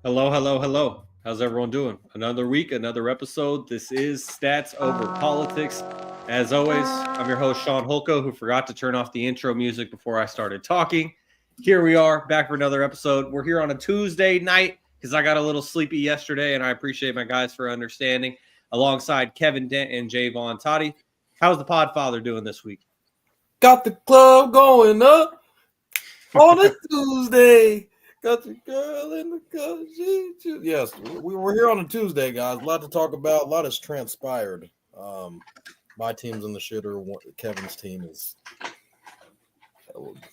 Hello, hello, hello. How's everyone doing? Another week, another episode. This is Stats Over Politics. As always, I'm your host, Shaun, who forgot to turn off the intro music before I started talking. Here we are, back for another episode. We're here on a Tuesday night because I got a little sleepy yesterday, and I appreciate my guys for understanding. Alongside Kevin Dent and Jaevon. Toddy, how's the Podfather doing this week? Got the club going up on a Tuesday. Got the girl in the car. Yes, we're here on a Tuesday, guys. A lot to talk about. A lot has transpired. My team's in the shitter. Kevin's team is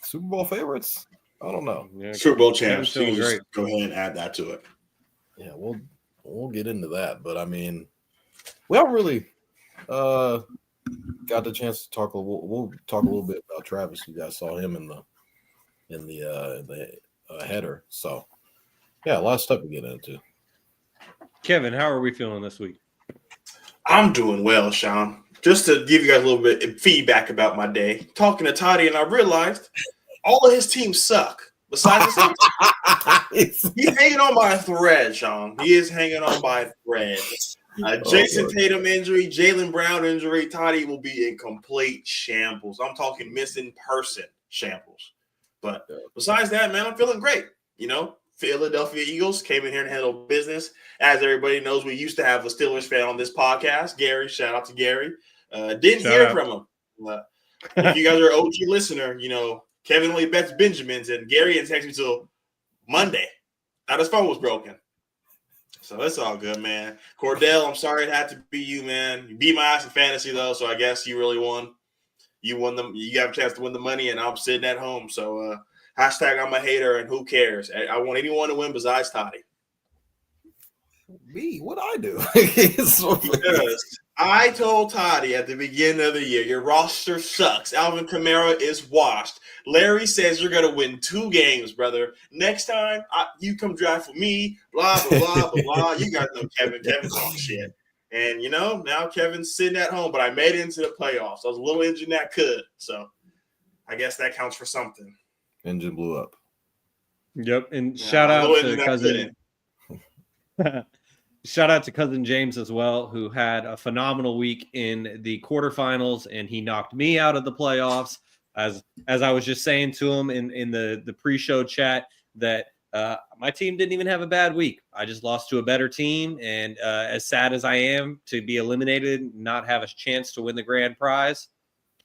Super Bowl favorites. I don't know. Yeah, Super Bowl champs. You can just go ahead and add that to it. Yeah, we'll get into that. But I mean, we haven't really got the chance to talk. We'll talk a little bit about Travis. You guys saw him in the header. So, yeah, a lot of stuff to get into. Kevin, how are we feeling this week? I'm doing well, Shaun. Just to give you guys a little bit of feedback about my day, talking to Toddy, and I realized all of his teams suck. Besides his he's hanging on by a thread, Shaun. He is hanging on by a thread. Jason Tatum injury, Jaylen Brown injury, Toddy will be in complete shambles. I'm talking missing person shambles. But besides that, man, I'm feeling great. You know, Philadelphia Eagles came in here and handled business. As everybody knows, we used to have a Steelers fan on this podcast. Gary, shout out to Gary. Didn't hear from him. If you guys are an OG listener, you know, Kevin only bets Benjamins, and Gary didn't text me till Monday. Thought his phone was broken. So it's all good, man. Cordell, I'm sorry it had to be you, man. You beat my ass in fantasy, though, so I guess you really won. You won them. You got a chance to win the money, and I'm sitting at home. So hashtag I'm a hater, and who cares? I want anyone to win besides Toddy. Me? What'd I do? Because I told Toddy at the beginning of the year, your roster sucks. Alvin Kamara is washed. Larry says you're going to win 2 games, brother. Next time, you come drive for me, blah, blah, blah, blah, blah. You guys know Kevin. Kevin's all shit. And, you know, now Kevin's sitting at home, but I made it into the playoffs. I was a little injured that could. So I guess that counts for something. Engine blew up. Yep. And shout out to cousin. Shout out to cousin James as well, who had a phenomenal week in the quarterfinals, and he knocked me out of the playoffs. As I was just saying to him in the pre-show chat that my team didn't even have a bad week. I just lost to a better team, and as sad as I am to be eliminated, not have a chance to win the grand prize,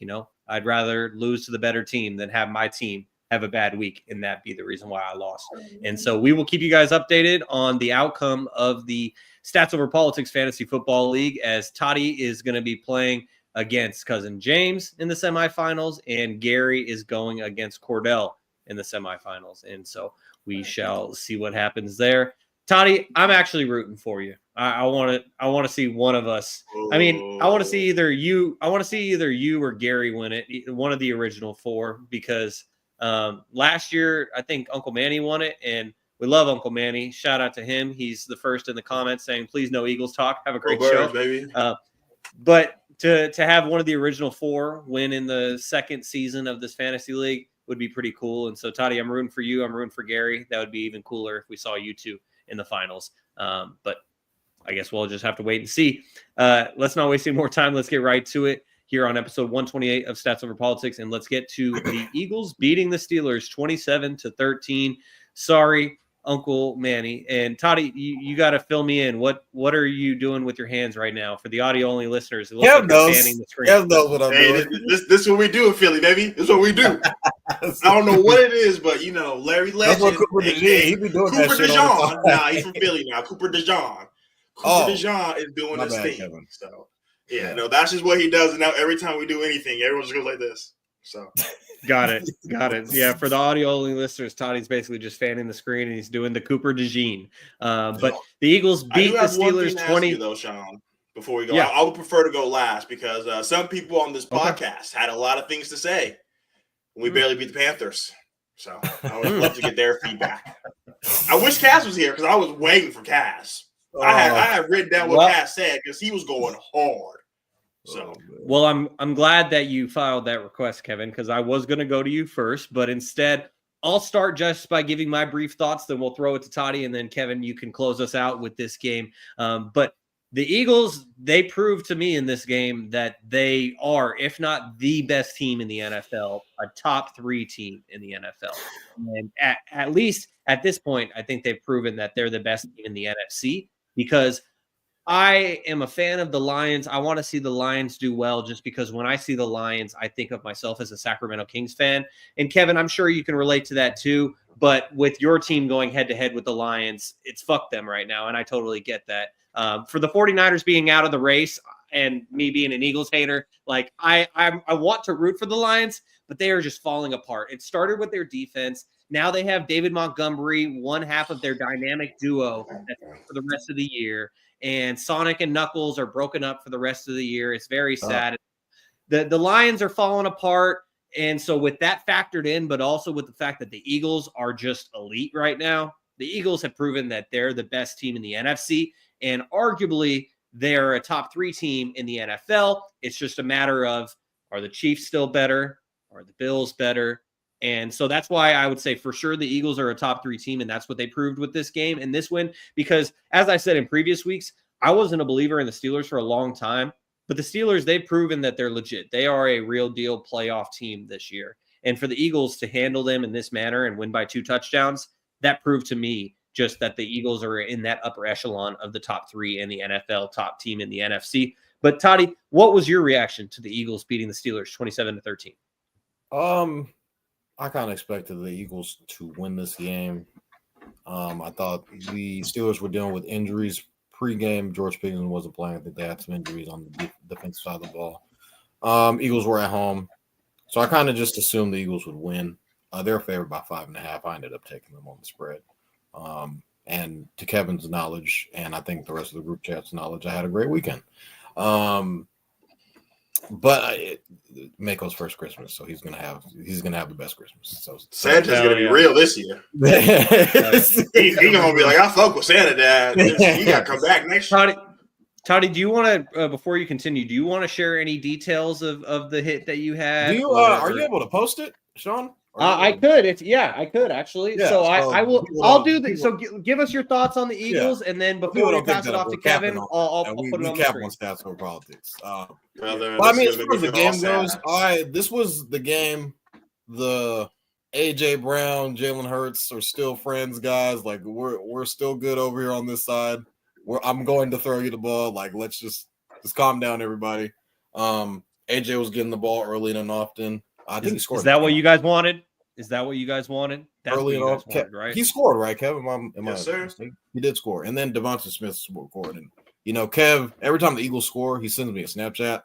you know, I'd rather lose to the better team than have my team have a bad week, and that be the reason why I lost. And so we will keep you guys updated on the outcome of the Stats Over Politics Fantasy Football League, as Toddy is going to be playing against cousin James in the semifinals, and Gary is going against Cordell in the semifinals. And so we shall see what happens there. Toddy, I'm actually rooting for you. I want to see one of us. I mean, I want to see either you or Gary win it, one of the original 4, because last year I think Uncle Manny won it, and we love Uncle Manny. Shout out to him. He's the first in the comments saying, "Please no Eagles talk. Have a great show, baby." But to have one of the original 4 win in the second season of this fantasy league would be pretty cool. And so, Toddy, I'm rooting for you. I'm rooting for Gary. That would be even cooler if we saw you 2 in the finals. But I guess we'll just have to wait and see. Let's not waste any more time. Let's get right to it here on episode 128 of Stats Over Politics, and let's get to the Eagles beating the Steelers 27-13. Sorry, Uncle Manny. And Toddy, you got to fill me in. What are you doing with your hands right now for the audio only listeners? It looks like you're fanning the screen. Kev knows what I'm doing. This is what we do in Philly, baby. This is what we do. I don't know what it is, but you know, Larry Legend. That's what Cooper DeJean. He be doing Cooper that shit all the time. Nah, he's from Philly now. Cooper DeJean. DeJean is doing his thing. Kevin. So yeah, no, that's just what he does. And now every time we do anything, everyone just goes like this. So got it. Yeah, for the audio only listeners, Toddy's basically just fanning the screen and he's doing the Cooper DeJean. But the Eagles beat the Steelers 20. Though, Shaun, before we go, I would prefer to go last because some people on this podcast had a lot of things to say. We barely beat the Panthers, so I would love to get their feedback. I wish Cass was here because I was waiting for Cass. I had written down what Cass said because he was going hard. So, well, I'm glad that you filed that request, Kevin, because I was going to go to you first, but instead I'll start just by giving my brief thoughts, then we'll throw it to Toddy, and then Kevin, you can close us out with this game. But the Eagles, they proved to me in this game that they are, if not the best team in the NFL, a top 3 team in the NFL. And at least at this point, I think they've proven that they're the best team in the NFC, because I am a fan of the Lions. I want to see the Lions do well, just because when I see the Lions, I think of myself as a Sacramento Kings fan. And Kevin, I'm sure you can relate to that too. But with your team going head to head with the Lions, it's fuck them right now. And I totally get that. For the 49ers being out of the race and me being an Eagles hater, like I want to root for the Lions, but they are just falling apart. It started with their defense. Now they have David Montgomery, one half of their dynamic duo that's for the rest of the year. And Sonic and Knuckles are broken up for the rest of the year. It's very sad. The Lions are falling apart. And so with that factored in, but also with the fact that the Eagles are just elite right now, the Eagles have proven that they're the best team in the NFC. And arguably, they're a top 3 team in the NFL. It's just a matter of, are the Chiefs still better? Are the Bills better? And so that's why I would say for sure the Eagles are a top 3 team, and that's what they proved with this game and this win. Because as I said in previous weeks, I wasn't a believer in the Steelers for a long time, but the Steelers, they've proven that they're legit. They are a real deal playoff team this year. And for the Eagles to handle them in this manner and win by 2 touchdowns, that proved to me just that the Eagles are in that upper echelon of the top 3 in the NFL, top team in the NFC. But Toddy, what was your reaction to the Eagles beating the Steelers 27-13? I kind of expected the Eagles to win this game. I thought the Steelers were dealing with injuries pre-game. George Pickens wasn't playing. I think they had some injuries on the defensive side of the ball. Eagles were at home, so I kind of just assumed the Eagles would win. They were favored by 5.5. I ended up taking them on the spread. And to Kevin's knowledge, and I think the rest of the group chat's knowledge, I had a great weekend. But Mako's first Christmas, so he's gonna have the best Christmas. So Santa's gonna be real this year. He's gonna be like, I fuck with Santa, Dad. He gotta come back next year. Toddy, do you want to before you continue? Do you want to share any details of the hit that you had? Do you? Are you able to post it, Shaun? I could. I could actually. Yeah, so I will. I'll do the. So give us your thoughts on the Eagles, and then before we pass it off to Kevin, I'll put it on the screen. On stats for politics. Brother, I mean, as far as the game goes, this was the game. The AJ Brown, Jalen Hurts are still friends, guys. Like we're still good over here on this side. I'm going to throw you the ball. Like let's just calm down, everybody. AJ was getting the ball early and often. I think he scored. Is that what you guys wanted? That's early what you guys wanted, right? He scored, right, Kev? Yes, sir. He did score. And then Devonta Smith scored. And, Kev, every time the Eagles score, he sends me a Snapchat.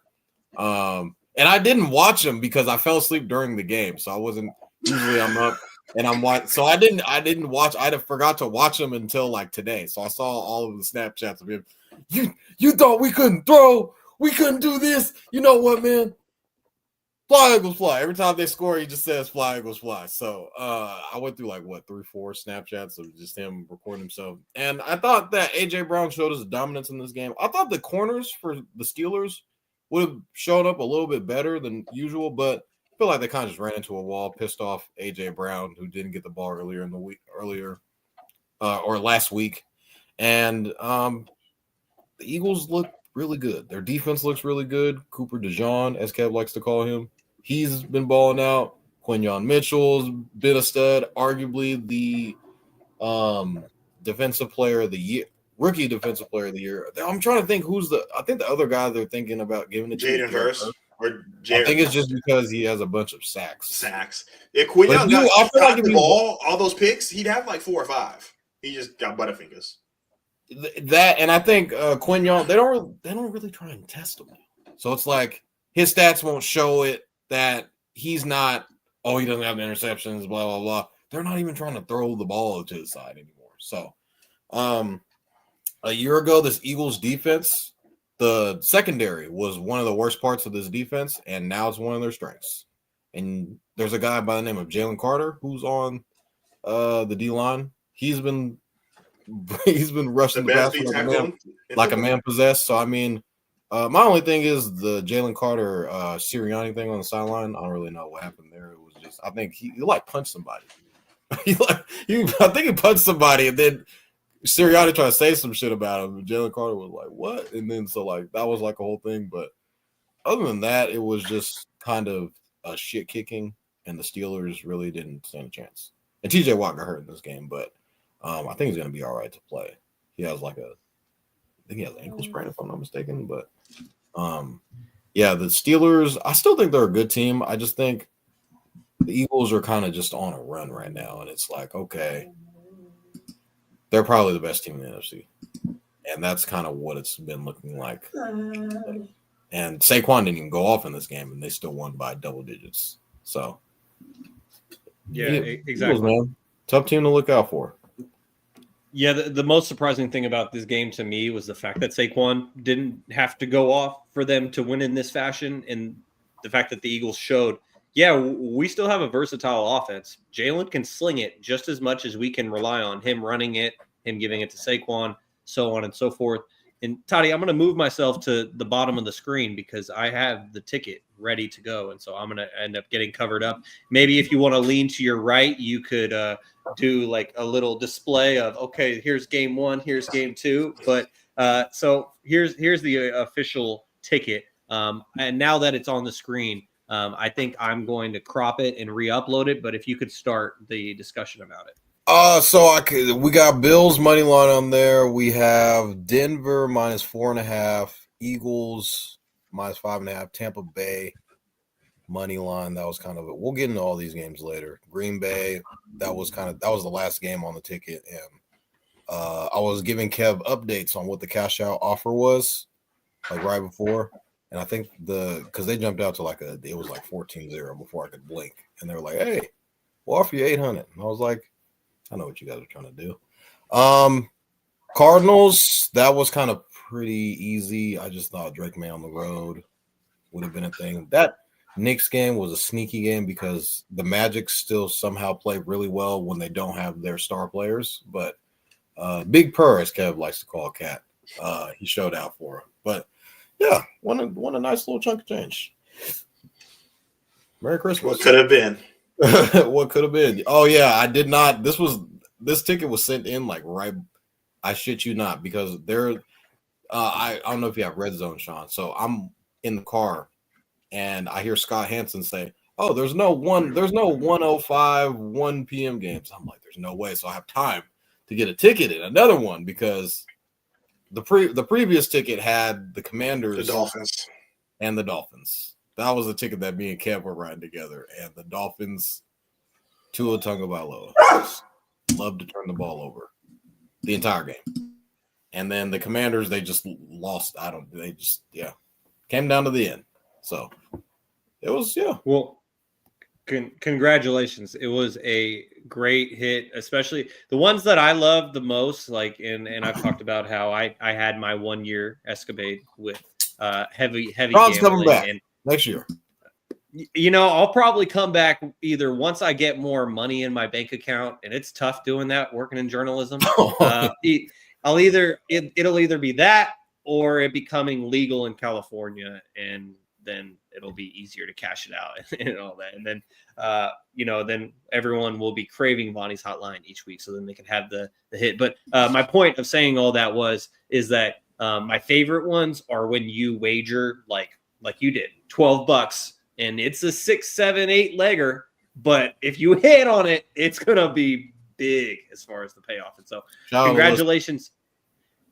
And I didn't watch him because I fell asleep during the game. So I wasn't – usually I'm up and I'm watching. So I didn't watch – I forgot to watch him until, like, today. So I saw all of the Snapchats of him. You thought we couldn't throw? We couldn't do this? You know what, man? Fly, Eagles, fly. Every time they score, he just says fly, Eagles, fly. So I went through 3-4 Snapchats of just him recording himself. And I thought that A.J. Brown showed his dominance in this game. I thought the corners for the Steelers would have showed up a little bit better than usual, but I feel like they kind of just ran into a wall, pissed off A.J. Brown, who didn't get the ball last week. And the Eagles look really good. Their defense looks really good. Cooper DeJean, as Kev likes to call him, he's been balling out. Quinyon Mitchell's been a stud, arguably the defensive player of the year, rookie defensive player of the year. I'm trying to think I think the other guy they're thinking about giving it to Jaden Hurst. I think it's just because he has a bunch of sacks. If Quinyon got the ball, all those picks, he'd have 4 or 5. He just got butterfingers. That, and I think Quinyon, they don't really try and test him. So it's like his stats won't show it that he's not, he doesn't have the interceptions, blah, blah, blah. They're not even trying to throw the ball to the side anymore. So a year ago, this Eagles defense, the secondary was one of the worst parts of this defense, and now it's one of their strengths. And there's a guy by the name of Jalen Carter who's on the D-line. He's been rushing the passer like a man possessed. So, I mean, my only thing is the Jalen Carter Sirianni thing on the sideline. I don't really know what happened there. It was just, I think he punched somebody. I think he punched somebody, and then Sirianni tried to say some shit about him. And Jalen Carter was like, "What?" And then so like that was like a whole thing. But other than that, it was just kind of a shit kicking, and the Steelers really didn't stand a chance. And TJ Watt got hurt in this game, but I think he's going to be all right to play. He has I think he has an ankle sprain if I'm not mistaken. But yeah, the Steelers, I still think they're a good team. I just think the Eagles are kind of just on a run right now, and it's like, okay, they're probably the best team in the NFC, and that's kind of what it's been looking like. And Saquon didn't even go off in this game, and they still won by double digits. So, yeah, exactly. Eagles, man, tough team to look out for. Yeah, the most surprising thing about this game to me was the fact that Saquon didn't have to go off for them to win in this fashion, and the fact that the Eagles showed, yeah, we still have a versatile offense. Jalen can sling it just as much as we can rely on him running it, him giving it to Saquon, so on and so forth. And Toddy, I'm going to move myself to the bottom of the screen because I have the ticket ready to go. And so I'm going to end up getting covered up. Maybe if you want to lean to your right, you could do like a little display of, okay, here's game 1, here's game 2. But so here's the official ticket. And now that it's on the screen, I think I'm going to crop it and re-upload it. But if you could start the discussion about it. We got Bills money line on there. We have Denver -4.5, Eagles -5.5, Tampa Bay money line. That was kind of it. We'll get into all these games later. Green Bay, that was the last game on the ticket, and I was giving Kev updates on what the cash out offer was, like right before, and I think because they jumped out to it was like 14-0 before I could blink, and they were like, "Hey, we'll offer you 800," and I was like, I know what you guys are trying to do. Cardinals, that was kind of pretty easy. I just thought Drake May on the road would have been a thing. That Knicks game was a sneaky game because the Magic still somehow play really well when they don't have their star players. But Big Purr, as Kev likes to call Cat, he showed out for him. But yeah, won a nice little chunk of change. Merry Christmas. What could have been? What could have been? Oh yeah, I did not. This ticket was sent in right. I shit you not, because I don't know if you have Red Zone, Shaun. So I'm in the car, and I hear Scott Hansen say, "Oh, there's no 1:05 1 p.m. games." I'm like, "There's no way." So I have time to get a ticket in another one because the previous ticket had the Commanders, the Dolphins, and the Dolphins. That was the ticket that me and Kev were riding together. And the Dolphins, Tua Tagovailoa, love to turn the ball over the entire game. And then the Commanders, they just lost. Came down to the end. So it was, yeah. Well, congratulations. It was a great hit, especially the ones that I love the most. And I've talked about how I had my 1 year escapade with heavy Ron's gambling. Coming back And next year. I'll probably come back either once I get more money in my bank account, and it's tough doing that working in journalism. It'll either be that or it becoming legal in California, and then it'll be easier to cash it out and all that. And then, then everyone will be craving Bonnie's Hotline each week, so then they can have the hit. But my point of saying all that is that my favorite ones are when you wager like you did, $12, and it's a 6, 7, 8 legger. But if you hit on it, it's gonna be big as far as the payoff. And so, congratulations.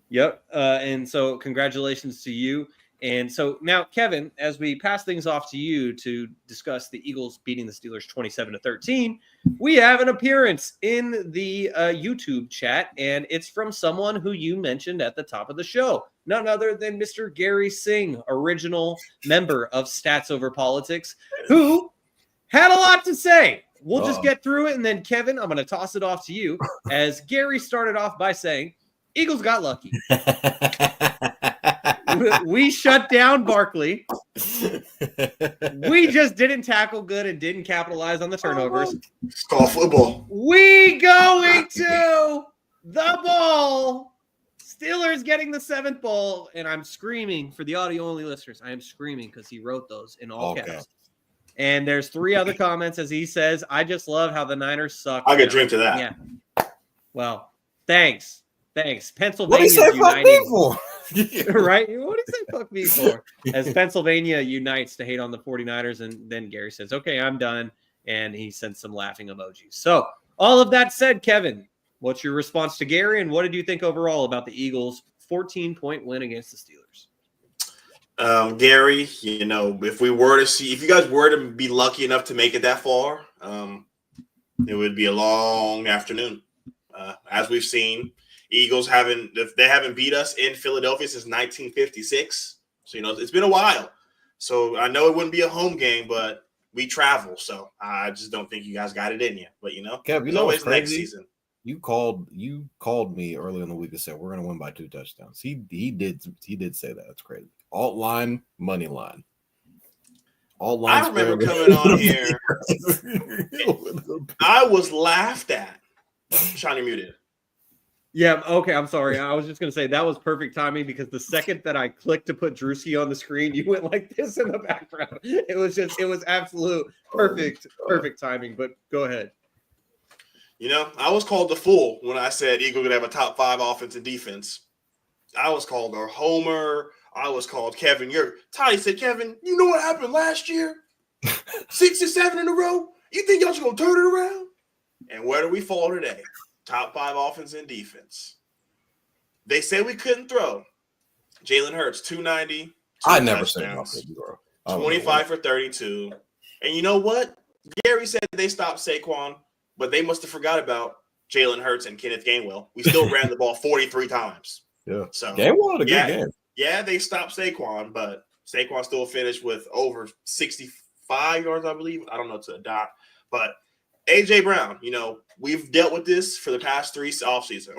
Yep. And so, congratulations to you. And so now, Kevin, as we pass things off to you to discuss the Eagles beating the Steelers 27-13, we have an appearance in the YouTube chat, and it's from someone who you mentioned at the top of the show, none other than Mr. Gary Singh, original member of Stats Over Politics, who had a lot to say. We'll just get through it, and then, Kevin, I'm going to toss it off to you, as Gary started off by saying, Eagles got lucky. We shut down Barkley. We just didn't tackle good and didn't capitalize on the turnovers. It's called football. We going to the bowl. Steelers getting the 7th bowl. And I'm screaming for the audio-only listeners. I am screaming because he wrote those in all caps. And there's 3 other comments as he says, I just love how the Niners suck. I'll get a drink to that. Yeah. Well, thanks. What do you Pennsylvania's say fuck me uniting. for? Right? What do you say fuck me for? As Pennsylvania unites to hate on the 49ers, and then Gary says, okay, I'm done. And he sends some laughing emojis. So all of that said, Kevin, what's your response to Gary, and what did you think overall about the Eagles' 14-point win against the Steelers? Gary, if you guys were to be lucky enough to make it that far, it would be a long afternoon. As we've seen, Eagles haven't beat us in Philadelphia since 1956. So, it's been a while. So I know it wouldn't be a home game, but we travel. So I just don't think you guys got it in you. But, Kev, it's always next season. You called me early in the week and said we're going to win by 2 touchdowns. He did say that. That's crazy. Alt line, money line. Alt line. I remember coming on here. I was laughed at. Shaun, you're muted. Yeah, okay, I'm sorry. I was just going to say that was perfect timing because the second that I clicked to put Drewski on the screen, you went like this in the background. It was absolute perfect timing, but go ahead. I was called the fool when I said Eagle could have a top 5 offense and defense. I was called a homer. I was called Kevin. Toddy said, Kevin, you know what happened last year? 6 or 7 in a row? You think y'all just going to turn it around? And where do we fall today? Top 5 offense and defense. They said we couldn't throw. Jalen Hurts, 290. I never said nothing, bro. 25 for 32. And you know what? Gary said they stopped Saquon, but they must have forgot about Jalen Hurts and Kenneth Gainwell. We still ran the ball 43 times. Yeah. So Gainwell had a good game. Yeah, they stopped Saquon, but Saquon still finished with over 65 yards, I believe. I don't know to a dot. But A.J. Brown, we've dealt with this for the past 3 seasons.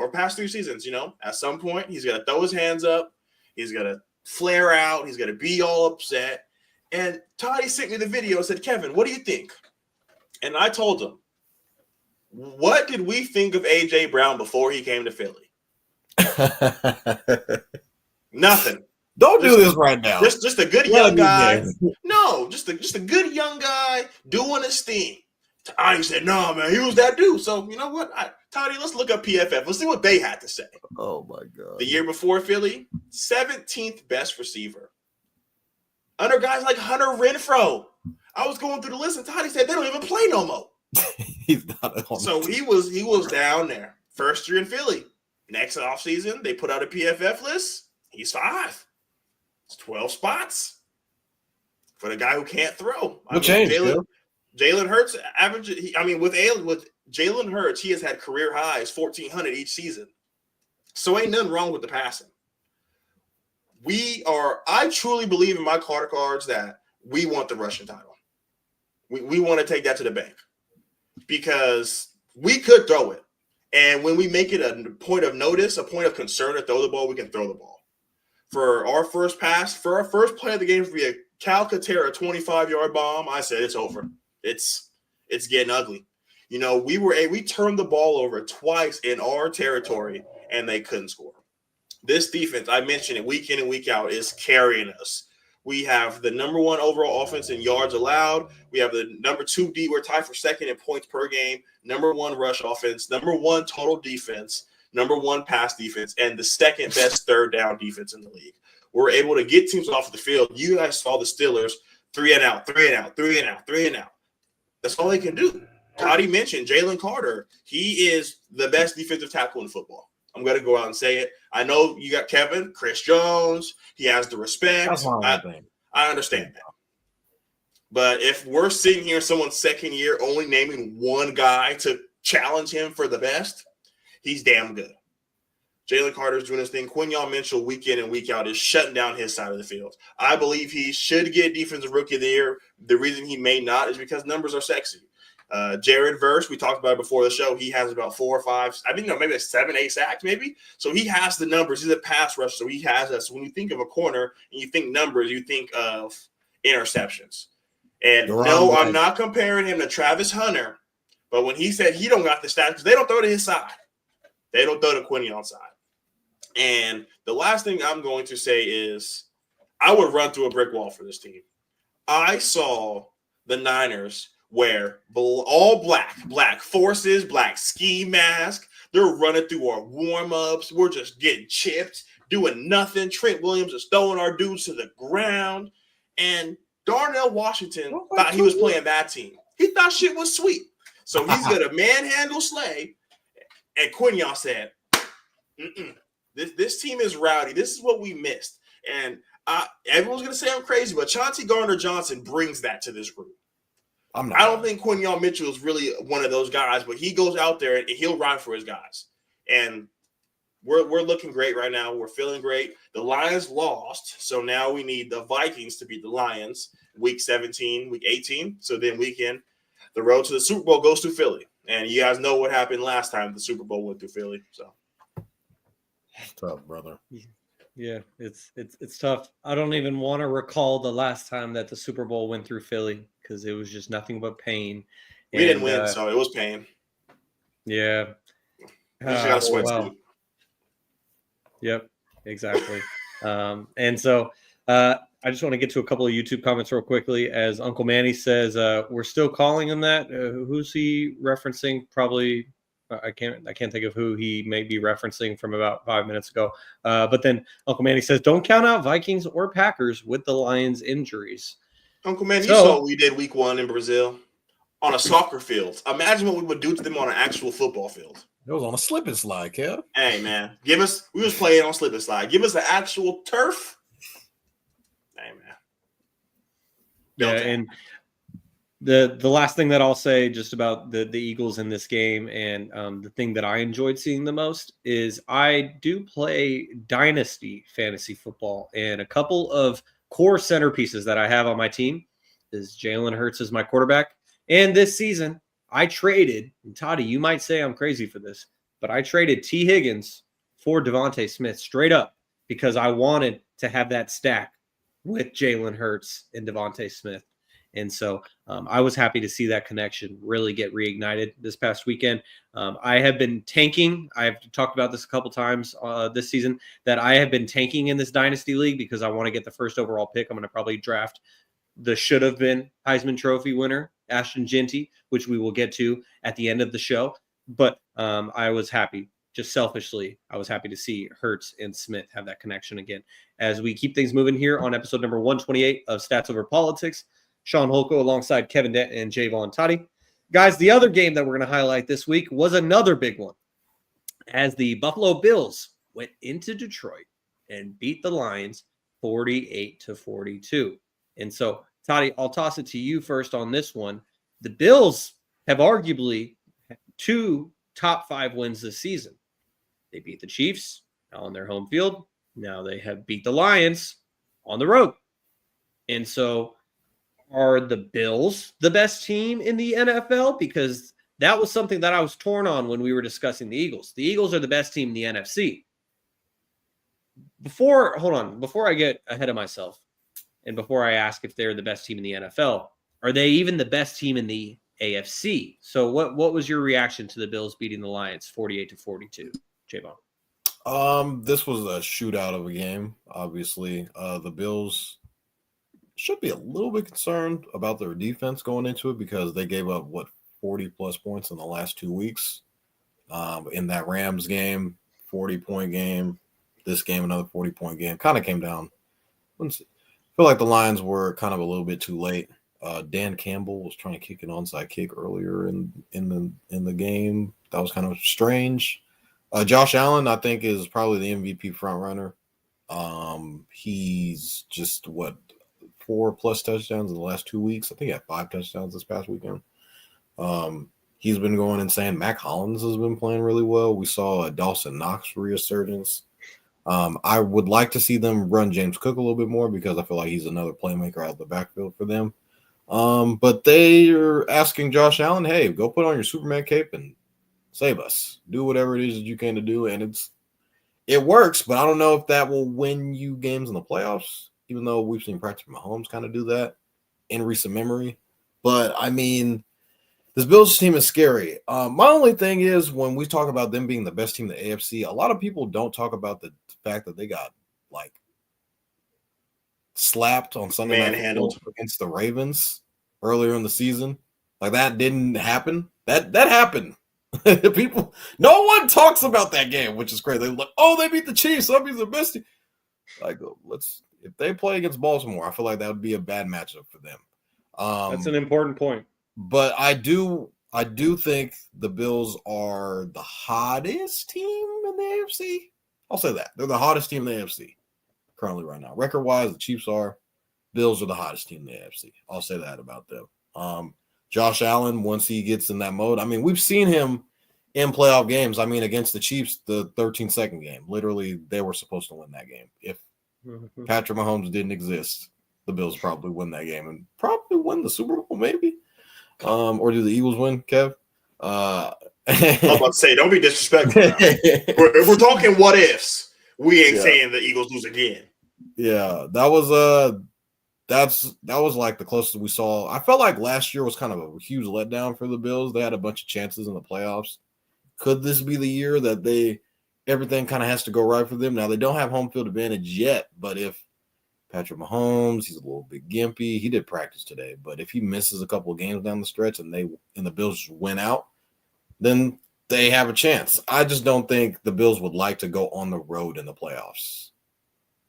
At some point, he's going to throw his hands up. He's going to flare out. He's going to be all upset. And Toddy sent me the video and said, Kevin, what do you think? And I told him, what did we think of A.J. Brown before he came to Philly? Nothing. Don't do this right now. Just a good young guy. No, just a good young guy doing his thing. Toddy said, no, man, he was that dude. So, you know what? Toddy, let's look up PFF. Let's see what they had to say. Oh, my God. The year before Philly, 17th best receiver. Under guys like Hunter Renfrow. I was going through the list, and Toddy said they don't even play no more. He's not on. So he was down there. First year in Philly. Next offseason, they put out a PFF list. He's 5. It's 12 spots for the guy who can't throw. Jalen Hurts average. With Jalen Hurts, he has had career highs 1,400 each season. So ain't nothing wrong with the passing. I truly believe in my cards that we want the rushing title. We want to take that to the bank because we could throw it. And when we make it a point of notice, a point of concern to throw the ball, we can throw the ball. For our first play of the game, for a Calcaterra 25-yard bomb, I said it's over. It's getting ugly. We turned the ball over twice in our territory, and they couldn't score. This defense, I mentioned it week in and week out, is carrying us. We have the number 1 overall offense in yards allowed. We have the number 2 D. We're tied for second in points per game. Number 1 rush offense. Number 1 total defense. Number 1 pass defense. And the second best third down defense in the league. We're able to get teams off the field. You guys saw the Steelers 3 and out, 3 and out, 3 and out, 3 and out. That's all they can do. Toddy mentioned Jalen Carter. He is the best defensive tackle in football. I'm going to go out and say it. I know you got Kevin, Chris Jones. He has the respect. That's I understand that. But if we're sitting here someone's second year only naming one guy to challenge him for the best, he's damn good. Jalen Carter's doing his thing. Quinyon Mitchell, week in and week out, is shutting down his side of the field. I believe he should get Defensive Rookie of the Year. The reason he may not is because numbers are sexy. Jared Verse, we talked about it before the show. He has about 4 or 5, maybe 7, 8 sacks, maybe. So he has the numbers. He's a pass rusher, so he has us. So when you think of a corner and you think numbers, you think of interceptions. And no, I'm not comparing him to Travis Hunter, but when he said he don't got the stats, because they don't throw to his side. They don't throw to Quinyon's side. And the last thing I'm going to say is I would run through a brick wall for this team. I saw the Niners wear all black forces, black ski mask. They're running through our warm-ups. We're just getting chipped, doing nothing. Trent Williams is throwing our dudes to the ground. And Darnell Washington thought he was playing that team. He thought shit was sweet. So he's going to manhandle Slay. And Quinion said, this team is rowdy. This is what we missed. And everyone's going to say I'm crazy, but Chauncey Gardner-Johnson brings that to this group. I don't think Quinion Mitchell is really one of those guys, but he goes out there and he'll ride for his guys. And we're looking great right now. We're feeling great. The Lions lost, so now we need the Vikings to beat the Lions week 17, week 18. So then the road to the Super Bowl goes through Philly. And you guys know what happened last time the Super Bowl went through Philly. So tough, brother. Yeah, it's tough. I don't even want to recall the last time that the Super Bowl went through Philly because it was just nothing but pain. We didn't win, so it was pain. Yeah. You just got to sweat too. Yep, exactly. And so I just want to get to a couple of YouTube comments real quickly. As Uncle Manny says, we're still calling him that. Who's he referencing? Probably I can't think of who he may be referencing from about 5 minutes ago. But then Uncle Manny says, don't count out Vikings or Packers with the Lions injuries. Uncle Manny, you saw what we did week 1 in Brazil on a soccer field. Imagine what we would do to them on an actual football field. It was on a slip and slide, Kev. Hey, man. We was playing on slip and slide. Give us the actual turf. Hey, man. Yeah, and the last thing that I'll say just about the Eagles in this game and the thing that I enjoyed seeing the most is I do play Dynasty fantasy football, and a couple of core centerpieces that I have on my team is Jalen Hurts as my quarterback. And this season, I traded, and Toddy, you might say I'm crazy for this, but I traded T. Higgins for Devontae Smith straight up because I wanted to have that stack with Jalen Hurts and Devontae Smith. And so I was happy to see that connection really get reignited this past weekend. I have been tanking. I've talked about this a couple times this season that I have been tanking in this Dynasty League because I want to get the first overall pick. I'm going to probably draft the should have been Heisman Trophy winner, Ashton Jeanty, which we will get to at the end of the show. But I was happy, just selfishly, I was happy to see Hurts and Smith have that connection again. As we keep things moving here on episode number 128 of Stats Over Politics, Shaun Holko alongside Kevin Dent and Jaevon Toddy. Guys, the other game that we're going to highlight this week was another big one as the Buffalo Bills went into Detroit and beat the Lions 48-42. And so, Toddy, I'll toss it to you first on this one. The Bills have arguably 2 top 5 wins this season. They beat the Chiefs on their home field. Now they have beat the Lions on the road. And so are the Bills the best team in the NFL? Because that was something that I was torn on when we were discussing the Eagles. The Eagles are the best team in the NFC. Before I get ahead of myself, and before I ask if they're the best team in the NFL, are they even the best team in the AFC? So what was your reaction to the Bills beating the Lions 48-42, Jaevon? This was a shootout of a game. Obviously, the Bills should be a little bit concerned about their defense going into it because they gave up 40-plus points in the last 2 weeks. In that Rams game, 40-point game. This game, another 40-point game. Kind of came down. I feel like the Lions were kind of a little bit too late. Dan Campbell was trying to kick an onside kick earlier in the game. That was kind of strange. Josh Allen, I think, is probably the MVP frontrunner. He's just 4+ touchdowns in the last 2 weeks. I think he had 5 touchdowns this past weekend. He's been going insane. Mac Hollins has been playing really well. We saw a Dawson Knox resurgence. I would like to see them run James Cook a little bit more because I feel like he's another playmaker out of the backfield for them. But they are asking Josh Allen, hey, go put on your Superman cape and save us. Do whatever it is that you can to do. And it works, but I don't know if that will win you games in the playoffs, even though we've seen Patrick Mahomes kind of do that in recent memory. But, I mean, this Bills team is scary. My only thing is when we talk about them being the best team in the AFC, a lot of people don't talk about the fact that they got, slapped on Sunday night against the Ravens. earlier in the season. Like that didn't happen. That happened. People, no one talks about that game, which is crazy. They're like, oh, they beat the Chiefs. That means the best team. Like, if they play against Baltimore, I feel like that would be a bad matchup for them. That's an important point. But I do think the Bills are the hottest team in the AFC. I'll say that. They're the hottest team in the AFC currently right now. Record-wise, the Chiefs are. Bills are the hottest team in the AFC. I'll say that about them. Josh Allen, once he gets in that mode, I mean, we've seen him in playoff games. I mean, against the Chiefs, the 13-second game. Literally, they were supposed to win that game. If Patrick Mahomes didn't exist, the Bills probably win that game and probably win the Super Bowl, maybe. Or do the Eagles win, Kev? I was about to say, don't be disrespectful. If we're talking what ifs, we ain't saying the Eagles lose again. Yeah, that was like the closest we saw. I felt like last year was kind of a huge letdown for the Bills. They had a bunch of chances in the playoffs. Could this be the year that everything kind of has to go right for them? Now they don't have home field advantage yet, but if Patrick Mahomes, he's a little bit gimpy. He did practice today, but if he misses a couple of games down the stretch and the Bills just win out, then they have a chance. I just don't think the Bills would like to go on the road in the playoffs.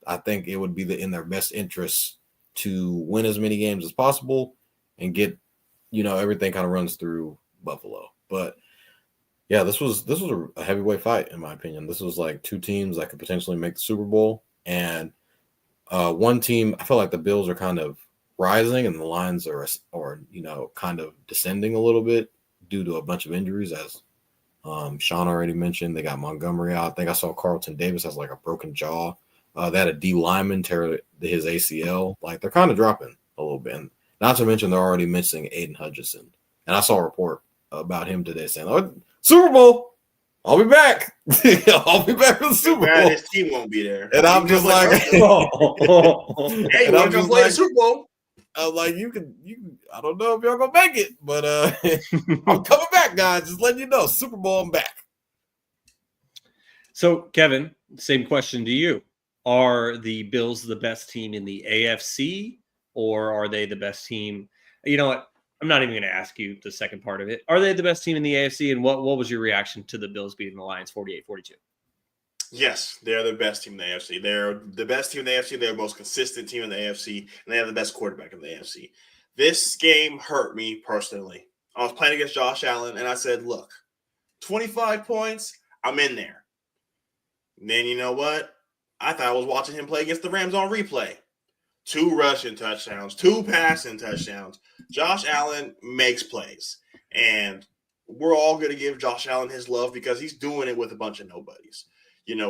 I think it would be in their best interest to win as many games as possible and get, everything kind of runs through Buffalo. But yeah, this was a heavyweight fight in my opinion. This was like two teams that could potentially make the Super Bowl, and one team, I feel like the Bills are kind of rising and the Lions are kind of descending a little bit due to a bunch of injuries, as Shaun already mentioned. They got Montgomery out. I think I saw Carlton Davis has like a broken jaw. They had a D lineman tear his ACL. Like they're kind of dropping a little bit. And not to mention they're already missing Aiden Hutchinson. And I saw a report about him today saying, "Oh, Super Bowl, I'll be back. I'll be back for the Super Bowl." His team won't be there. And I'm just like, "Hey, you want to play the Super Bowl?" I'm like, you can. I don't know if y'all gonna make it, but I'm coming back, guys. Just letting you know, Super Bowl, I'm back. So, Kevin, same question to you. Are the Bills the best team in the AFC, or are they the best team? You know what? I'm not even going to ask you the second part of it. Are they the best team in the AFC, and what was your reaction to the Bills beating the Lions 48-42? Yes, they're the best team in the AFC. They're the best team in the AFC. They're the most consistent team in the AFC, and they have the best quarterback in the AFC. This game hurt me personally. I was playing against Josh Allen, and I said, look, 25 points, I'm in there. And then you know what? I thought I was watching him play against the Rams on replay. 2 rushing touchdowns, 2 passing touchdowns. Josh Allen makes plays. And we're all going to give Josh Allen his love because he's doing it with a bunch of nobodies.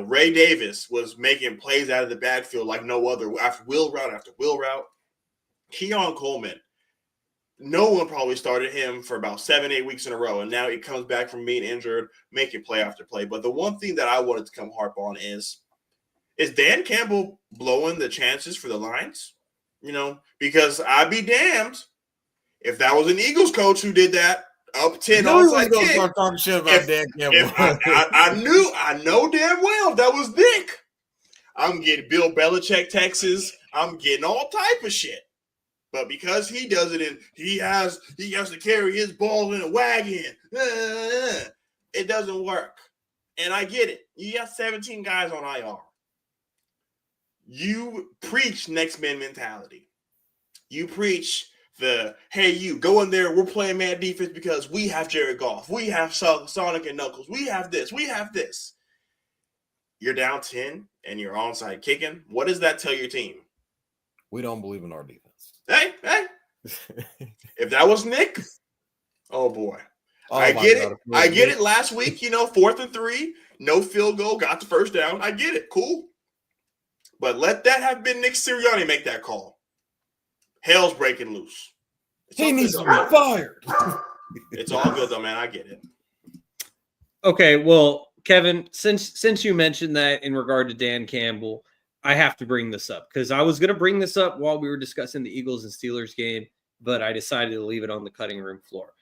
Ray Davis was making plays out of the backfield like no other, after wheel route after wheel route. Keon Coleman, no one probably started him for about 7-8 weeks in a row, and now he comes back from being injured, making play after play. But the one thing that I wanted to come harp on is Dan Campbell blowing the chances for the Lions? Because I'd be damned if that was an Eagles coach who did that. Up 10 onside kick. Start talking shit about Dan Campbell. I know damn well if that was Nick, I'm getting Bill Belichick Texas. I'm getting all type of shit. But because he does it and he has to carry his ball in a wagon, it doesn't work. And I get it. You got 17 guys on IR. You preach next man mentality. You preach hey, you go in there, we're playing man defense because we have Jared Goff. We have Sonic and Knuckles. We have this. We have this. You're down 10 and you're onside kicking. What does that tell your team? We don't believe in our defense. Hey. If that was Nick, oh boy. I get it. I get it last week, 4th and 3, no field goal, got the first down. I get it. Cool. But let that have been Nick Sirianni make that call. Hell's breaking loose. He needs to be fired. It's all good though, man. I get it. Okay, well, Kevin, since you mentioned that in regard to Dan Campbell, I have to bring this up because I was going to bring this up while we were discussing the Eagles and Steelers game, but I decided to leave it on the cutting room floor.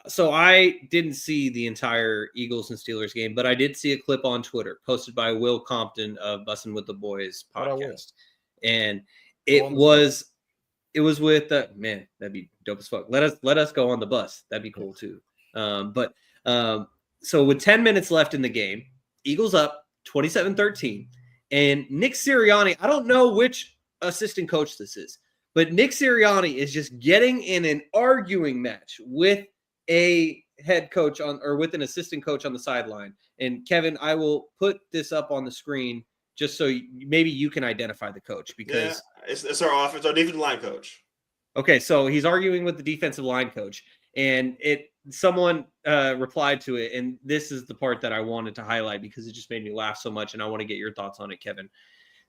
So I didn't see the entire Eagles and Steelers game, but I did see a clip on Twitter posted by Will Compton of Bussin' with the Boys podcast. And it was It was with man, that'd be dope as fuck. Let us go on the bus. That'd be cool too. So with 10 minutes left in the game, Eagles up 27-13. And Nick Sirianni, I don't know which assistant coach this is, but Nick Sirianni is just getting in an arguing match with a head coach with an assistant coach on the sideline. And Kevin, I will put this up on the screen just so maybe you can identify the coach, because it's our defensive line coach. Okay, so he's arguing with the defensive line coach, and someone replied to it, and this is the part that I wanted to highlight because it just made me laugh so much, and I want to get your thoughts on it, Kevin.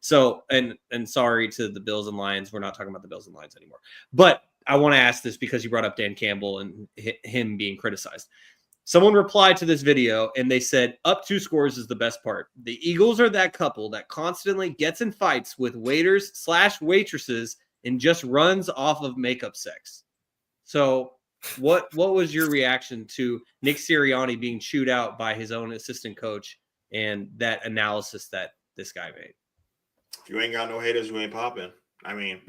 So, and sorry to the Bills and Lions, we're not talking about the Bills and Lions anymore, but I want to ask this because you brought up Dan Campbell and him being criticized. Someone replied to this video, and they said, up 2 scores is the best part. The Eagles are that couple that constantly gets in fights with waiters/waitresses and just runs off of makeup sex. So what was your reaction to Nick Sirianni being chewed out by his own assistant coach and that analysis that this guy made? If you ain't got no haters, you ain't popping. I mean,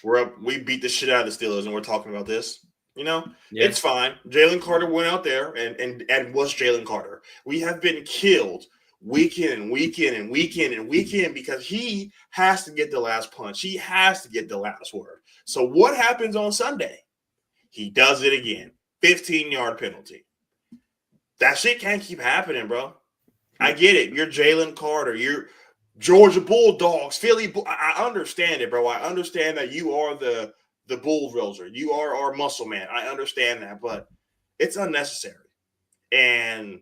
we beat the shit out of the Steelers, and we're talking about this. It's fine. Jalen Carter went out there and was Jalen Carter. We have been killed week in and week in and week in and week in because he has to get the last punch. He has to get the last word. So what happens on Sunday? He does it again. 15-yard penalty. That shit can't keep happening, bro. I get it. You're Jalen Carter. You're Georgia Bulldogs, Philly. I understand it, bro. I understand that you are the bulldozer. You are our muscle man. I understand that, but it's unnecessary. And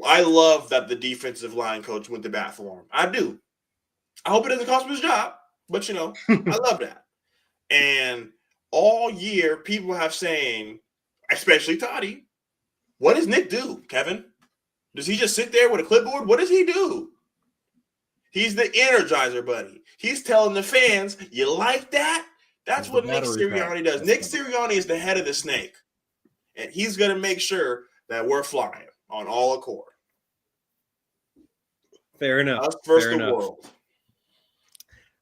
I love that the defensive line coach went to bat for him. I do. I hope it doesn't cost him his job, but I love that. And all year, people have saying, especially Toddy, what does Nick do, Kevin? Does he just sit there with a clipboard? What does he do? He's the energizer buddy. He's telling the fans, you like that? That's what Nick Sirianni does. Nick Sirianni is the head of the snake. And he's going to make sure that we're flying on all accord. Fair enough. Us versus the world.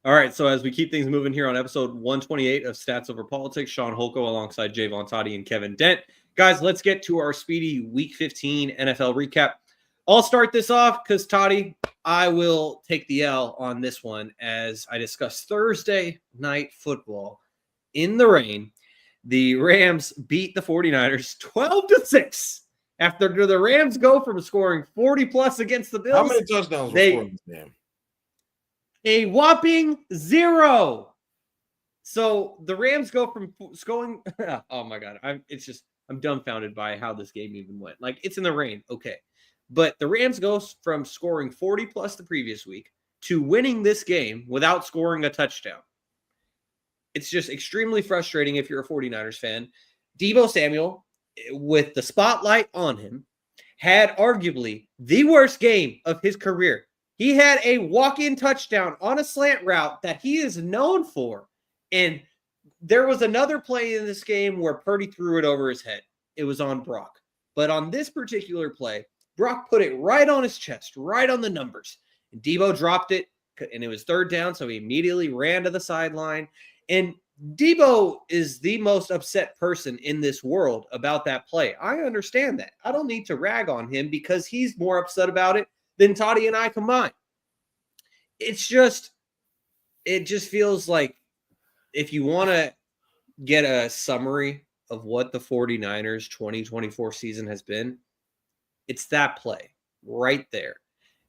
All right, so as we keep things moving here on episode 128 of Stats Over Politics, Shaun Holko alongside Jaevon, Toddy, and Kevin Dent. Guys, let's get to our speedy Week 15 NFL recap. I'll start this off because, Toddy, I will take the L on this one as I discuss Thursday night football in the rain. The Rams beat the 49ers 12-6 after the Rams go from scoring 40-plus against the Bills. How many touchdowns were scored in this game? A whopping 0. So the Rams go from scoring. Oh my God. I'm dumbfounded by how this game even went. Like, it's in the rain. Okay. But the Rams go from scoring 40-plus the previous week to winning this game without scoring a touchdown. It's just extremely frustrating if you're a 49ers fan. Deebo Samuel, with the spotlight on him, had arguably the worst game of his career. He had a walk-in touchdown on a slant route that he is known for. And there was another play in this game where Purdy threw it over his head. It was on Brock. But on this particular play, Brock put it right on his chest, right on the numbers. And Deebo dropped it, and it was 3rd down, so he immediately ran to the sideline. And Deebo is the most upset person in this world about that play. I understand that. I don't need to rag on him because he's more upset about it than Toddy and I combined. It just feels like if you want to get a summary of what the 49ers 2024 season has been, it's that play right there.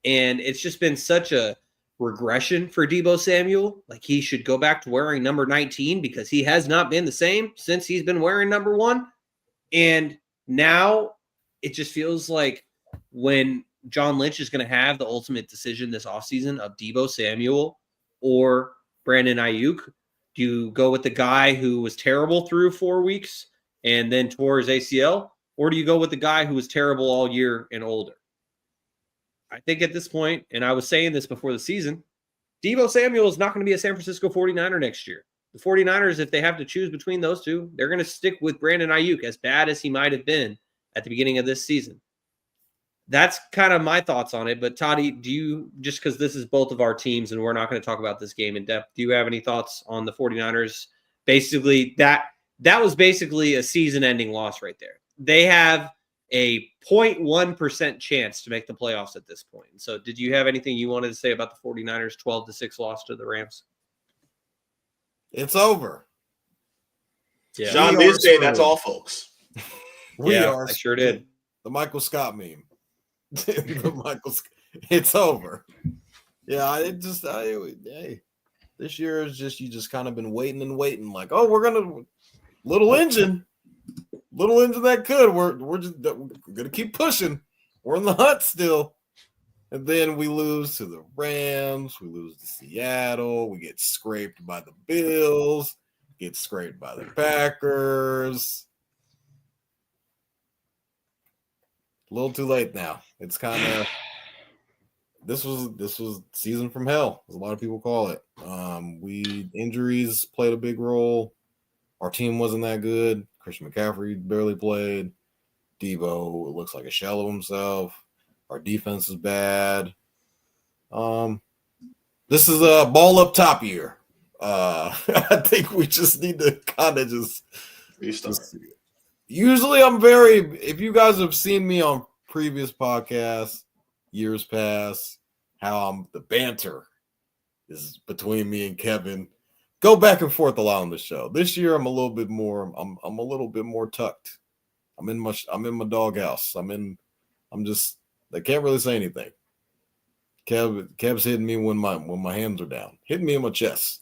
And it's just been such a regression for Deebo Samuel. Like, he should go back to wearing number 19 because he has not been the same since he's been wearing number 1. And now it just feels like when John Lynch is going to have the ultimate decision this offseason of Deebo Samuel or Brandon Ayuk, do you go with the guy who was terrible through 4 weeks and then tore his ACL? Or do you go with the guy who was terrible all year and older? I think at this point, and I was saying this before the season, Deebo Samuel is not going to be a San Francisco 49er next year. The 49ers, if they have to choose between those two, they're going to stick with Brandon Ayuk, as bad as he might have been at the beginning of this season. That's kind of my thoughts on it. But Toddy, do you, just because this is both of our teams and we're not going to talk about this game in depth, do you have any thoughts on the 49ers basically that was basically a season-ending loss right there. They have a 0.1% chance to make the playoffs at this point. So did you have anything you wanted to say about the 49ers 12-6 loss to the Rams? It's over. Yeah. Shaun did say that's all, folks. I sure did. The Michael Scott meme. It's over. Yeah, this year is just, you just kind of been waiting and waiting, like, oh, we're gonna little engine that could. We're gonna keep pushing. We're in the hunt still. And then we lose to the Rams, we lose to Seattle, we get scraped by the Bills, get scraped by the Packers. A little too late now. It's kind of this was season from hell, as a lot of people call it. Injuries played a big role. Our team wasn't that good. Christian McCaffrey barely played. Debo looks like a shell of himself. Our defense is bad. This is a ball up top year. I think we just need to kind of just restart. Usually if you guys have seen me on previous podcasts, years past, how the banter is between me and Kevin. Go back and forth a lot on the show. This year I'm a little bit more tucked. I'm in my doghouse. I can't really say anything. Kev's hitting me when my hands are down. Hitting me in my chest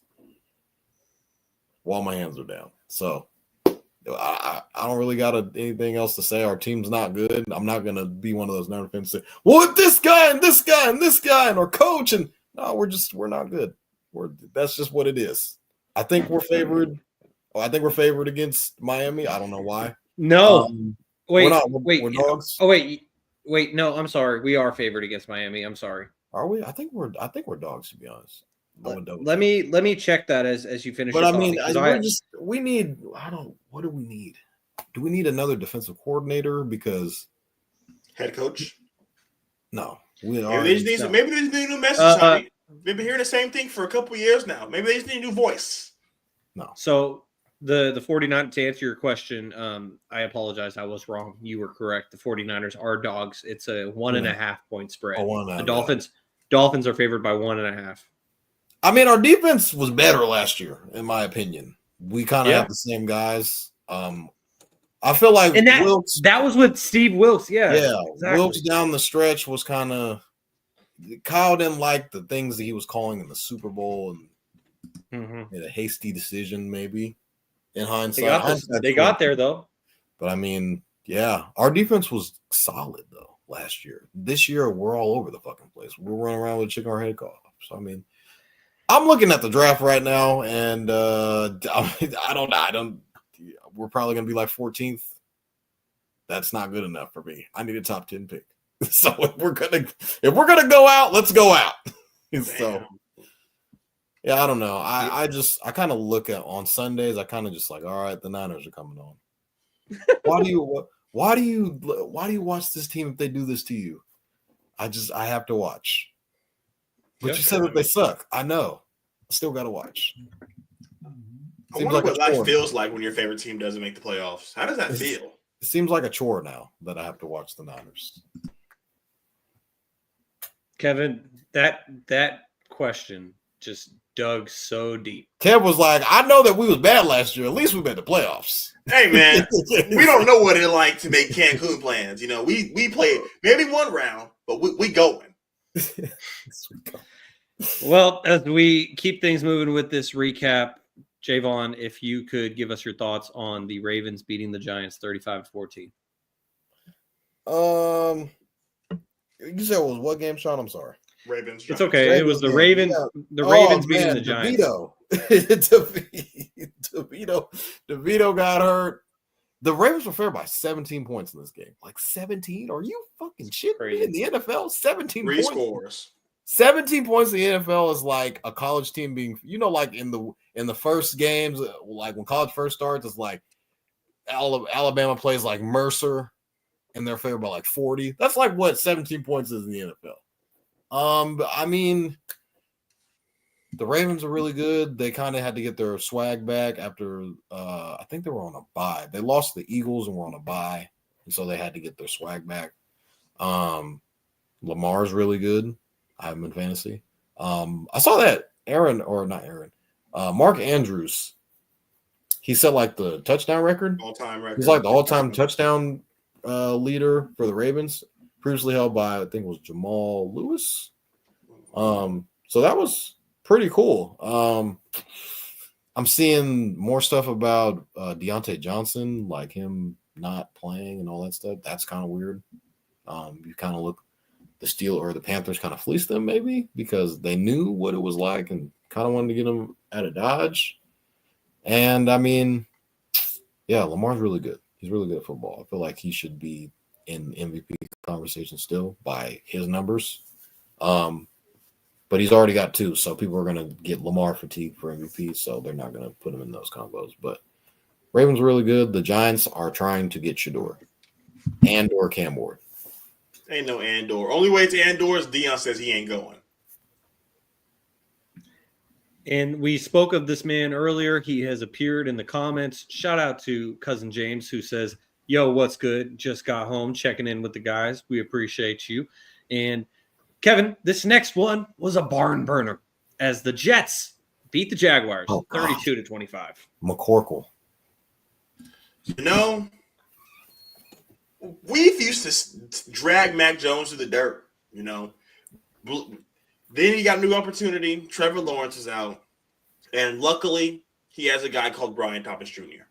while my hands are down. So I don't really got anything else to say. Our team's not good. I'm not gonna be one of those Niner fans say, "Well, this guy and this guy and this guy and our coach," and no, we're not good. That's just what it is. I think we're favored. I think we're favored against Miami. I don't know why. No, wait, we're dogs. Oh wait, no, I'm sorry. We are favored against Miami. I'm sorry. Are we? I think we're dogs, to be honest. Let me check that as you finish. But I mean, we need. What do we need? Do we need another defensive coordinator? Because head coach? No, maybe they just need a new message. We've been hearing the same thing for a couple of years now. Maybe they just need a new voice. No. So the 49, to answer your question, I apologize. I was wrong. You were correct. The 49ers are dogs. It's a 1.5 point spread. The Dolphins are favored by 1.5. I mean, our defense was better last year, in my opinion. We kind of have the same guys. I feel like Wilkes, that was with Steve Wilkes. Yeah. Exactly. Wilkes down the stretch was kind of – Kyle didn't like the things that he was calling in the Super Bowl and made a hasty decision maybe in hindsight. They got there, though. But, I mean, our defense was solid, though, last year. This year, we're all over the fucking place. We're running around with a chicken or head cough. So, I mean, I'm looking at the draft right now, and I don't. We're probably gonna be like 14th. That's not good enough for me. I need a top 10 pick. So if we're gonna go out, let's go out. So I don't know. I kind of look at on Sundays. I kind of just like, all right, the Niners are coming on. Why do you watch this team if they do this to you? I have to watch. But you said that they suck. I know. I still got to watch. I wonder what life feels like when your favorite team doesn't make the playoffs. How does that feel? It seems like a chore now that I have to watch the Niners. Kevin, that question just dug so deep. Kev was like, I know that we was bad last year. At least we made the playoffs. Hey, man, we don't know what it's like to make Cancun plans. You know, we played maybe one round, but we going. Well, as we keep things moving with this recap, Jaevon, if you could give us your thoughts on the Ravens beating the Giants 35-14. You said it was what game, Shaun? I'm sorry. Ravens. It's okay. It was the Ravens. Yeah. The Ravens beating the Giants. DeVito got hurt. The Ravens were favored by 17 points in this game. Like 17? Are you fucking shitting me? In the NFL? 17 Three points. Scores. 17 points in the NFL is like a college team being, like in the first games, like when college first starts, it's like Alabama plays like Mercer and they're favored by like 40. That's like what 17 points is in the NFL. I mean, The Ravens are really good. They kind of had to get their swag back after I think they were on a bye. They lost to the Eagles and were on a bye, and so they had to get their swag back. Lamar's really good. I have him in fantasy. I saw that Mark Andrews. He set like the touchdown record. All-time record. He's like the all-time touchdown leader for the Ravens, previously held by I think it was Jamal Lewis. So that was pretty cool. I'm seeing more stuff about Deontay Johnson, like him not playing and all that stuff. That's kind of weird. You kind of look the Panthers kind of fleeced them maybe because they knew what it was like and kind of wanted to get him out of Dodge. And I mean, yeah, Lamar's really good. He's really good at football. I feel like he should be in MVP conversation still by his numbers. But he's already got 2, so people are going to get Lamar fatigue for MVP, so they're not going to put him in those combos. But Ravens are really good. The Giants are trying to get Shador and or Cam Ward. Ain't no Andor. Only way to Andor is Deion says he ain't going. And we spoke of this man earlier. He has appeared in the comments. Shout out to Cousin James, who says, yo, what's good? Just got home, checking in with the guys. We appreciate you. And Kevin, this next one was a barn burner as the Jets beat the Jaguars 32-25. McCorkle. You know, we've used to drag Mac Jones to the dirt, you know. Then he got a new opportunity. Trevor Lawrence is out. And luckily, he has a guy called Brian Thomas Jr.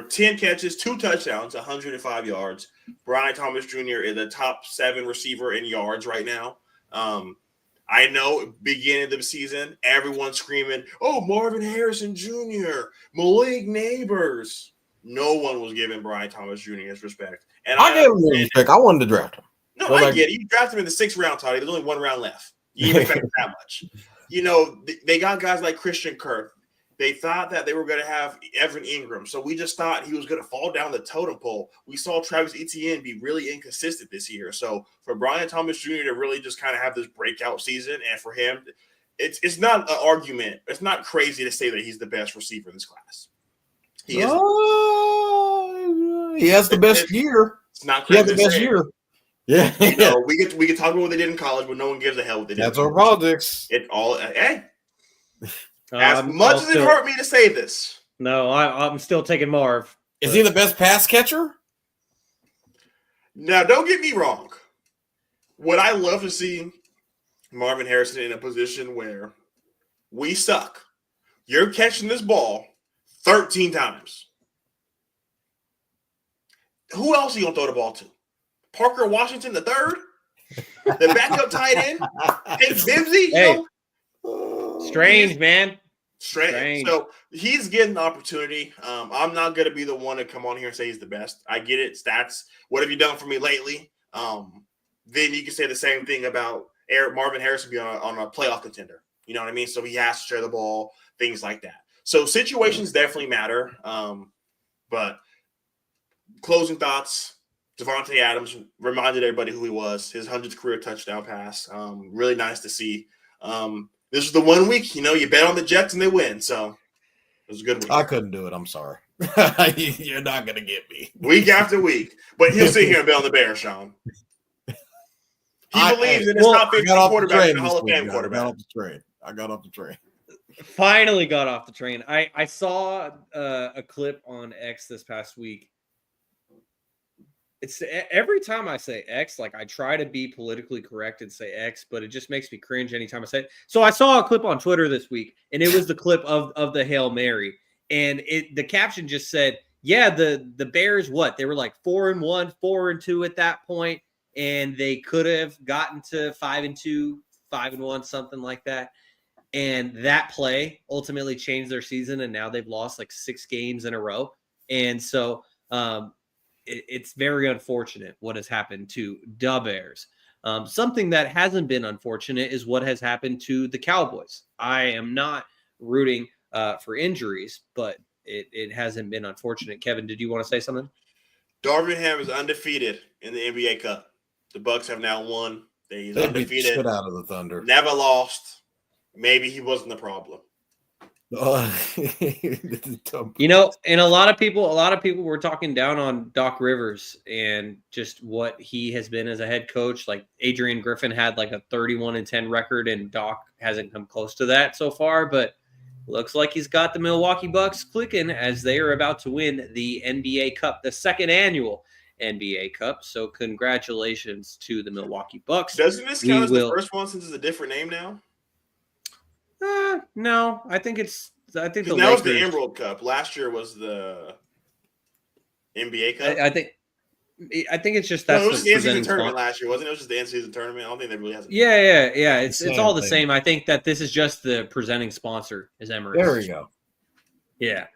10 catches, 2 touchdowns, 105 yards. Brian Thomas Jr. is a top 7 receiver in yards right now. I know beginning of the season, everyone's screaming, oh, Marvin Harrison Jr., Malik Neighbors. No one was giving Brian Thomas Jr. his respect. And I gave him respect. I wanted to draft him. No, I get it. You drafted him in the 6th round, Toddy. There's only 1 round left. You didn't expect that much. You know, they got guys like Christian Kirk. They thought that they were going to have Evan Ingram. So we just thought he was going to fall down the totem pole. We saw Travis Etienne be really inconsistent this year. So for Brian Thomas Jr. to really just kind of have this breakout season, and for him, it's not an argument. It's not crazy to say that he's the best receiver in this class. He is. He has the best year. It's not crazy. He has the best year. Yeah. You know, we can talk about what they did in college, but no one gives a hell what they did. That's our politics. It all. Hey. As much as it hurt me to say this. No, I'm still taking Marv. Is he the best pass catcher? Now, don't get me wrong. Would I love to see Marvin Harrison in a position where we suck? You're catching this ball 13 times. Who else are you going to throw the ball to? Parker Washington the third? The backup tight end? Hey, Bibsy? Hey. Strange, man. Strange. So he's getting the opportunity. I'm not going to be the one to come on here and say he's the best. I get it. Stats. What have you done for me lately? Then you can say the same thing about Marvin Harrison being on a playoff contender. You know what I mean? So he has to share the ball, things like that. So situations definitely matter. But closing thoughts, Devontae Adams reminded everybody who he was, his 100th career touchdown pass. Really nice to see. This is the 1 week, you know, you bet on the Jets and they win. So it was a good week. I couldn't do it. I'm sorry. You're not going to get me. Week after week. But he'll sit here and bet on the Bears, Shaun. He believes in his top 15 quarterback and Hall of Fame quarterback. I got off the train. Finally got off the train. I saw a clip on X this past week. It's every time I say X, like I try to be politically correct and say X, but it just makes me cringe anytime I say it. So I saw a clip on Twitter this week, and it was the clip of the Hail Mary. And the caption just said, yeah, the Bears, they were like 4-1, 4-2 at that point, and they could have gotten to 5-2, 5-1, something like that. And that play ultimately changed their season, and now they've lost like 6 games in a row. And so it's very unfortunate what has happened to the Bears. Something that hasn't been unfortunate is what has happened to the Cowboys. I am not rooting for injuries, but it hasn't been unfortunate. Kevin, did you want to say something? Darvin Ham is undefeated in the NBA Cup. The Bucks have now won He's They beat the undefeated. shit out of the Thunder. Never lost. Maybe he wasn't the problem. You know, and a lot of people were talking down on Doc Rivers and just what he has been as a head coach. Like Adrian Griffin had like a 31-10 record, and Doc hasn't come close to that so far. But looks like he's got the Milwaukee Bucks clicking as they are about to win the NBA Cup, the second annual NBA Cup. So congratulations to the Milwaukee Bucks. Doesn't this count as the first one since it's a different name now? No, I think the that was the Emerald Cup. Last year was the NBA Cup. I think it's just it was the in-season tournament last year, wasn't it? It was just the in-season tournament. I don't think that really has. Yeah. It's all the same. I think that this is just the presenting sponsor is Emirates. There we go. Yeah.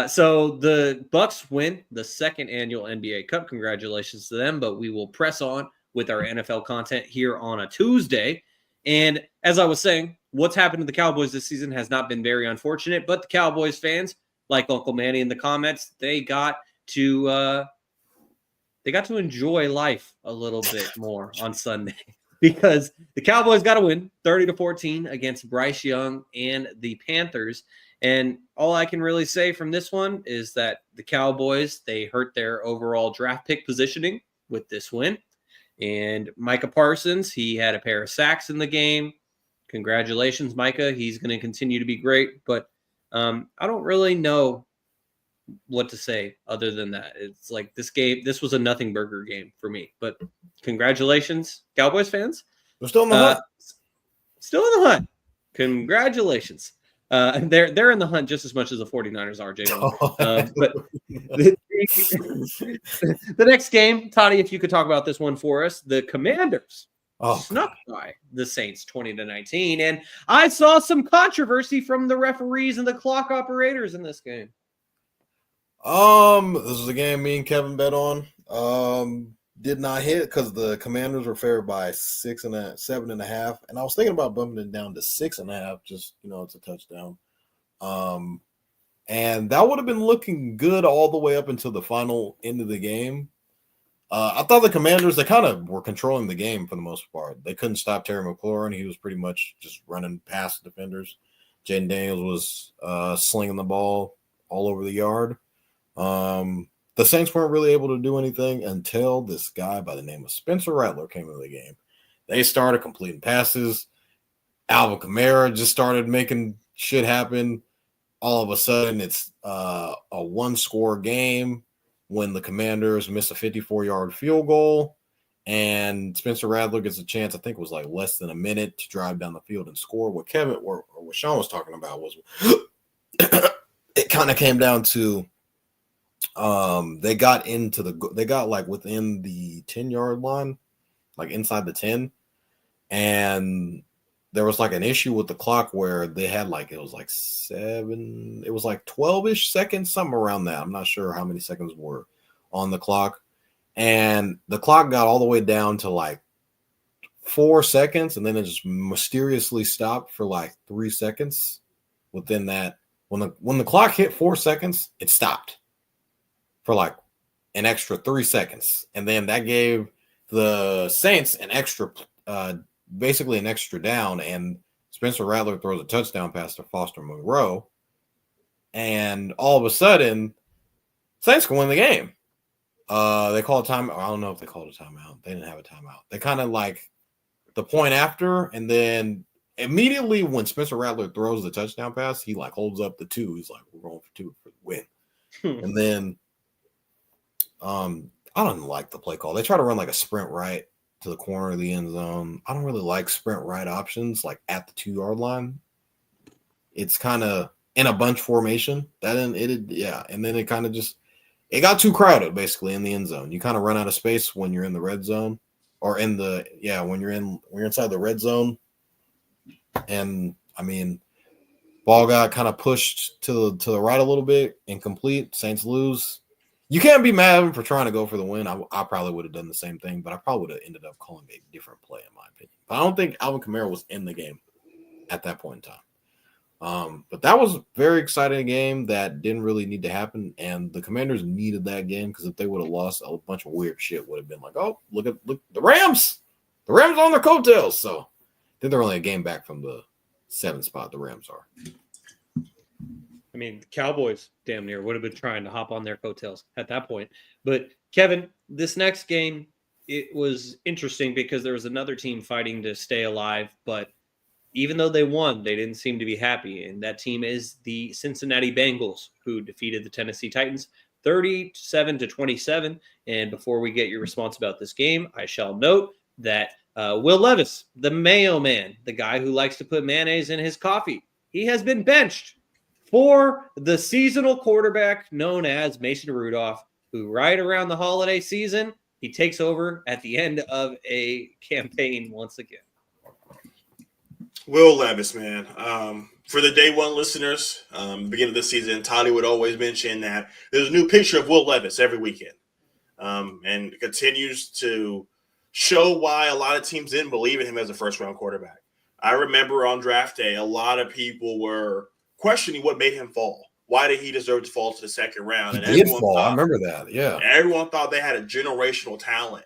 So the Bucks win the second annual NBA Cup. Congratulations to them. But we will press on with our NFL content here on a Tuesday. And as I was saying, what's happened to the Cowboys this season has not been very unfortunate. But the Cowboys fans, like Uncle Manny in the comments, they got to enjoy life a little bit more on Sunday because the Cowboys got to win 30-14 against Bryce Young and the Panthers. And all I can really say from this one is that the Cowboys, they hurt their overall draft pick positioning with this win. And Micah Parsons, he had a pair of sacks in the game. Congratulations, Micah. He's going to continue to be great. But I don't really know what to say other than that. It's like this was a nothing burger game for me. But congratulations, Cowboys fans. We're still in the hunt. Still in the hunt. Congratulations. They're in the hunt just as much as the 49ers are, Jaevon. But the next game, Toddy, if you could talk about this one for us, the Commanders snuck by the Saints 20-19. And I saw some controversy from the referees and the clock operators in this game. This is a game me and Kevin bet on. Did not hit because the Commanders were favored by 7.5, and I was thinking about bumping it down to 6.5. Just it's a touchdown. And that would have been looking good all the way up until the final end of the game. I thought the Commanders, they kind of were controlling the game for the most part. They couldn't stop Terry McLaurin. He was pretty much just running past defenders. Jaden Daniels was slinging the ball all over the yard. The Saints weren't really able to do anything until this guy by the name of Spencer Rattler came into the game. They started completing passes. Alvin Kamara just started making shit happen. All of a sudden, it's a one-score game when the Commanders miss a 54-yard field goal, and Spencer Rattler gets a chance, I think it was like less than a minute, to drive down the field and score. What Kevin or what Shaun was talking about was it kind of came down to they got like within the 10-yard line, like inside the 10, and there was like an issue with the clock where they had it was like 12-ish seconds, something around that. I'm not sure how many seconds were on the clock, and the clock got all the way down to like 4 seconds, and then it just mysteriously stopped for like 3 seconds. Within that, when the clock hit 4 seconds, it stopped for like an extra 3 seconds. And then that gave the Saints basically an extra down. And Spencer Rattler throws a touchdown pass to Foster Monroe. And all of a sudden, Saints can win the game. They called a timeout. I don't know if they called a timeout. They didn't have a timeout. They kind of like the point after, and then immediately when Spencer Rattler throws the touchdown pass, he like holds up the 2. He's like, we're going for 2 for the win. And then I don't like the play call. They try to run like a sprint right to the corner of the end zone. I don't really like sprint right options like at the 2-yard line. It's kind of in a bunch formation. And then it kind of just it got too crowded basically in the end zone. You kind of run out of space when you're in the red zone, or when you're inside the red zone. And I mean, ball got kind of pushed to the right a little bit, incomplete. Saints lose. You can't be mad at him for trying to go for the win. I probably would have done the same thing, but I probably would have ended up calling a different play, in my opinion. But I don't think Alvin Kamara was in the game at that point in time. But that was a very exciting game that didn't really need to happen, and the Commanders needed that game because if they would have lost, a bunch of weird shit would have been like, oh, look the Rams. The Rams are on their coattails, so I think they're only a game back from the 7th spot. The Rams are. I mean, the Cowboys damn near would have been trying to hop on their coattails at that point. But Kevin, this next game, it was interesting because there was another team fighting to stay alive, but even though they won, they didn't seem to be happy. And that team is the Cincinnati Bengals, who defeated the Tennessee Titans 37-27. And before we get your response about this game, I shall note that Will Levis, the Mayo Man, the guy who likes to put mayonnaise in his coffee, he has been benched for the seasonal quarterback known as Mason Rudolph, who right around the holiday season, he takes over at the end of a campaign once again. Will Levis, man. For the day one listeners, beginning of the season, Toddy would always mention that there's a new picture of Will Levis every weekend. And continues to show why a lot of teams didn't believe in him as a first-round quarterback. I remember on draft day, a lot of people were questioning what made him fall. Why did he deserve to fall to the second round? He did fall. I remember that. Yeah. Everyone thought they had a generational talent.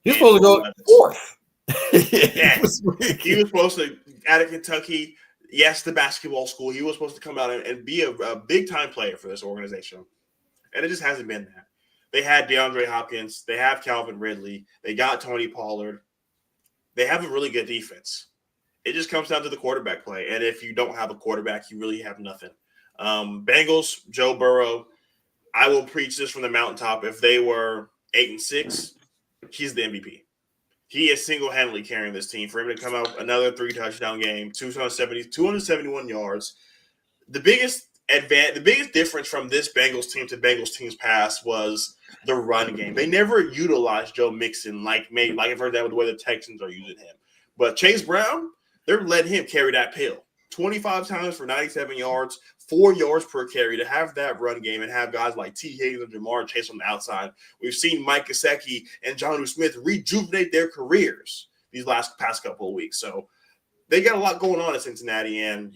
He was supposed to go fourth. Yeah. He was supposed to, out of Kentucky, yes, the basketball school, he was supposed to come out and be a big-time player for this organization. And it just hasn't been that. They had DeAndre Hopkins. They have Calvin Ridley. They got Tony Pollard. They have a really good defense. It just comes down to the quarterback play. And if you don't have a quarterback, you really have nothing. Bengals, Joe Burrow, I will preach this from the mountaintop. If they were 8-6, he's the MVP. He is single-handedly carrying this team. For him to come out another 3-touchdown game, 271 yards. The biggest difference from this Bengals team to Bengals teams past was the run game. They never utilized Joe Mixon like I've heard that with the way the Texans are using him. But Chase Brown, they're letting him carry that pill. 25 times for 97 yards, 4 yards per carry. To have that run game and have guys like T. Higgins and Jamar Chase on the outside. We've seen Mike Gesicki and Jonnu Smith rejuvenate their careers these past couple of weeks. So they got a lot going on in Cincinnati, and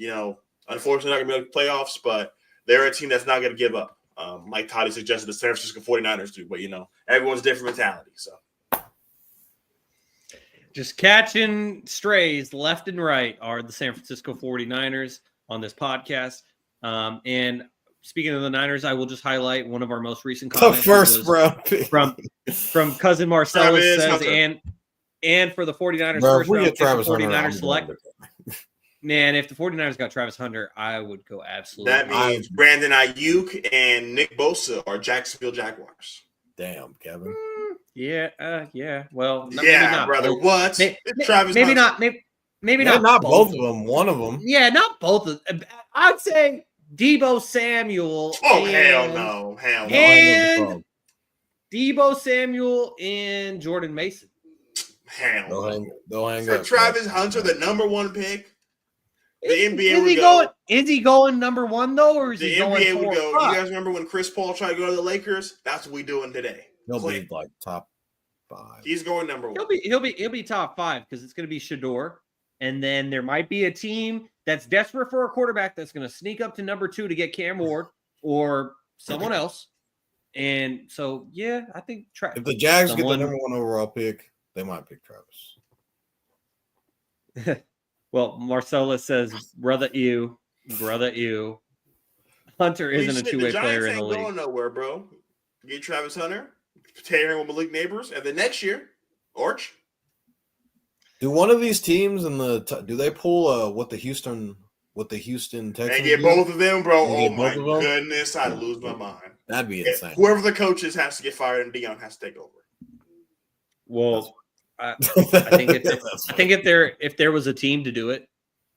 unfortunately not going to be able to playoffs, but they're a team that's not going to give up. Like Toddy suggested the San Francisco 49ers do, but everyone's different mentality. So just catching strays left and right are the San Francisco 49ers on this podcast. And speaking of the Niners, I will just highlight one of our most recent comments. The first round from cousin Marcellus says, and for the 49ers first round, if the 49ers select. Man, if the 49ers got Travis Hunter, I would go absolutely. That means Brandon Ayuk and Nick Bosa are Jacksonville Jaguars. Damn, Kevin. Yeah. Well, maybe not, brother. Both. What? Maybe not. Maybe not. Not both of them. One of them. Yeah, not both of them. I'd say Deebo Samuel. Oh, hell no. And Deebo Samuel and Jordan Mason. Hell no. They'll hang for up. Travis Hunter, the number one pick. The NBA is would he go. Going, is he going number one, though, or is the he going NBA would go. 4? You guys remember when Chris Paul tried to go to the Lakers? That's what we're doing today. He'll be like top 5. He's going number 1. He'll be top 5 because it's going to be Shador, and then there might be a team that's desperate for a quarterback that's going to sneak up to number 2 to get Cam Ward or someone else. And so, yeah, I think if the Jags get the number 1 overall pick, they might pick Travis. Well, Marcellus says, brother, ew. Hunter isn't a two-way player in the league. Going nowhere, bro. Get Travis Hunter, tear him with Malik Neighbors, and then next year, Arch. Do one of these teams do they pull what the Houston Texans? And get both of them, bro. Oh my goodness, I'd lose my mind. That'd be insane. Whoever the coaches has to get fired, and Dion has to take over. Well, I think if there was a team to do it,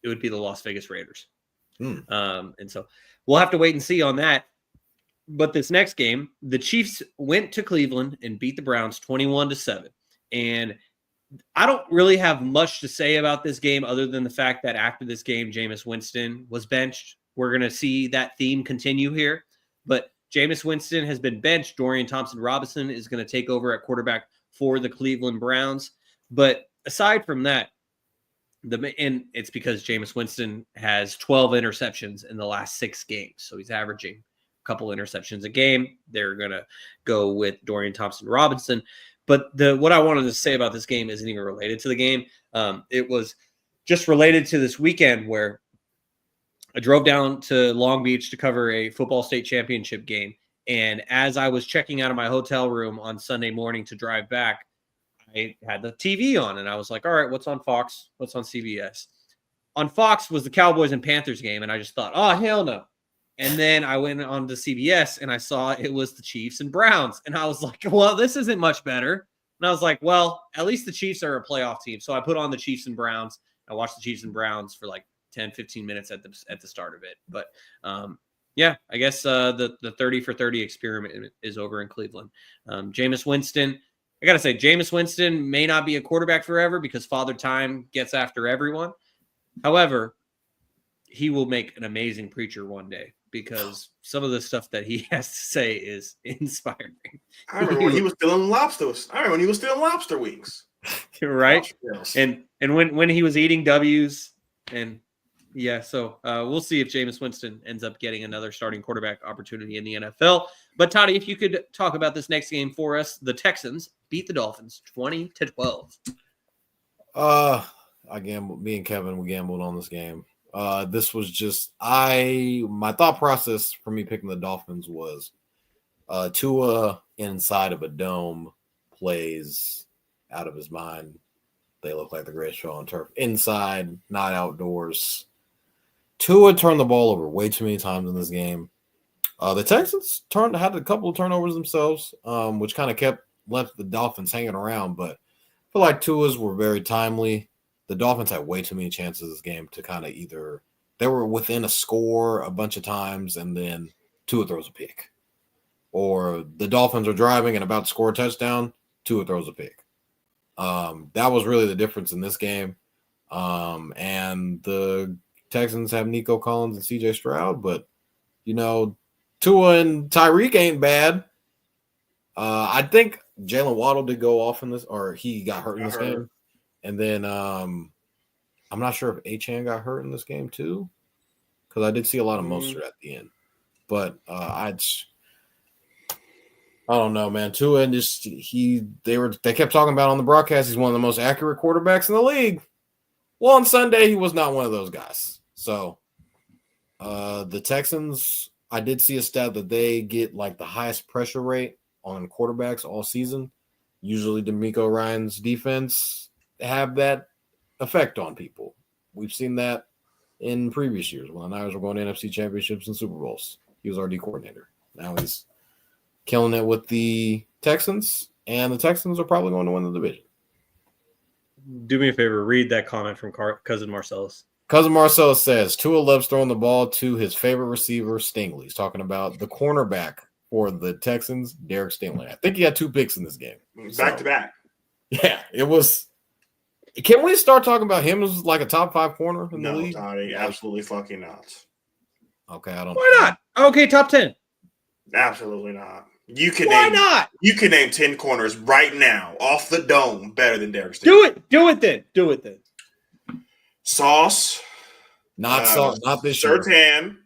it would be the Las Vegas Raiders. And so we'll have to wait and see on that. But this next game, the Chiefs went to Cleveland and beat the Browns 21-7. And I don't really have much to say about this game other than the fact that after this game, Jameis Winston was benched. We're going to see that theme continue here. But Jameis Winston has been benched. Dorian Thompson-Robinson is going to take over at quarterback for the Cleveland Browns. But aside from that, and it's because Jameis Winston has 12 interceptions in the last 6 games. So he's averaging a couple interceptions a game. They're going to go with Dorian Thompson-Robinson. But what I wanted to say about this game isn't even related to the game. It was just related to this weekend where I drove down to Long Beach to cover a football state championship game. And as I was checking out of my hotel room on Sunday morning to drive back, I had the TV on and I was like, all right, what's on Fox? What's on CBS? On Fox was the Cowboys and Panthers game. And I just thought, oh, hell no. And then I went on to CBS and I saw it was the Chiefs and Browns. And I was like, well, this isn't much better. And I was like, well, at least the Chiefs are a playoff team. So I put on the Chiefs and Browns. I watched the Chiefs and Browns for like 10, 15 minutes at the start of it. But yeah, I guess the 30 for 30 experiment is over in Cleveland. Jameis Winston, I got to say, Jameis Winston may not be a quarterback forever because Father Time gets after everyone. However, he will make an amazing preacher one day because some of the stuff that he has to say is inspiring. I remember when he was stealing lobsters. I remember when he was stealing lobster wings. Right? And when he was eating W's and yeah, so we'll see if Jameis Winston ends up getting another starting quarterback opportunity in the NFL. But Toddy, if you could talk about this next game for us, the Texans beat the Dolphins 20-12. I gambled. Me and Kevin, we gambled on this game. This was just my thought process for me picking the Dolphins was Tua inside of a dome plays out of his mind. They look like the greatest show on turf. Inside, not outdoors. Tua turned the ball over way too many times in this game. The Texans had a couple of turnovers themselves, which kind of left the Dolphins hanging around. But I feel like Tua's were very timely. The Dolphins had way too many chances this game to kind of either they were within a score a bunch of times and then Tua throws a pick. Or the Dolphins are driving and about to score a touchdown, Tua throws a pick. That was really the difference in this game. And the Texans have Nico Collins and CJ Stroud, but Tua and Tyreek ain't bad. I think Jalen Waddle did go off in this, or he got hurt in this game. And then I'm not sure if Achane got hurt in this game too, because I did see a lot of Mostert at the end. But I don't know, man. Tua and they kept talking about on the broadcast he's one of the most accurate quarterbacks in the league. Well, on Sunday he was not one of those guys. So the Texans, I did see a stat that they get like the highest pressure rate on quarterbacks all season. Usually DeMeco Ryans' defense have that effect on people. We've seen that in previous years when the Niners were going to NFC championships and Super Bowls. He was our D coordinator. Now he's killing it with the Texans, and the Texans are probably going to win the division. Do me a favor, read that comment from Cousin Marcellus. Cousin Marcellus says, Tua loves throwing the ball to his favorite receiver, Stingley. He's talking about the cornerback for the Texans, Derek Stingley. I think he had 2 picks in this game. Back to back. Yeah, it was. Can we start talking about him as like a top 5 corner in the league? No, absolutely fucking not. Okay, I don't. Why not? Okay, top 10. Absolutely not. Why not? You can name 10 corners right now off the dome better than Derek Stingley. Do it then. Sauce. Not Sauce. Not this year. Surtain.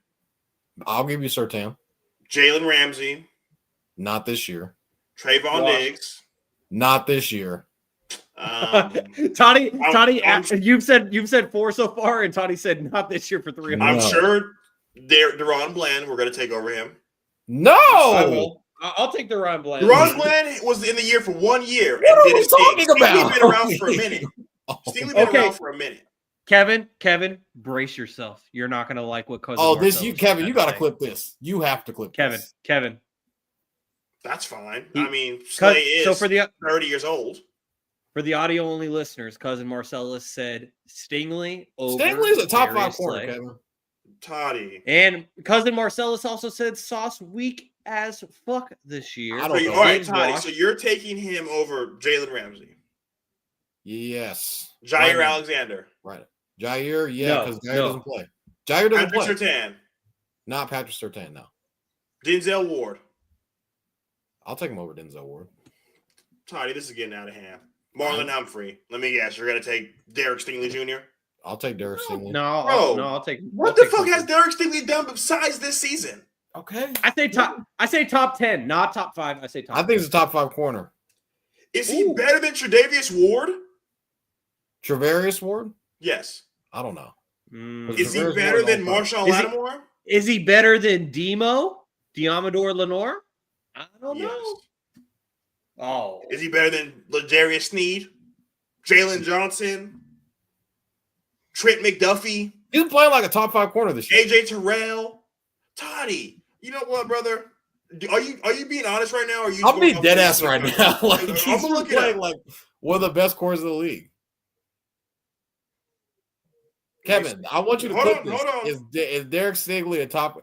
I'll give you Surtain. Jalen Ramsey. Not this year. Trayvon Diggs. Not this year. Toddy, you've said 4 so far, and Toddy said not this year for 3. I'm sure Deron Bland, we're going to take over him. No! I'll take Deron Bland. Deron Bland was in the year for 1 year. What are we talking about? Stingley's been around for a minute. Stingley's been around for a minute. Kevin, brace yourself. You're not going to like what Cousin Kevin, you got to clip this. You have to clip this. Kevin. That's fine. Slay is 30 years old. For the audio-only listeners, Cousin Marcellus said Stingley over Stingley's a top 5 Darius corner, Slay. Kevin. Toddy. And Cousin Marcellus also said Sauce weak as fuck this year. All right, Toddy. So you're taking him over Jalen Ramsey. Yes. Jair Alexander. Right. Jair, yeah, because Jair doesn't play. Jair doesn't play. Patrick Surtain. Not Patrick Surtain, no. Denzel Ward. I'll take him over Denzel Ward. Toddy, this is getting out of hand. Marlon Humphrey. Let me guess. You're going to take Derek Stingley Jr.? I'll take Derek Stingley. I'll take. What the fuck has Derek Stingley done besides this season? Okay. I say top 10, not top 5. I say top. I think it's a top 5 corner. Is he better than Tre'Davious Ward? Travarius Ward? Yes. I don't know. Is he better than Marshawn Lattimore? Is he better than Diamador Lenore? I don't know. Oh. Is he better than L'Jarius Sneed? Jalen Johnson? Trent McDuffie? He's playing like a top 5 corner this year. AJ Terrell? Toddy, you know what, brother? Are you being honest right now? Or are you? I'm being dead ass right now. Like I'm he's gonna look playing like one of the best corners of the league. Kevin, I want you to click this. Hold on. Is Derek Stingley a top?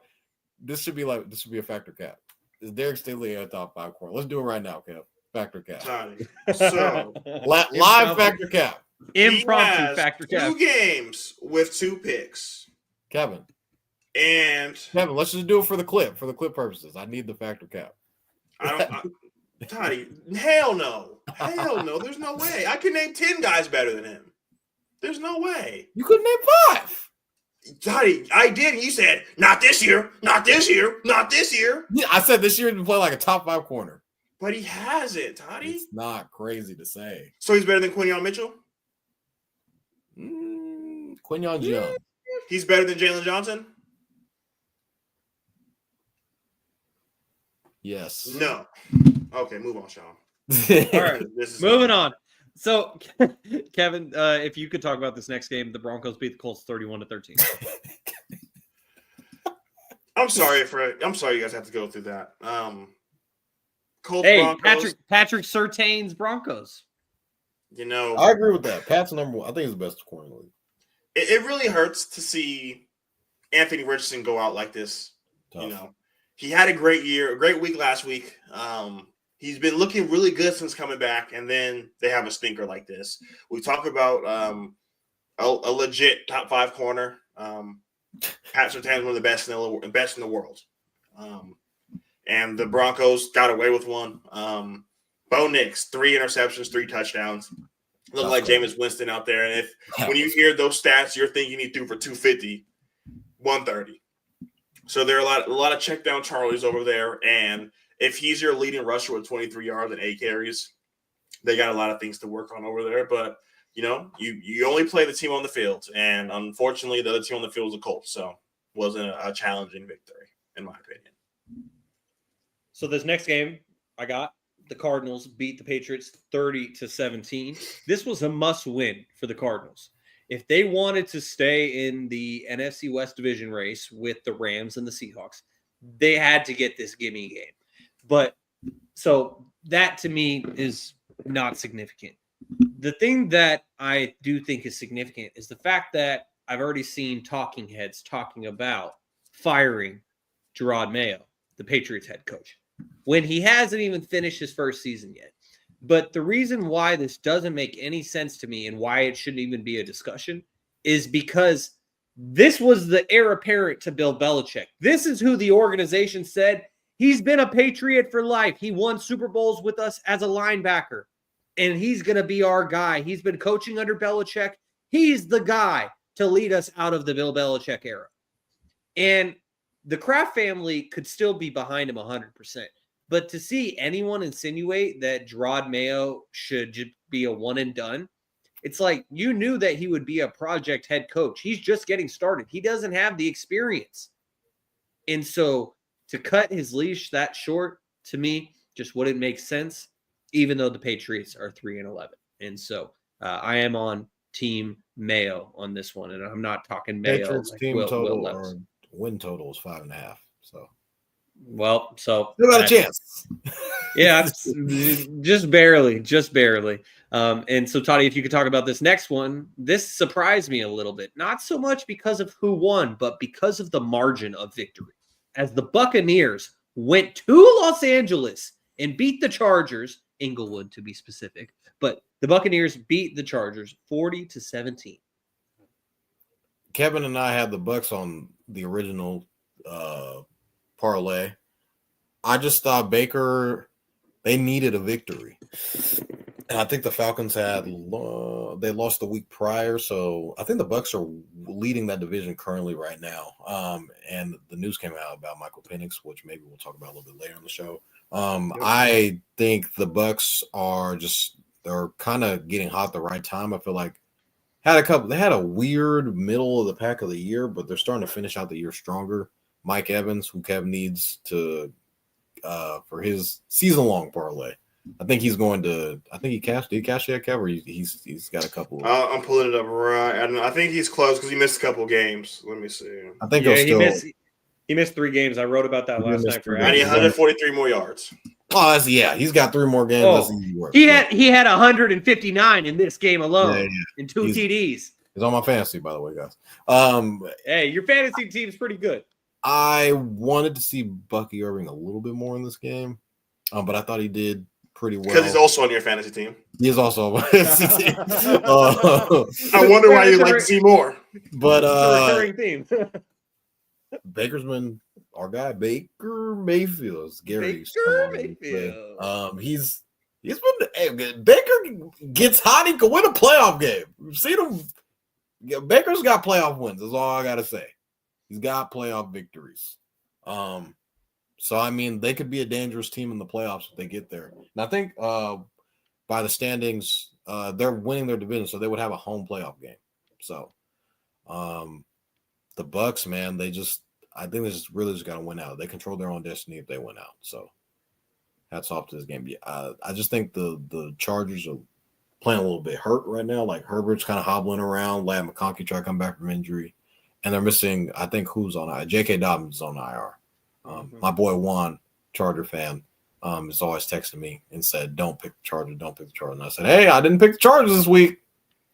This should be a factor cap. Is Derek Stingley a top 5 corner? Let's do it right now, Kev. Factor cap. Toddy. So live factor cap. Impromptu factor cap. 2 games with 2 picks. Kevin, let's just do it for the clip purposes. I need the factor cap. Toddy, hell no. There's no way. I can name 10 guys better than him. There's no way. You couldn't name 5. Toddy, I did. You said, not this year, not this year, not this year. Yeah, I said this year he's been playing like a top 5 corner. But he hasn't, Toddy. It's not crazy to say. So he's better than Quinyon Mitchell? Quinyon's young. He's better than Jalen Johnson? Yes. No. Okay, move on, Shaun. All right, moving on. So, Kevin, if you could talk about this next game, the Broncos beat the Colts 31-13. I'm sorry you guys have to go through that. Colts, hey, Broncos, Patrick Surtain's Broncos. You know, I agree with that. Pat's number 1. I think he's the best corner in the league. It really hurts to see Anthony Richardson go out like this. Tough. You know, he had a great week last week. He's been looking really good since coming back, and then they have a stinker like this. We talk about a legit top 5 corner. Pat Surtain is one of the best in the world. And the Broncos got away with one. Bo Nix, 3 interceptions, 3 touchdowns. Look like Jameis Winston out there. And when you hear those stats, you're thinking he threw for 250, 130. So there are a lot of check down Charlies over there. And if he's your leading rusher with 23 yards and 8 carries, they got a lot of things to work on over there. But, you know, you only play the team on the field. And unfortunately, the other team on the field was the Colts. So it wasn't a challenging victory, in my opinion. So this next game, I got the Cardinals beat the Patriots 30-17. This was a must-win for the Cardinals. If they wanted to stay in the NFC West division race with the Rams and the Seahawks, they had to get this gimme game. But so that to me is not significant. The thing that I do think is significant is the fact that I've already seen talking heads talking about firing Gerard Mayo, the Patriots head coach, when he hasn't even finished his first season yet. But the reason why this doesn't make any sense to me and why it shouldn't even be a discussion is because this was the heir apparent to Bill Belichick. This is who the organization said, he's been a Patriot for life. He won Super Bowls with us as a linebacker, and he's going to be our guy. He's been coaching under Belichick. He's the guy to lead us out of the Bill Belichick era. And the Kraft family could still be behind him 100%. But to see anyone insinuate that Gerard Mayo should just be a one and done, it's like you knew that he would be a project head coach. He's just getting started. He doesn't have the experience. And so to cut his leash that short, to me, just wouldn't make sense, even though the Patriots are 3-11. And so I am on Team Mayo on this one. And I'm not talking Mayo. Patriots like team Will total Levis. or win total is 5.5. So well, so still got a chance. Yeah, just barely. And so, Toddy, if you could talk about this next one, this surprised me a little bit. Not so much because of who won, but because of the margin of victory. As the Buccaneers went to Los Angeles and beat the Chargers, Inglewood to be specific, but the Buccaneers beat the Chargers 40-17. Kevin and I had the Bucks on the original parlay. I just thought Baker, they needed a victory. And I think the Falcons had they lost the week prior, so I think the Bucs are leading that division currently right now. And the news came out about Michael Penix, which maybe we'll talk about a little bit later on the show. Yep. I think the Bucs they're kind of getting hot at the right time. I feel like they had a weird middle of the pack of the year, but they're starting to finish out the year stronger. Mike Evans, who Kev needs to for his season-long parlay. I think he's going to. I think he cashed. Did he cash yet, Kev? Or he's got a couple. I'm pulling it up right. I think he's close because he missed a couple games. Let me see. I think he missed 3 games. I wrote about that last night for I need 143 more yards. Oh, he's got 3 more games. That's easy work. He had 159 in this game alone in 2 TDs. He's on my fantasy, by the way, guys. Hey, your fantasy team's pretty good. I wanted to see Bucky Irving a little bit more in this game, but I thought he did pretty well. Because he's also on your fantasy team. He is also on my fantasy team. I wonder why you'd like to see more. But it's a recurring theme. Baker's been our guy, Baker Mayfield. Gary. Baker Mayfield. He's been Baker gets hot. He can win a playoff game. We've seen him. Baker's got playoff wins. That's all I gotta say. He's got playoff victories. So I mean, they could be a dangerous team in the playoffs if they get there. And I think by the standings, they're winning their division, so they would have a home playoff game. So the Bucs, man, I think they just got to win out. They control their own destiny if they win out. So hats off to this game. I just think the Chargers are playing a little bit hurt right now. Like Herbert's kind of hobbling around. Lad McConkey tried to come back from injury. And they're missing, I think, who's on IR? J.K. Dobbins is on IR. My boy Juan, Charger fan, is always texting me and said, don't pick the Chargers, don't pick the Chargers. And I said, hey, I didn't pick the Chargers this week.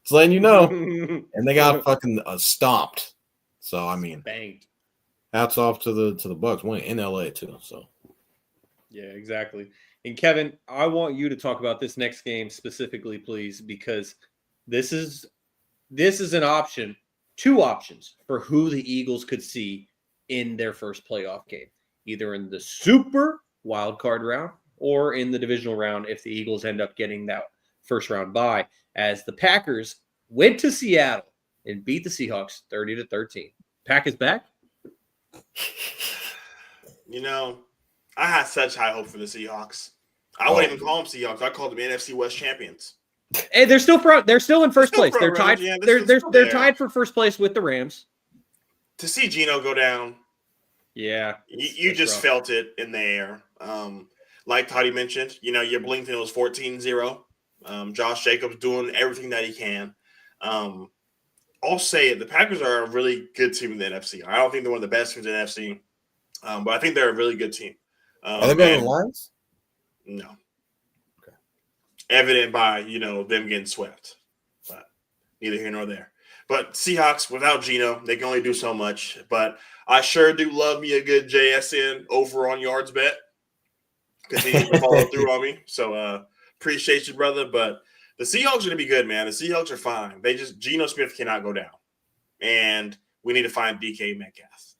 Just letting you know. And they got fucking stomped. So, I mean, banged. Hats off to the Bucs winning in LA too. So, yeah, exactly. And Kevin, I want you to talk about this next game specifically, please, because this is an option. 2 options for who the Eagles could see in their first playoff game, either in the super wild card round or in the divisional round if the Eagles end up getting that first round bye, as the Packers went to Seattle and beat the Seahawks 30-13. Pack is back. You know, I had such high hope for the Seahawks. I wouldn't even call them Seahawks. I called them NFC West champions. Hey, they're still in first place. They're tied. Yeah, they're tied for first place with the Rams. To see Geno go down, yeah, you just rough. Felt it in the air. Like Toddy mentioned, your Blinkton was 14-0. Josh Jacobs doing everything that he can. I'll say it. The Packers are a really good team in the NFC. I don't think they're one of the best teams in the NFC, but I think they're a really good team. Are they better than the Lions? No. Evident by, them getting swept. But neither here nor there. But Seahawks, without Geno, they can only do so much. But I sure do love me a good JSN over on yards bet because he didn't follow through on me. So appreciate you, brother. But the Seahawks are going to be good, man. The Seahawks are fine. Geno Smith cannot go down. And we need to find DK Metcalf.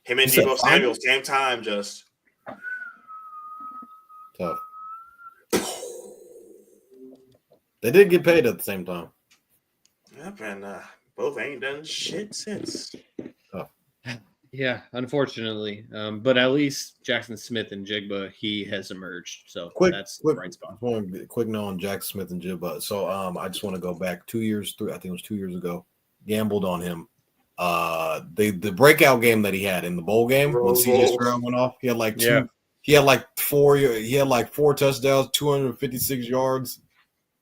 Him and Deebo Samuel, same time, just tough. They did get paid at the same time. Yep, and both ain't done shit since. Oh. Yeah, unfortunately. But at least Jackson Smith and Jigba, he has emerged. So that's the right spot. Quick note on Jackson Smith and Jigba. So I just want to go back 2 years through. I think it was 2 years ago. Gambled on him. The breakout game that he had in the bowl game when CJ Stroud went off, he had like two. Yeah. He had like 4 touchdowns, 256 yards.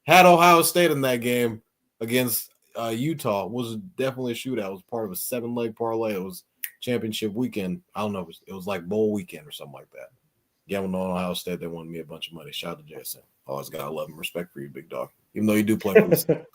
Had Ohio State in that game against Utah. It was definitely a shootout. It was part of a 7-leg parlay. It was championship weekend. I don't know. It was like bowl weekend or something like that. Gambling on Ohio State, they wanted me a bunch of money. Shout out to JSN. Always got love and respect for you, big dog. Even though you do play for the Seahawks.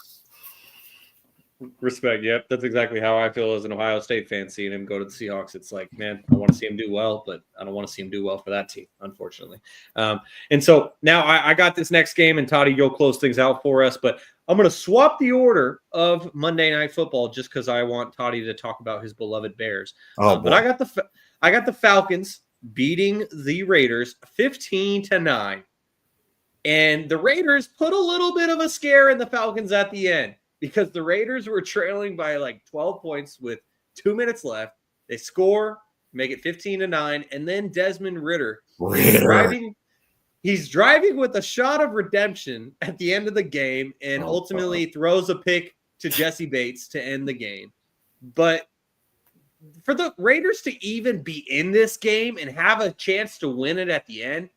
Respect. Yep. That's exactly how I feel as an Ohio State fan seeing him go to the Seahawks. It's like, man, I want to see him do well, but I don't want to see him do well for that team, unfortunately. And so now I got this next game, and Toddy, you'll close things out for us, but I'm going to swap the order of Monday Night Football just because I want Toddy to talk about his beloved Bears. But I got the Falcons beating the Raiders 15-9. And the Raiders put a little bit of a scare in the Falcons at the end because the Raiders were trailing by like 12 points with 2 minutes left. They score, make it 15-9, and then Desmond Ridder. He's driving with a shot of redemption at the end of the game and ultimately throws a pick to Jesse Bates to end the game. But for the Raiders to even be in this game and have a chance to win it at the end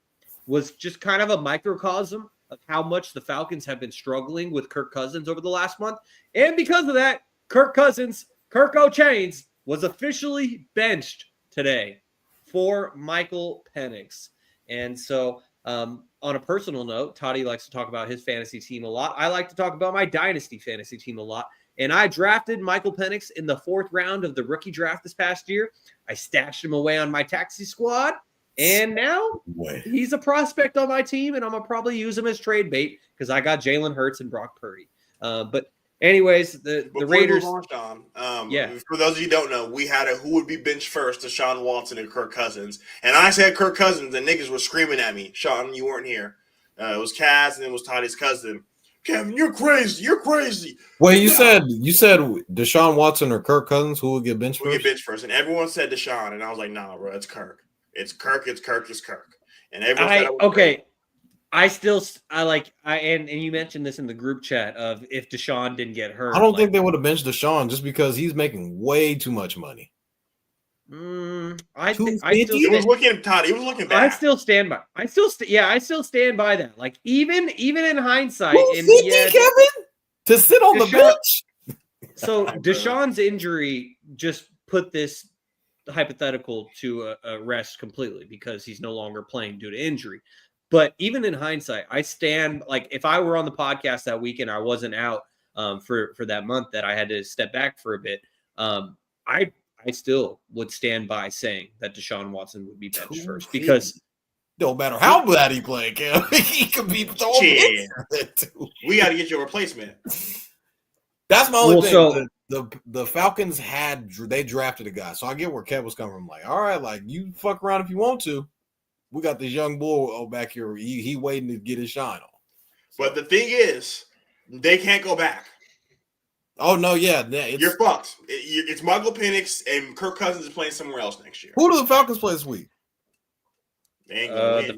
was just kind of a microcosm of how much the Falcons have been struggling with Kirk Cousins over the last month. And because of that, Kirk O'Chains, was officially benched today for Michael Penix. And so on a personal note, Toddy likes to talk about his fantasy team a lot. I like to talk about my dynasty fantasy team a lot. And I drafted Michael Penix in the 4th round of the rookie draft this past year. I stashed him away on my taxi squad. And now he's a prospect on my team, and I'm going to probably use him as trade bait because I got Jalen Hurts and Brock Purdy. But anyways, the Raiders. On, Sean, for those of you who don't know, we had a who would be benched first to Deshaun Watson and Kirk Cousins. And I said Kirk Cousins, and niggas were screaming at me. Sean, you weren't here. It was Kaz, and it was Toddy's cousin. Kevin, you're crazy. You're crazy. Wait, you said Deshaun Watson or Kirk Cousins who would get benched first? Who would get benched first? And everyone said Deshaun, and I was like, nah, bro, it's Kirk. It's Kirk. It's Kirk. It's Kirk. And everyone okay. And you mentioned this in the group chat of if Deshaun didn't get hurt. I don't think they would have benched Deshaun just because he's making way too much money. He was looking bad. I still stand by. I still stand by that. Like even in hindsight, Kevin to sit on the bench. So Deshaun's injury just put this hypothetical to rest completely because he's no longer playing due to injury. But even in hindsight, I stand like if I were on the podcast that weekend, I wasn't out for that month that I had to step back for a bit. I still would stand by saying that Deshaun Watson would be benched first because no matter how bad he played, he could be throwing. We got to get your replacement. That's my only thing. The Falcons they drafted a guy, so I get where Kev was coming from. Like, all right, like you fuck around if you want to. We got this young bull back here. He waiting to get his shine on. But the thing is, they can't go back. Oh no, yeah, you're fucked. It's Michael Penix and Kirk Cousins is playing somewhere else next year. Who do the Falcons play this week? The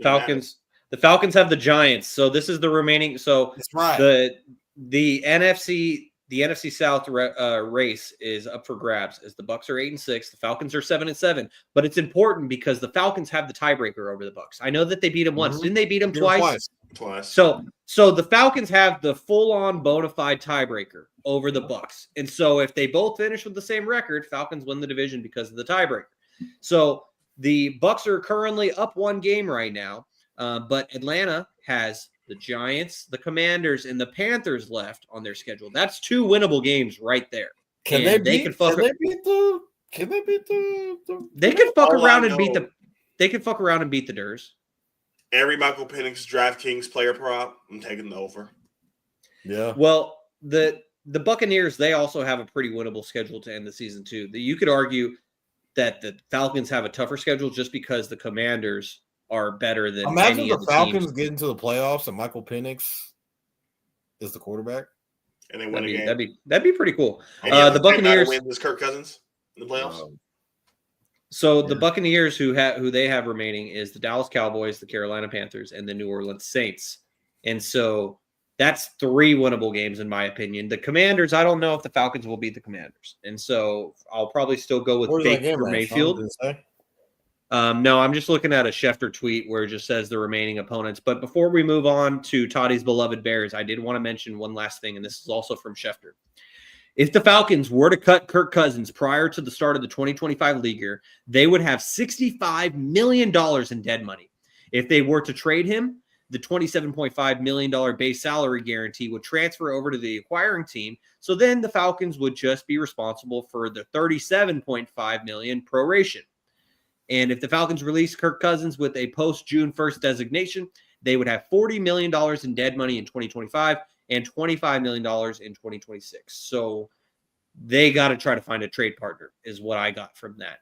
Falcons have the Giants. So this is the remaining. So that's right. The NFC South race is up for grabs as the Bucs are 8-6, the Falcons are 7-7. But it's important because the Falcons have the tiebreaker over the Bucs. I know that they beat them once. Didn't they beat them twice? Twice. So the Falcons have the full-on bona fide tiebreaker over the Bucs. And so if they both finish with the same record, Falcons win the division because of the tiebreaker. So the Bucs are currently up 1 game right now, but Atlanta has the Giants, the Commanders, and the Panthers left on their schedule. That's 2 fuck around and beat the Durs. Every Michael Penix DraftKings player prop, I'm taking the over. Yeah. Well, the Buccaneers, they also have a pretty winnable schedule to end the season too. You could argue that the Falcons have a tougher schedule just because the Commanders are better than any of the Falcons teams. get into the playoffs and Michael Penix is the quarterback, and they win a game. That'd be pretty cool. The Buccaneers win this Kirk Cousins in the playoffs. The Buccaneers who they have remaining is the Dallas Cowboys, the Carolina Panthers, and the New Orleans Saints. And so that's 3 winnable games in my opinion. The Commanders, I don't know if the Falcons will beat the Commanders, and so I'll probably still go with Baker Mayfield. No, I'm just looking at a Schefter tweet where it just says the remaining opponents. But before we move on to Toddy's beloved Bears, I did want to mention one last thing, and this is also from Schefter. If the Falcons were to cut Kirk Cousins prior to the start of the 2025 league year, they would have $65 million in dead money. If they were to trade him, the $27.5 million base salary guarantee would transfer over to the acquiring team. So then the Falcons would just be responsible for the $37.5 million proration. And if the Falcons release Kirk Cousins with a post-June 1st designation, they would have $40 million in dead money in 2025 and $25 million in 2026. So they got to try to find a trade partner is what I got from that.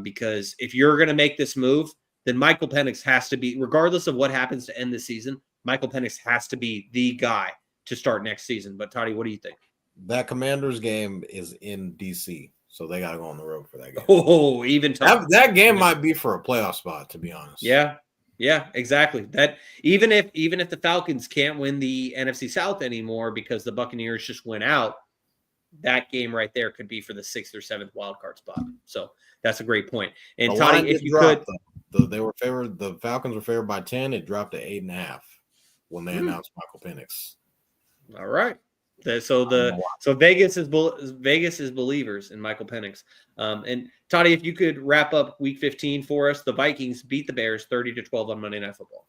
Because if you're going to make this move, then Michael Penix has to be, regardless of what happens to end the season, Michael Penix has to be the guy to start next season. But Toddy, what do you think? That Commanders game is in DC, so they got to go on the road for that game. Oh, even tough. That game might be for a playoff spot, to be honest. Yeah, exactly. That even if the Falcons can't win the NFC South anymore because the Buccaneers just went out, that game right there could be for the 6th or 7th wild card spot. So that's a great point. And The Toddy, line if you dropped, could, they were favored. The Falcons were favored by 10. It dropped to 8.5 when they announced Michael Penix. All right. So Vegas is believers in Michael Penix. And Toddy, if you could wrap up Week 15 for us, the Vikings beat the Bears 30-12 on Monday Night Football.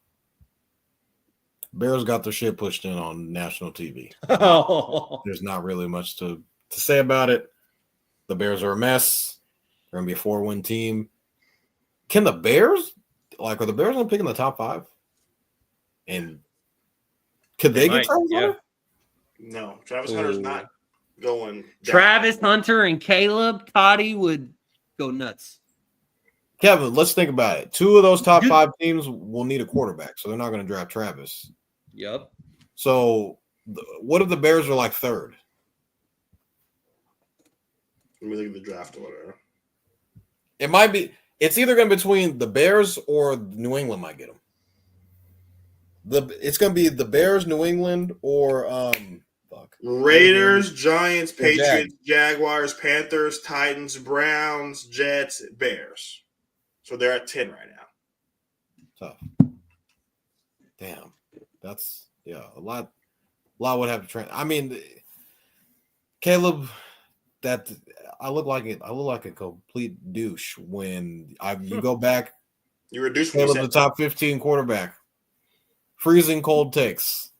Bears got their shit pushed in on national TV. Oh. There's not really much to say about it. The Bears are a mess. They're gonna be a 4-win team. Can the Bears are the Bears gonna pick in the top 5? And could they get Travis Hunter? No, Travis Hunter's not going down. Travis Hunter and Caleb Toddy would go nuts. Kevin, let's think about it. 2 of those top 5 teams will need a quarterback, so they're not going to draft Travis. Yep. So what if the Bears are like 3rd? Let me look at the draft order. It might be. It's either going to be between the Bears or New England might get them. It's going to be the Bears, New England, or Raiders, Giants, Patriots, Jaguars, Panthers, Titans, Browns, Jets, Bears. So they're at 10 right now. Tough. Damn. That's a lot would have to train. I mean, Caleb, I look like a complete douche when you go back. You reduce Caleb, the top 15 quarterback. Freezing cold takes.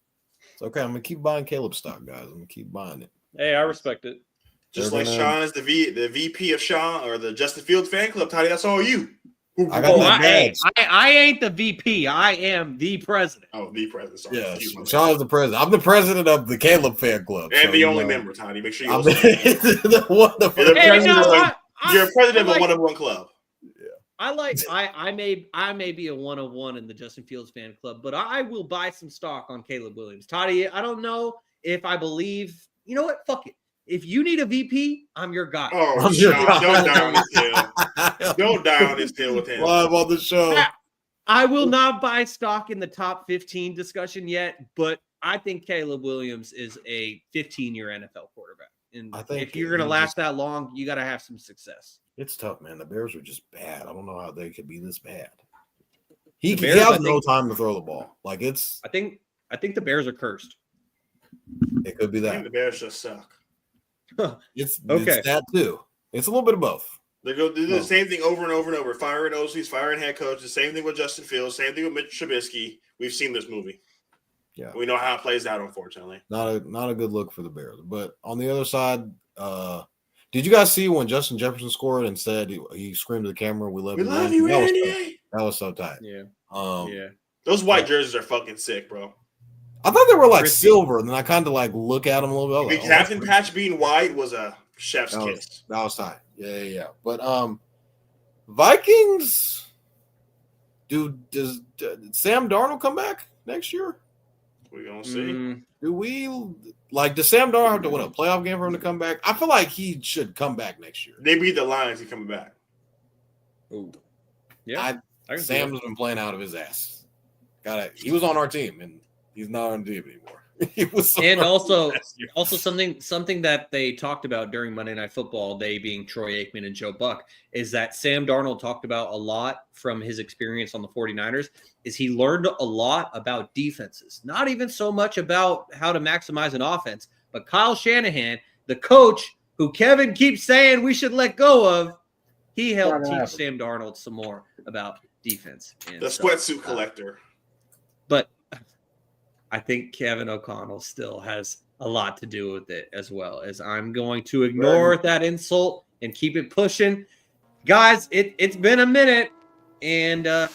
It's okay. I'm gonna keep buying Caleb stock, guys. I'm gonna keep buying it. Hey, I respect it. Just like Shaun is the VP of Shaun or the Justin Fields fan club, Toddy. That's all you. I ain't the VP. I am the president. Oh, the president. Sorry. Yeah, Shaun is the president. I'm the president of the Caleb fan club. And the only member, Toddy. Make sure you You're a president of a one-of-one club. I may be a 101 in the Justin Fields fan club, but I will buy some stock on Caleb Williams. Toddy, I don't know if I believe. You know what? Fuck it. If you need a VP, I'm your guy. Oh, Shaun, don't die on his hill. Don't die on his hill with him. Live on the show. I will not buy stock in the top 15 discussion yet, but I think Caleb Williams is a 15-year NFL quarterback. And I think if you're going to last that long, you got to have some success. It's tough, man. The Bears are just bad. I don't know how they could be this bad. He has no time to throw the ball. I think the Bears are cursed. It could be that. I think the Bears just suck. It's that too. It's a little bit of both. They go do the same thing over and over and over. Firing OCs, firing head coaches. Same thing with Justin Fields. Same thing with Mitch Trubisky. We've seen this movie. Yeah, we know how it plays out. Unfortunately, not a good look for the Bears. But on the other side, did you guys see when Justin Jefferson scored and said he screamed to the camera, "We love you, Andy"? That was so tight. Yeah. Yeah. Those white jerseys are fucking sick, bro. I thought they were silver, and then I kind of look at them a little bit. The captain patch being white was a chef's kiss. That was tight. Yeah. But Vikings, does Sam Darnold come back next year? We're gonna see. Does Sam Darnold have to win a playoff game for him to come back? I feel like he should come back next year. They beat the Lions. He's coming back. Ooh. Yeah. Sam's been playing out of his ass. He was on our team, and he's not on the team anymore. And also something that they talked about during Monday Night Football, they being Troy Aikman and Joe Buck, is that Sam Darnold talked about a lot from his experience on the 49ers, is he learned a lot about defenses. Not even so much about how to maximize an offense, but Kyle Shanahan, the coach who Kevin keeps saying we should let go of, he helped teach Sam Darnold some more about defense. And the sweatsuit collector. But I think Kevin O'Connell still has a lot to do with it as well, as I'm going to ignore that insult and keep it pushing. Guys, it's been a minute, and the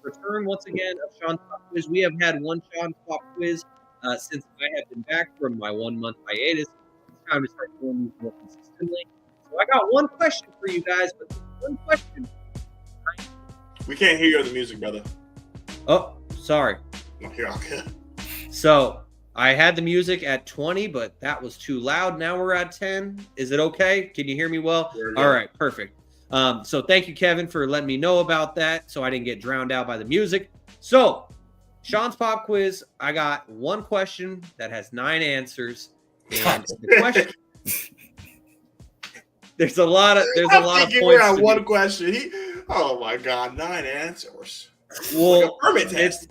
return once again of Shaun Pop Quiz. We have had one Shaun Pop Quiz since I have been back from my 1-month hiatus. It's time to start doing these more consistently. So I got one question for you guys, but one question. We can't hear you on the music, brother. Oh, Sorry. You're all good. So I had the music at 20, but that was too loud. Now we're at 10. Is it okay? Can you hear me well? All right, perfect. So thank you, Kevin, for letting me know about that so I didn't get drowned out by the music. So Shaun's Pop Quiz, I got one question that has 9 answers. And the question, there's a lot of points. We're on one question. Oh my God, 9 answers. Well, like a permit test.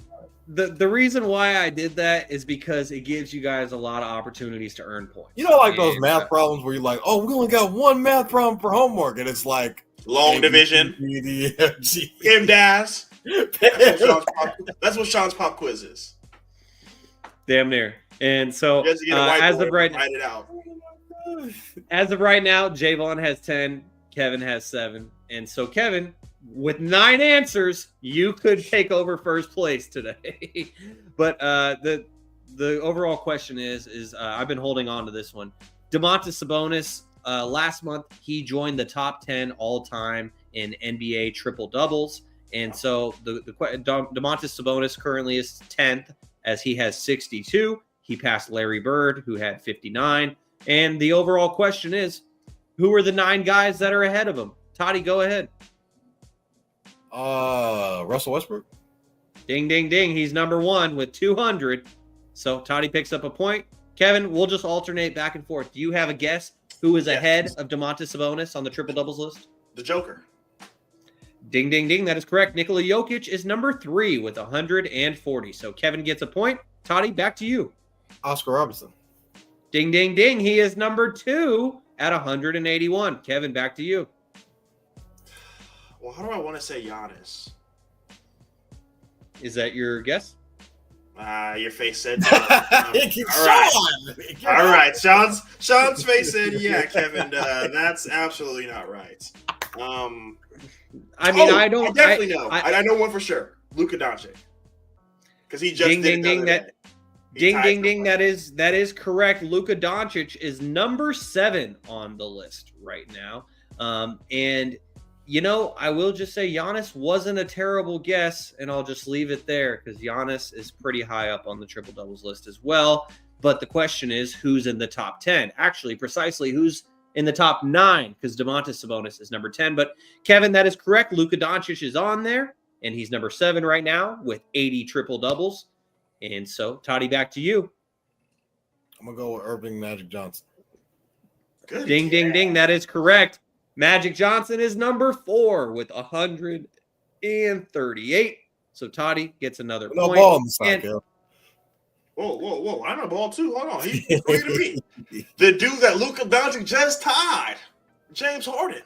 The reason why I did that is because it gives you guys a lot of opportunities to earn points. You know, like those math problems where you're like, oh, we only got one math problem for homework, and it's like long division. Kim Das. That's what Shaun's Pop Quiz is. Damn near. And so as of right now, Jaevon has 10, Kevin has 7. And so Kevin, with 9 answers, you could take over first place today. But the overall question is I've been holding on to this one. Domantas Sabonis, last month, he joined the top 10 all-time in NBA triple-doubles. And so Domantas Sabonis currently is 10th as he has 62. He passed Larry Bird, who had 59. And the overall question is, who are the 9 guys that are ahead of him? Toddy, go ahead. Russell Westbrook. Ding, ding, ding. He's number 1 with 200. So Toddy picks up a point. Kevin, we'll just alternate back and forth. Do you have a guess who is ahead of Domantas Sabonis on the triple-doubles list? The Joker. Ding, ding, ding. That is correct. Nikola Jokic is number 3 with 140. So Kevin gets a point. Toddy, back to you. Oscar Robertson. Ding, ding, ding. He is number 2 at 181. Kevin, back to you. Well, how do I want to say Giannis? Is that your guess? Your face said no. All right. Shaun's face said yeah, Kevin. That's absolutely not right. I mean, I definitely know. I know one for sure. Luka Doncic. Because he just ding, did ding, ding. Ding, ding, ding. That is correct. Luka Doncic is number 7 on the list right now. And you know, I will just say Giannis wasn't a terrible guess, and I'll just leave it there because Giannis is pretty high up on the triple-doubles list as well. But the question is, who's in the top 10? Actually, precisely, who's in the top 9? Because Domantas Sabonis is number 10. But, Kevin, that is correct. Luka Doncic is on there, and he's number 7 right now with 80 triple-doubles. And so, Toddy, back to you. I'm going to go with Irving Magic Johnson. Good. Ding, ding, ding. That is correct. Magic Johnson is number 4 with 138. So Toddy gets another point. No ball on the side, Cal. Whoa. I'm a ball too. Hold on. He's 3 to me. The dude that Luka Doncic just tied, James Harden.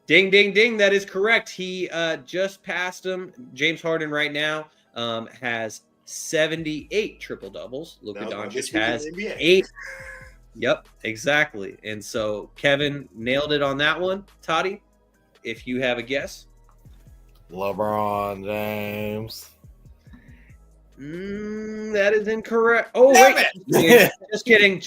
Ding, ding, ding. That is correct. He just passed him. James Harden right now has 78 triple-doubles. Luka Doncic has 8. Yep, exactly. And so Kevin nailed it on that one. Toddy, if you have a guess. LeBron James. That is incorrect. Oh, wait. Just kidding.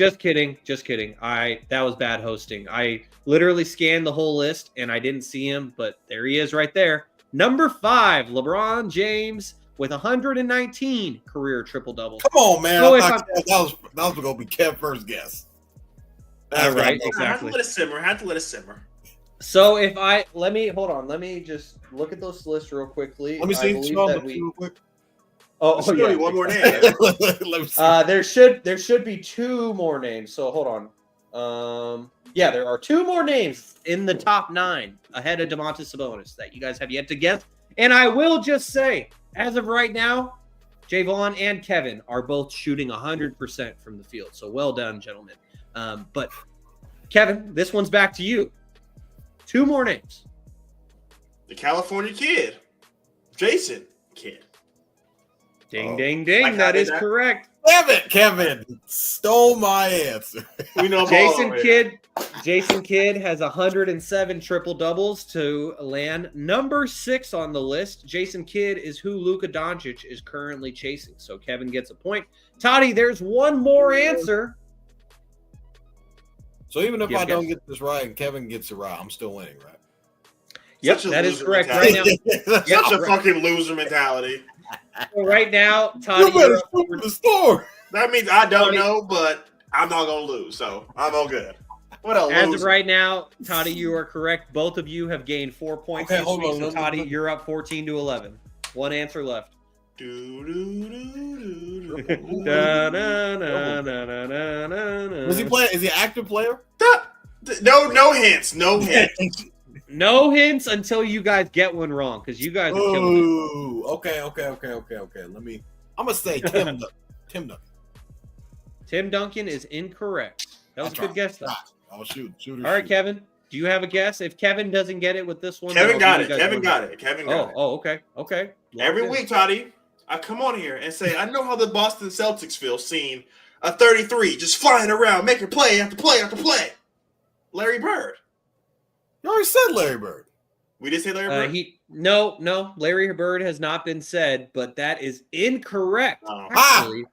That was bad hosting. I literally scanned the whole list and I didn't see him, but there he is right there. Number 5, LeBron James with 119 career triple-doubles. Come on, man. So I thought that was going to be Kev's first guess. Right, exactly. I have to let it simmer. So let me just look at those lists real quickly. Let me see real quick. Yeah. One more name. There should be 2 more names. So hold on. Yeah, there are 2 more names in the top 9 ahead of Domantas Sabonis that you guys have yet to guess. And I will just say, as of right now, Jaevon and Kevin are both shooting 100% from the field. So well done, gentlemen. But Kevin, this one's back to you. 2 more names. The California Kid, Jason Kidd. Ding, ding, ding. That is correct. Damn it, Kevin stole my answer. We know Jason Kidd has 107 triple-doubles to land number 6 on the list. Jason Kidd is who Luka Doncic is currently chasing. So Kevin gets a point. Toddy, there's one more answer. So even if I don't get this right and Kevin gets it right, I'm still winning, right? Yep, that is correct right now. Such a fucking loser mentality. So right now, You Toddy, better you're shoot for the store. That means I don't know, but I'm not gonna lose, so I'm all good. What a as loser. of right now, Toddy, you are correct. Both of you have gained 4 points Okay, this hold week. on, So let me- Toddy, you're up 14-11. One answer left. Da, na, na, na, na, na, na. Was he playing? Is he an active player? No hints. No hints. No hints until you guys get one wrong, because you guys are killing it. Ooh, okay. I'm gonna say Tim Duncan. Tim Duncan. Tim Duncan is incorrect. That was a good guess, though. Oh, shoot. All right, Kevin. Do you have a guess? If Kevin doesn't get it with this one, Kevin then I'll got give it. you guys Kevin one. got it. Kevin got it. Oh, okay. Okay. Every Locked in. week, Toddy, I come on here and say, I know how the Boston Celtics feel seeing a 33 just flying around, making play after play after play. Larry Bird. You already said Larry Bird. We did say Larry Bird? No, Larry Bird has not been said, but that is incorrect. Oh. Actually,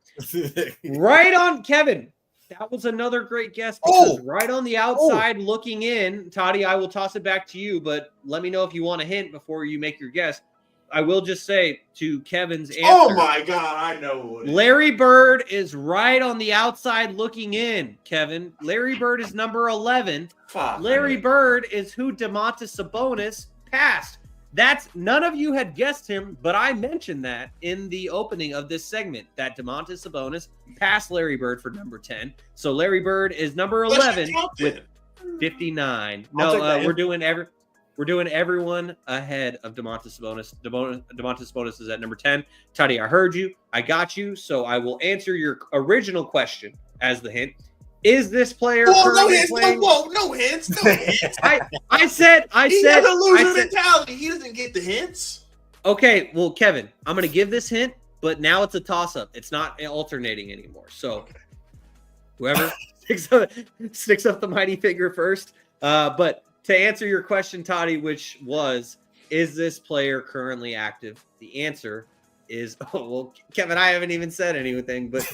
right on, Kevin. That was another great guess because right on the outside looking in, Toddy, I will toss it back to you, but let me know if you want a hint before you make your guess. I will just say to Kevin's answer. Oh my God, I know. Larry Bird is right on the outside looking in, Kevin. Larry Bird is number 11. Larry Bird is who Domantas Sabonis passed. None of you had guessed him, but I mentioned that in the opening of this segment that Domantas Sabonis passed Larry Bird for number 10. So Larry Bird is number 11 with 59. No, we're doing everyone ahead of Domantas Sabonis. Domantas Sabonis is at number 10. Toddy, I heard you. I got you. So I will answer your original question as the hint. Is this player currently playing? No hints. No hints. I said. He has a loser mentality. He doesn't get the hints. Okay, well, Kevin, I'm going to give this hint, but now it's a toss-up. It's not alternating anymore. So whoever sticks up the mighty finger first. But to answer your question, Toddy, which was, is this player currently active? The answer is, Kevin, I haven't even said anything, but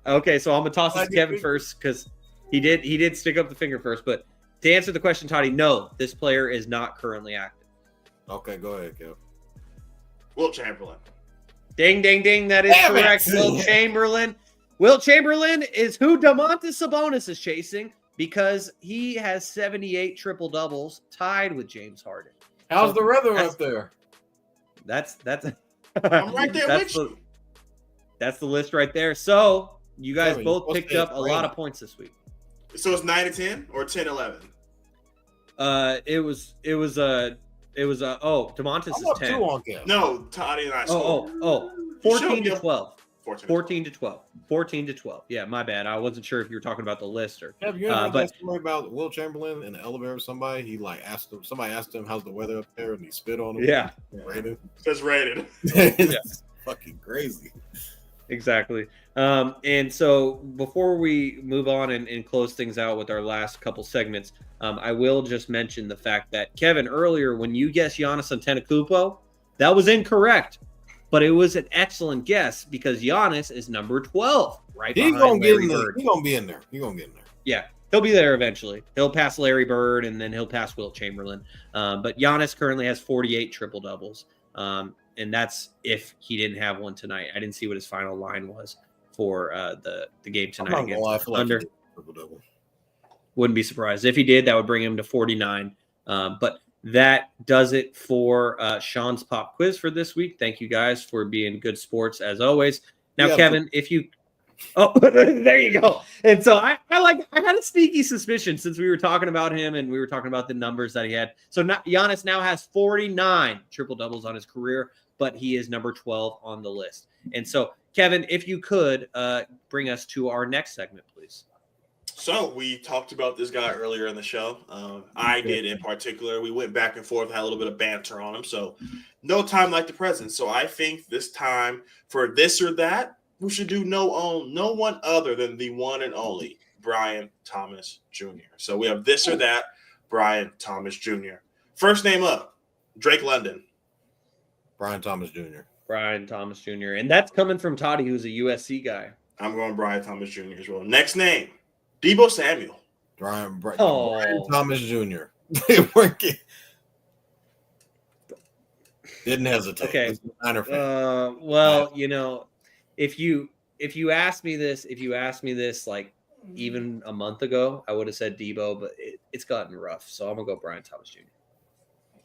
okay, so I'm going to toss this to Kevin first because he did stick up the finger first. But to answer the question, Toddy, no, this player is not currently active. Okay, go ahead, Kev. Wilt Chamberlain. Ding, ding, ding. That is correct. Wilt Chamberlain. Wilt Chamberlain is who Domantas Sabonis is chasing because he has 78 triple doubles, tied with James Harden. How's the weather up there? That's I'm right there with you. That's the list right there. So you guys Kevin, both picked up a lot of points this week. So it's 9-10 or 10-11? Domantas is 10. No, Toddy and I. 14-12. 14-12. Yeah, my bad. I wasn't sure if you were talking about the list or. Have you ever heard that story about Wilt Chamberlain in the elevator? Somebody asked him how's the weather up there, and he spit on him. Yeah, rated. It's rated. It's fucking crazy. Exactly. And so before we move on and close things out with our last couple segments, I will just mention the fact that Kevin, earlier when you guessed Giannis Antetokounmpo, that was incorrect. But it was an excellent guess because Giannis is number 12, right behind Larry Bird. He's gonna be in there. Yeah, he'll be there eventually. He'll pass Larry Bird and then he'll pass Wilt Chamberlain. But Giannis currently has 48 triple doubles, and that's if he didn't have one tonight. I didn't see what his final line was for the game tonight against Thunder. Wouldn't be surprised if he did. That would bring him to 49. But that does it for Shaun's pop quiz for this week. Thank you guys for being good sports as always. Now, Kevin, if you, there you go. And so I had a sneaky suspicion since we were talking about him and we were talking about the numbers that he had. So Giannis now has 49 triple doubles on his career, but he is number 12 on the list. And so, Kevin, if you could bring us to our next segment, please. So we talked about this guy earlier in the show. I did in particular. We went back and forth, had a little bit of banter on him. So no time like the present. So I think this time for this or that, we should do no one other than the one and only Brian Thomas Jr. So we have this or that, Brian Thomas Jr. First name up, Drake London. Brian Thomas Jr. Brian Thomas Jr. And that's coming from Toddy, who's a USC guy. I'm going Brian Thomas Jr. as well. Next name, Deebo Samuel. Brian Thomas Jr. Didn't hesitate. Okay. This is a Niner fan. Well, if you asked me this, like even a month ago, I would have said Debo, but it's gotten rough. So I'm gonna go Brian Thomas Jr.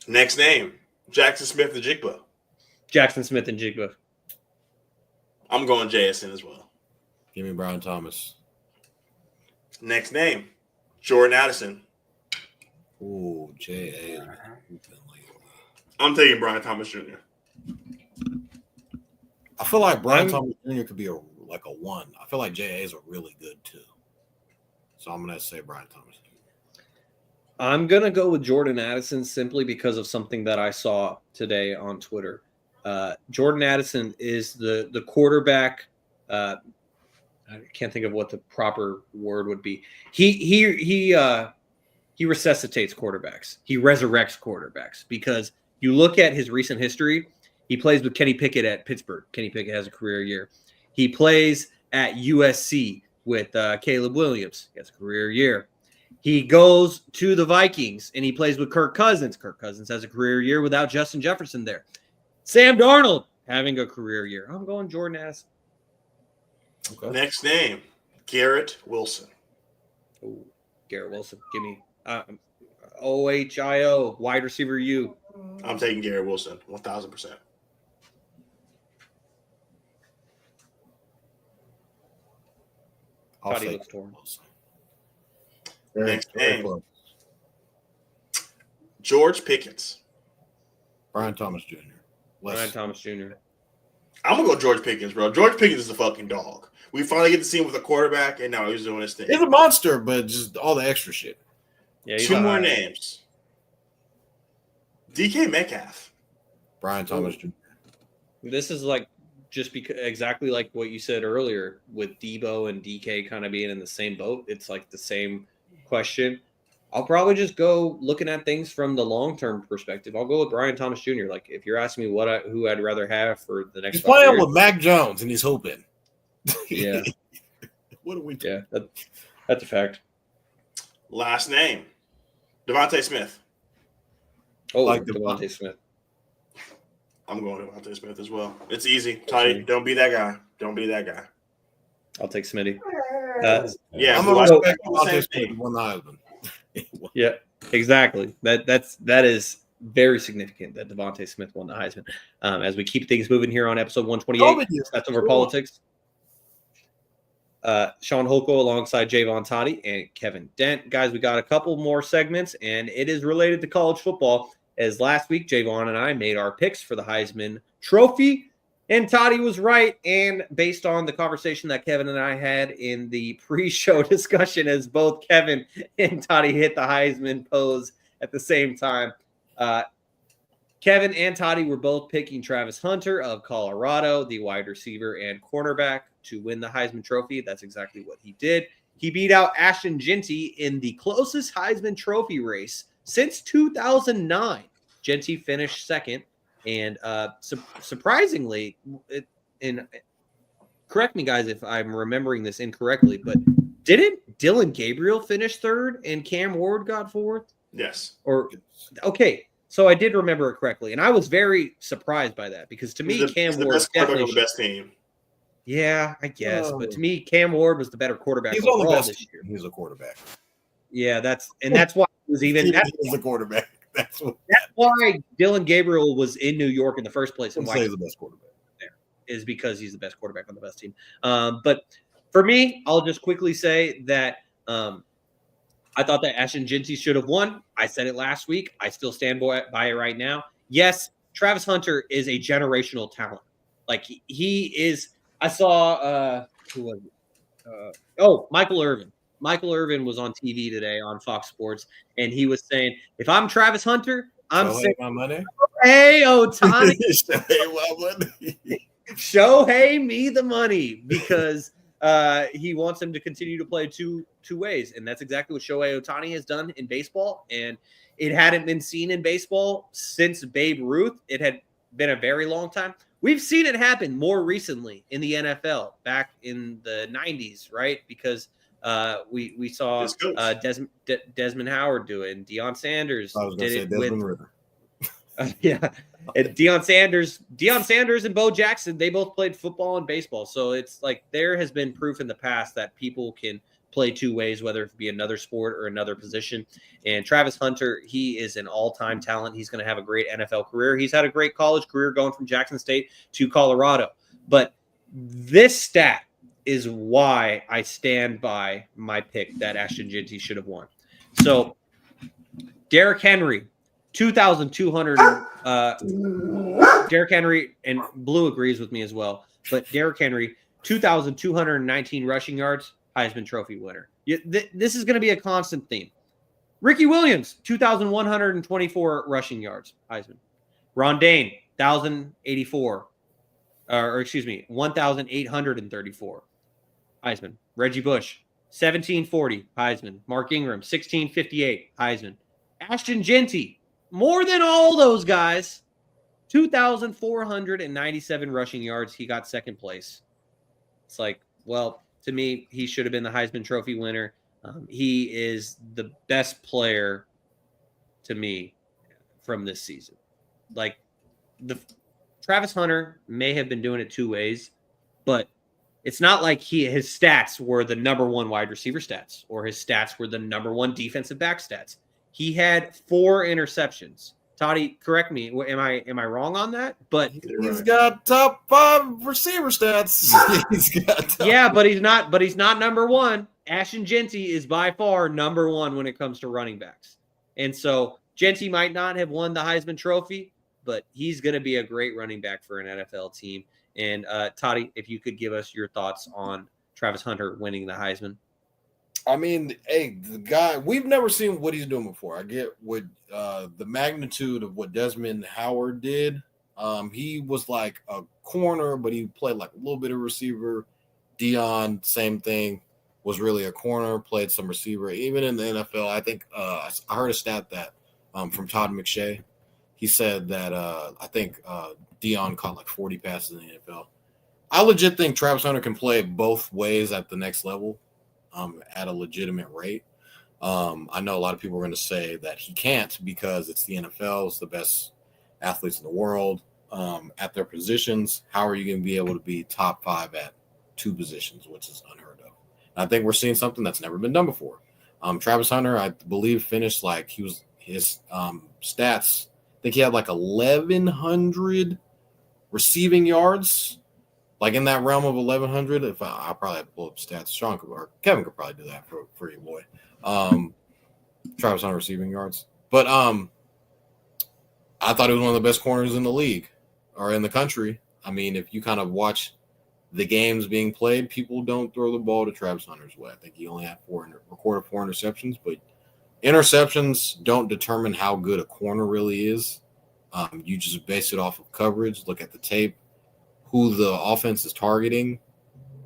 Next name, Jackson Smith and Jigba. Jackson Smith and Jigba. I'm going JSN as well. Give me Brian Thomas. Next name, Jordan Addison. Ooh, J.A. I'm taking Brian Thomas Jr. I feel like Brian Thomas Jr. could be a 1. I feel like J.A.'s are really good too. So I'm gonna say Brian Thomas. I'm gonna go with Jordan Addison simply because of something that I saw today on Twitter. Jordan Addison is the quarterback. I can't think of what the proper word would be. He resuscitates quarterbacks. He resurrects quarterbacks because you look at his recent history. He plays with Kenny Pickett at Pittsburgh. Kenny Pickett has a career year. He plays at USC with Caleb Williams. He has a career year. He goes to the Vikings and he plays with Kirk Cousins. Kirk Cousins has a career year without Justin Jefferson there. Sam Darnold having a career year. I'm going Jordan Addison. Okay. Next name, Garrett Wilson. Ooh, Garrett Wilson. Give me OHIO, wide receiver U. I'm taking Garrett Wilson, 1,000%. Thought he looks torn. Next name, George Pickens. Brian Thomas Jr. Brian Thomas Jr. I'm going to go George Pickens, bro. George Pickens is a fucking dog. We finally get to see him with a quarterback, and now he's doing his thing. He's a monster, but just all the extra shit. Yeah, Two more names. DK Metcalf. Brian Thomas Jr. This is like just because exactly like what you said earlier with Debo and DK kind of being in the same boat. It's like the same question. I'll probably just go looking at things from the long-term perspective. I'll go with Brian Thomas Jr. Like if you're asking me who I'd rather have for the next he's playing years, with Mac Jones and he's hooping. Yeah. What are we doing? Yeah, that's a fact. Last name, Devontae Smith. Oh, like Devontae Smith. I'm going Devontae Smith as well. It's easy. Toddy, don't be that guy. Don't be that guy. I'll take Smitty. Yeah, I'm going to respect Devontae Smith won the Heisman. Yeah, exactly. That is very significant that Devontae Smith won the Heisman. As we keep things moving here on episode 128, that's over politics. Shaun Holko alongside Jaevon Toddy and Kevin Dent. Guys, we got a couple more segments, and it is related to college football. As last week, Jaevon and I made our picks for the Heisman Trophy, and Toddy was right. And based on the conversation that Kevin and I had in the pre-show discussion, as both Kevin and Toddy hit the Heisman pose at the same time, Kevin and Toddy were both picking Travis Hunter of Colorado, the wide receiver and cornerback, to win the Heisman Trophy. That's exactly what he did. He beat out Ashton Jeanty in the closest Heisman Trophy race since 2009. Jeanty finished second, and surprisingly, and correct me, guys, if I'm remembering this incorrectly, but didn't Dylan Gabriel finish third and Cam Ward got fourth? Yes. Okay. So I did remember it correctly, and I was very surprised by that because to me, Cam Ward was definitely the best team. Yeah, I guess, but to me, Cam Ward was the better quarterback. He's on the best this year. He's a quarterback. Yeah, that's why he was even. He's a quarterback. That's why Dylan Gabriel was in New York in the first place, and why he's the best quarterback there is because he's the best quarterback on the best team. But for me, I'll just quickly say that. I thought that Ashton Jeanty should have won. I said it last week. I still stand by it right now. Yes, Travis Hunter is a generational talent. Like he is. I saw who was it? Michael Irvin. Michael Irvin was on TV today on Fox Sports, and he was saying, "If I'm Travis Hunter, I'm saying my money. Hey, Ohtani, Show me the money because." He wants him to continue to play two ways, and that's exactly what Shohei Ohtani has done in baseball. And it hadn't been seen in baseball since Babe Ruth. It had been a very long time. We've seen it happen more recently in the NFL, back in the 90s, right? Because we saw Desmond Howard do it, and Deion Sanders did it with. Yeah. And Deion Sanders and Bo Jackson, they both played football and baseball. So it's like there has been proof in the past that people can play two ways, whether it be another sport or another position. And Travis Hunter, he is an all-time talent. He's going to have a great NFL career. He's had a great college career going from Jackson State to Colorado. But this stat is why I stand by my pick that Ashton Jeanty should have won. So Derrick Henry, 2,200. Derrick Henry, and Blue agrees with me as well, but Derrick Henry, 2,219 rushing yards, Heisman Trophy winner. This is going to be a constant theme. Ricky Williams, 2,124 rushing yards, Heisman. Rondane, 1,834, Heisman. Reggie Bush, 1,740, Heisman. Mark Ingram, 1,658, Heisman. Ashton Jeanty, more than all those guys, 2,497 rushing yards. He got second place. It's like, well, to me, he should have been the Heisman Trophy winner. He is the best player to me from this season. Like, Travis Hunter may have been doing it two ways, but it's not like his stats were the number one wide receiver stats or his stats were the number one defensive back stats. He had 4 interceptions. Toddy, correct me. Am I wrong on that? But he's got top 5 receiver stats. but he's not number one. Ashton Jeanty is by far number one when it comes to running backs. And so Jeanty might not have won the Heisman Trophy, but he's going to be a great running back for an NFL team. And Toddy, if you could give us your thoughts on Travis Hunter winning the Heisman. I mean, hey, the guy, we've never seen what he's doing before. I get what the magnitude of what Desmond Howard did. He was like a corner, but he played like a little bit of receiver. Deion, same thing, was really a corner, played some receiver. Even in the NFL, I think I heard a stat that from Todd McShay. He said that I think Deion caught like 40 passes in the NFL. I legit think Travis Hunter can play both ways at the next level. At a legitimate rate. I know a lot of people are going to say that he can't because it's the NFL, it's the best athletes in the world at their positions. How are you going to be able to be top 5 at 2 positions, which is unheard of? And I think we're seeing something that's never been done before. Travis Hunter, I believe, finished like his stats. I think he had like 1,100 receiving yards. Like in that realm of 1,100, if I probably have to pull up stats. Shaun or Kevin could probably do that for you, boy. Travis Hunter receiving yards, but I thought he was one of the best corners in the league or in the country. I mean, if you kind of watch the games being played, people don't throw the ball to Travis Hunter's way. I think he only had recorded 4 interceptions, but interceptions don't determine how good a corner really is. You just base it off of coverage, look at the tape, who the offense is targeting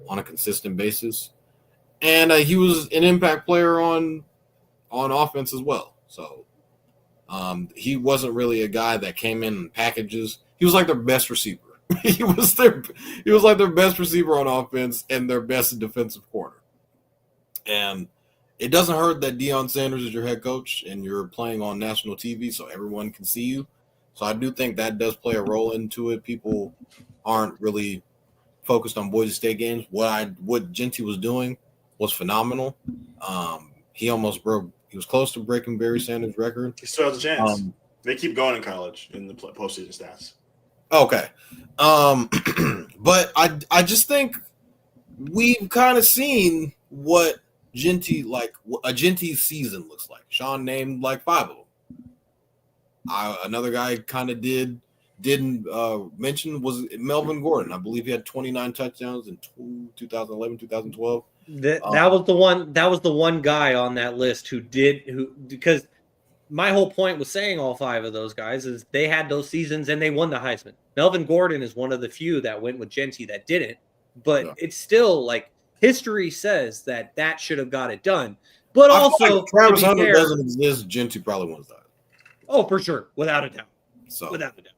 on a consistent basis. And he was an impact player on offense as well. So he wasn't really a guy that came in packages. He was like their best receiver. he was like their best receiver on offense and their best defensive corner. And it doesn't hurt that Deion Sanders is your head coach and you're playing on national TV so everyone can see you. So I do think that does play a role into it. People aren't really focused on Boise State games. What Jeanty was doing was phenomenal. He was close to breaking Barry Sanders' record. He still has a chance. They keep going in college in the postseason stats. Okay. But I just think we've kind of seen what a Jeanty season looks like. Shaun named like 5 of them. Another guy kind of didn't mention was Melvin Gordon. I believe he had 29 touchdowns in 2011, 2012. That was the one guy on that list because my whole point was saying all 5 of those guys is they had those seasons and they won the Heisman. Melvin Gordon is one of the few that went with Jeanty that didn't, but It's still like history says that should have got it done. But also, like Travis Hunter doesn't exist. Jeanty probably wins that. Oh, for sure, without a doubt. Without a doubt.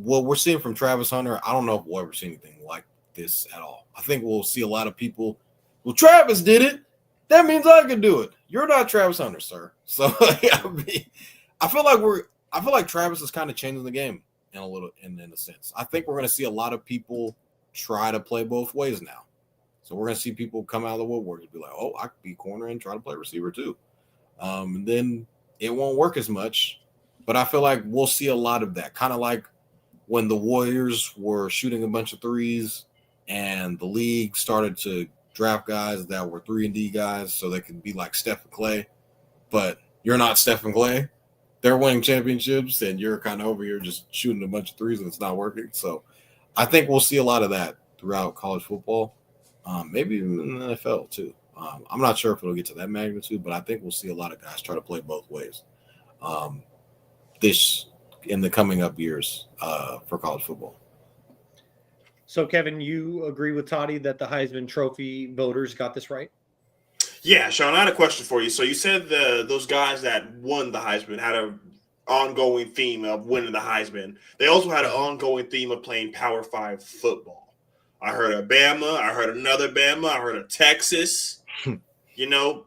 What we're seeing from Travis Hunter, I don't know if we'll ever see anything like this at all. I think we'll see a lot of people. Well, Travis did it. That means I can do it. You're not Travis Hunter, sir. So I feel like I feel like Travis is kind of changing the game in a sense. I think we're going to see a lot of people try to play both ways now. So we're going to see people come out of the woodwork and be like, oh, I could be corner and try to play receiver too. And then it won't work as much. But I feel like we'll see a lot of that. Kind of like when the Warriors were shooting a bunch of threes and the league started to draft guys that were 3-and-D guys so they could be like Steph and Clay. But you're not Steph and Clay. They're winning championships, and you're kind of over here just shooting a bunch of threes, and it's not working. So I think we'll see a lot of that throughout college football, maybe even in the NFL too. I'm not sure if it'll get to that magnitude, but I think we'll see a lot of guys try to play both ways in the coming up years for college football. So, Kevin, you agree with Toddy that the Heisman Trophy voters got this right? Yeah, Shaun, I had a question for you. So you said those guys that won the Heisman had an ongoing theme of winning the Heisman. They also had an ongoing theme of playing Power 5 football. I heard of Bama. I heard another Bama. I heard of Texas. You know,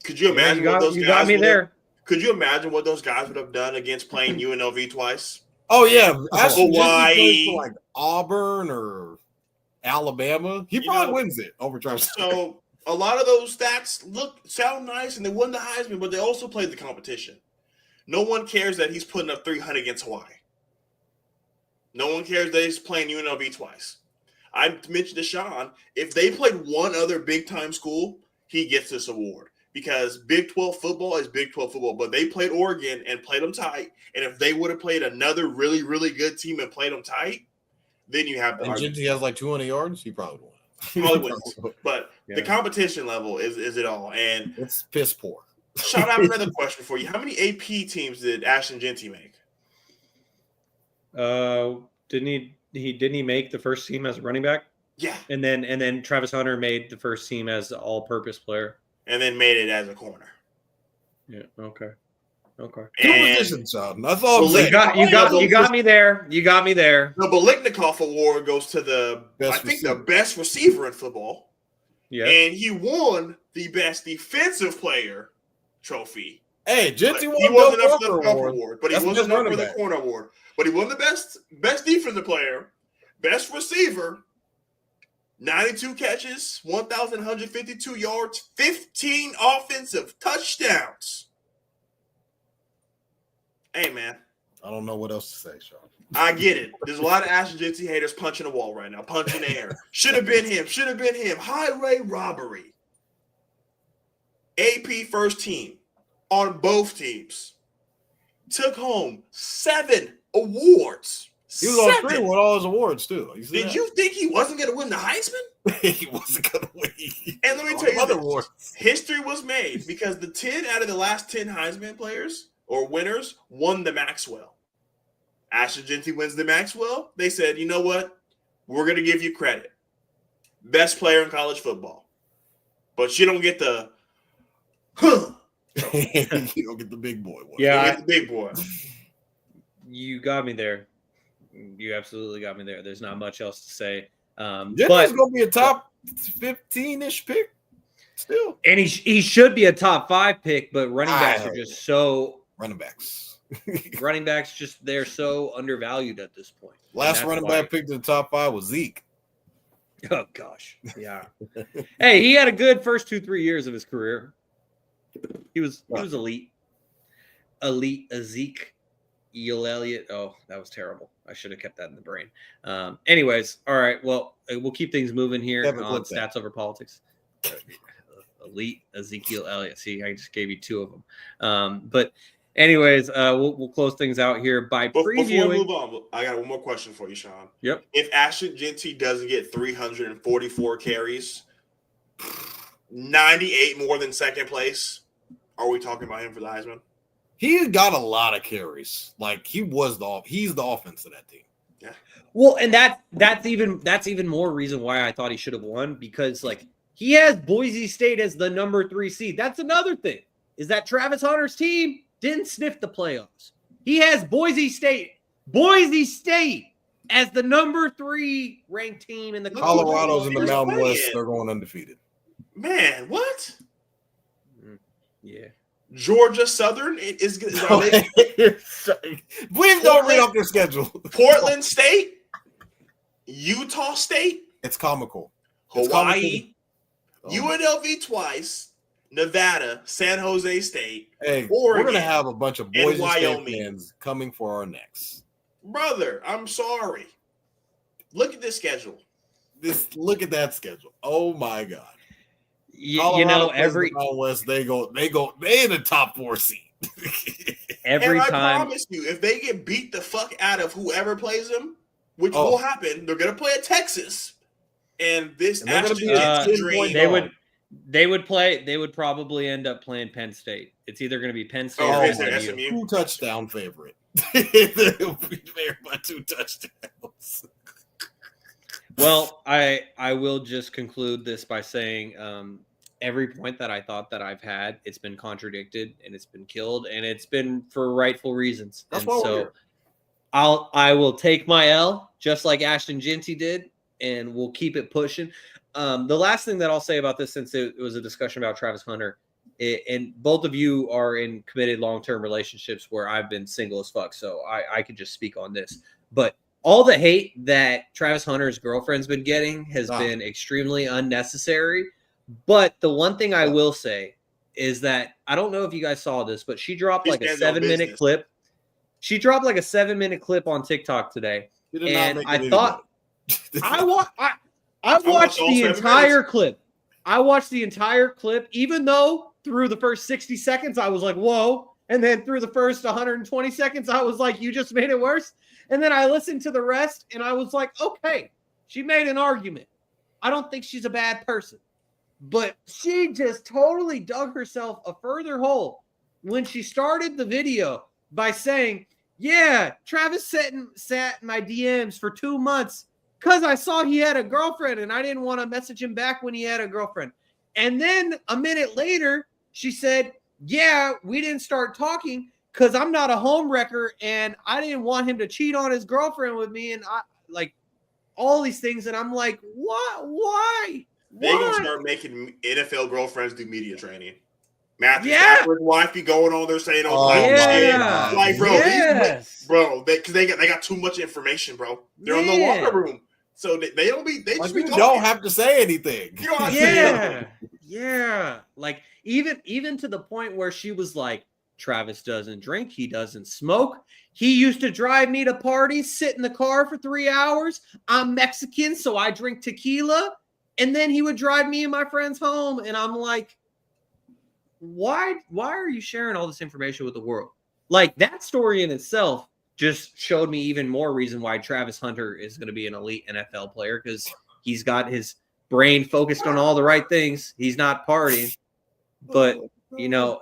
could you imagine what those guys got me there. Could you imagine what those guys would have done against playing UNLV twice? Oh, yeah. Hawaii. For like Auburn or Alabama. He probably wins it over Travis. So a lot of those stats sound nice, and they won the Heisman, but they also played the competition. No one cares that he's putting up 300 against Hawaii. No one cares that he's playing UNLV twice. I mentioned to Shaun, if they played one other big-time school, he gets this award because Big 12 football is Big 12 football, but they played Oregon and played them tight, and if they would have played another really, really good team and played them tight, then you have the argument. Jinty has like 200 yards, he probably won. Probably wins. But the competition level is it all. And it's piss poor. Shaun, I have another question for you. How many AP teams did Ashton Jeanty make? Didn't he make the first team as a running back? Yeah. And then Travis Hunter made the first team as an all-purpose player. And then made it as a corner. Yeah. Okay. Two positions, Shaun. That's all. You got me there. You got me there. The Biletnikoff Award goes to the best receiver in football. Yeah. And he won the best defensive player trophy. Hey, Jeanty won he wasn't up for the award, but he wasn't up for the corner award. But he won the best defensive player, best receiver, 92 catches, 1,152 yards, 15 offensive touchdowns. Hey, man. I don't know what else to say, Shaun. I get it. There's a lot of Ashton Jeanty haters punching the wall right now, punching the air. Should have been him. Should have been him. Highway robbery. AP first team on both teams. Took home 7 awards. He was on 3 with all his awards, too. Did you think he wasn't going to win the Heisman? He wasn't going to win. And let me tell you this. History was made because the 10 out of the last 10 Heisman players or winners won the Maxwell. Ashton Jeanty wins the Maxwell. They said, you know what? We're going to give you credit. Best player in college football. But you don't get the you don't get the big boy one. Yeah, you get the big boy. You got me there. You absolutely got me there. There's not much else to say. Jeanty's going to be a top 15-ish pick still. And he should be a top 5 pick, but running backs are just so running backs. Running backs they're so undervalued at this point. Last running back picked in the top 5 was Zeke. Oh gosh. Yeah. Hey, he had a good first 2-3 years of his career. He was elite. Elite Zeke Elliott. Oh, that was terrible. I should have kept that in the brain. Anyways, all right. Well, we'll keep things moving here on Stats Over Politics. Elite Ezekiel Elliott. See, I just gave you 2 of them. But anyways, we'll close things out here by previewing. Before we move on, I got one more question for you, Shaun. Yep. If Ashton Jeanty doesn't get 344 carries, 98 more than second place, are we talking about him for the Heisman? He got a lot of carries. Like he's the offense of that team. Yeah. Well, and that's even more reason why I thought he should have won, because like he has Boise State as the number 3 seed. That's another thing, is that Travis Hunter's team didn't sniff the playoffs. He has Boise State as the number 3 ranked team in the Colorado's in the Mountain West. They're going undefeated. Man, what? Yeah. Georgia Southern is Please don't read off their schedule. Portland State, Utah State. It's comical. Hawaii, UNLV twice, Nevada, San Jose State. Hey, Oregon, we're gonna have a bunch of Boise State Wyoming fans coming for our necks. Brother, I'm sorry. Look at this schedule. Look at that schedule. Oh my God. You know, every West they in the top 4 seed. every and time. I promise you, if they get beat the fuck out of whoever plays them, which will happen, they're gonna play at Texas, and this they're gonna be a 10-point they would probably end up playing Penn State. It's either going to be Penn State or SMU. 2 touchdown favorite. They'll be favored by 2 touchdowns. Well, I will just conclude this by saying every point that I thought that I've had, it's been contradicted and it's been killed, and it's been for rightful reasons. That's and so I will take my L just like Ashton Jinty did, and we'll keep it pushing. The last thing that I'll say about this, since it was a discussion about Travis Hunter, and both of you are in committed long-term relationships where I've been single as fuck, so I could just speak on this. But all the hate that Travis Hunter's girlfriend's been getting has been extremely unnecessary. But the one thing I will say is that I don't know if you guys saw this, but she dropped like a 7-minute clip. She dropped like a 7-minute clip on TikTok today, and I thought I watched the entire clip. I watched the entire clip, even though through the first 60 seconds I was like, "Whoa!" And then through the first 120 seconds I was like, "You just made it worse." And then I listened to the rest, and I was like, "Okay, she made an argument. I don't think she's a bad person." But she just totally dug herself a further hole when she started the video by saying, "Yeah, Travis sat in my DMs for 2 months because I saw he had a girlfriend and I didn't want to message him back when he had a girlfriend." And then a minute later, she said, "Yeah, we didn't start talking because I'm not a home wrecker and I didn't want him to cheat on his girlfriend with me." And I like all these things. And I'm like, what? Why? They're going to start making NFL girlfriends do media training. Matthew Stafford's wife be going on there saying all kinds of shit. Like, bro, because they got too much information, bro. They're in the locker room. So they don't be, they just be talking. Don't have to say anything. You don't have to say anything. Yeah. Like, even to the point where she was like, "Travis doesn't drink. He doesn't smoke. He used to drive me to parties, sit in the car for 3 hours. I'm Mexican, so I drink tequila. And then he would drive me and my friends home." And I'm like, why are you sharing all this information with the world? Like, that story in itself just showed me even more reason why Travis Hunter is going to be an elite NFL player, because he's got his brain focused on all the right things. He's not partying. But, you know,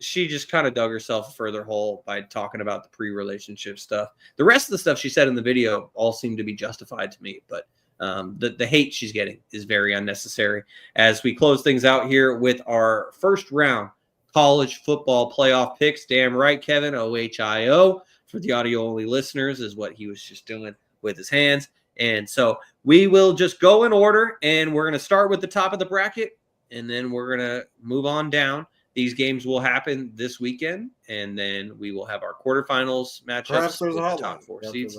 she just kind of dug herself a further hole by talking about the pre-relationship stuff. The rest of the stuff she said in the video all seemed to be justified to me, but the hate she's getting is very unnecessary. As we close things out here with our first round college football playoff picks. Damn right, Kevin, OHIO for the audio only listeners is what he was just doing with his hands. And so we will just go in order, and we're going to start with the top of the bracket, and then we're going to move on down. These games will happen this weekend, and then we will have our quarterfinals matchups with the top 4 seeds.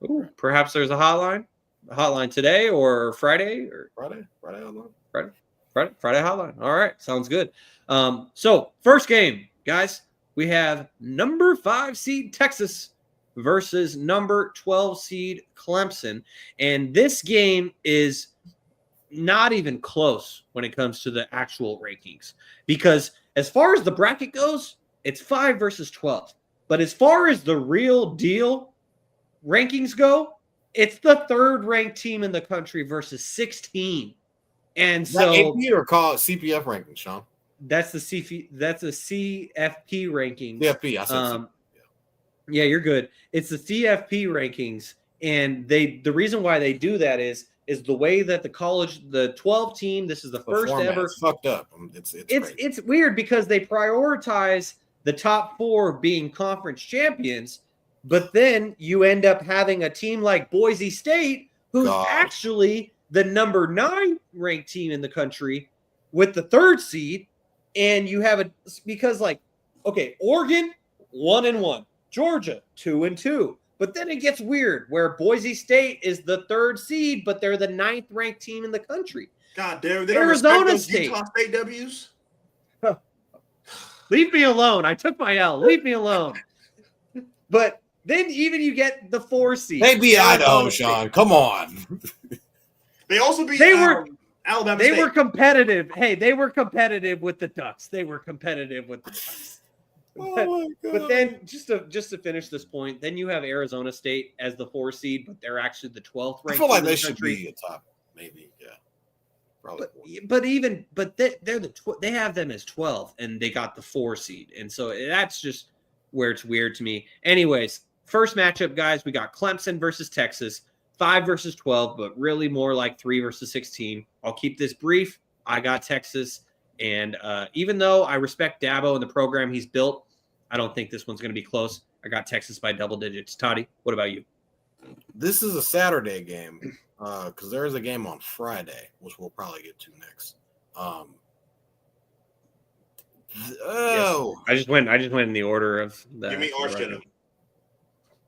Ooh, perhaps there's a hotline today or Friday or Friday hotline. All right. Sounds good. So first game, guys, we have number 5 seed Texas versus number 12 seed Clemson. And this game is not even close when it comes to the actual rankings, because as far as the bracket goes, it's 5 versus 12. But as far as the real deal rankings go, it's the 3rd ranked team in the country versus 16. And so AP or call it CPF rankings, Shaun? That's the CFP rankings. CFP, I said yeah, you're good. It's the CFP rankings, and the reason why they do that is the way that the 12 team, this is the first ever. It's fucked up. It's weird because they prioritize the top 4 being conference champions, but then you end up having a team like Boise State, who's actually the number 9 ranked team in the country with the 3rd seed. And you have because Oregon 1-1, Georgia 2-2. But then it gets weird where Boise State is the 3rd seed, but they're the 9th ranked team in the country. God damn, they don't Arizona respect those State. Utah State W's. Leave me alone. I took my L. Leave me alone. But then even you get the 4 seed. They beat Idaho, State. Sean. Come on. They also beat Alabama They State. were competitive. Hey, they were competitive with the Ducks. But then just to finish this point, then you have Arizona State as the 4 seed, but they're actually the 12th ranked. I feel like they should be a top, maybe, yeah. Probably. But they have them as 12, and they got the 4 seed, and so that's just where it's weird to me. Anyways, first matchup, guys, we got Clemson versus Texas, 5 versus 12, but really more like 3 versus 16. I'll keep this brief. I got Texas, and even though I respect Dabo and the program he's built, I don't think this one's going to be close. I got Texas by double digits. Toddy, what about you? This is a Saturday game because there is a game on Friday, which we'll probably get to next. Yes. I just went in the order of the. Give me Oregon.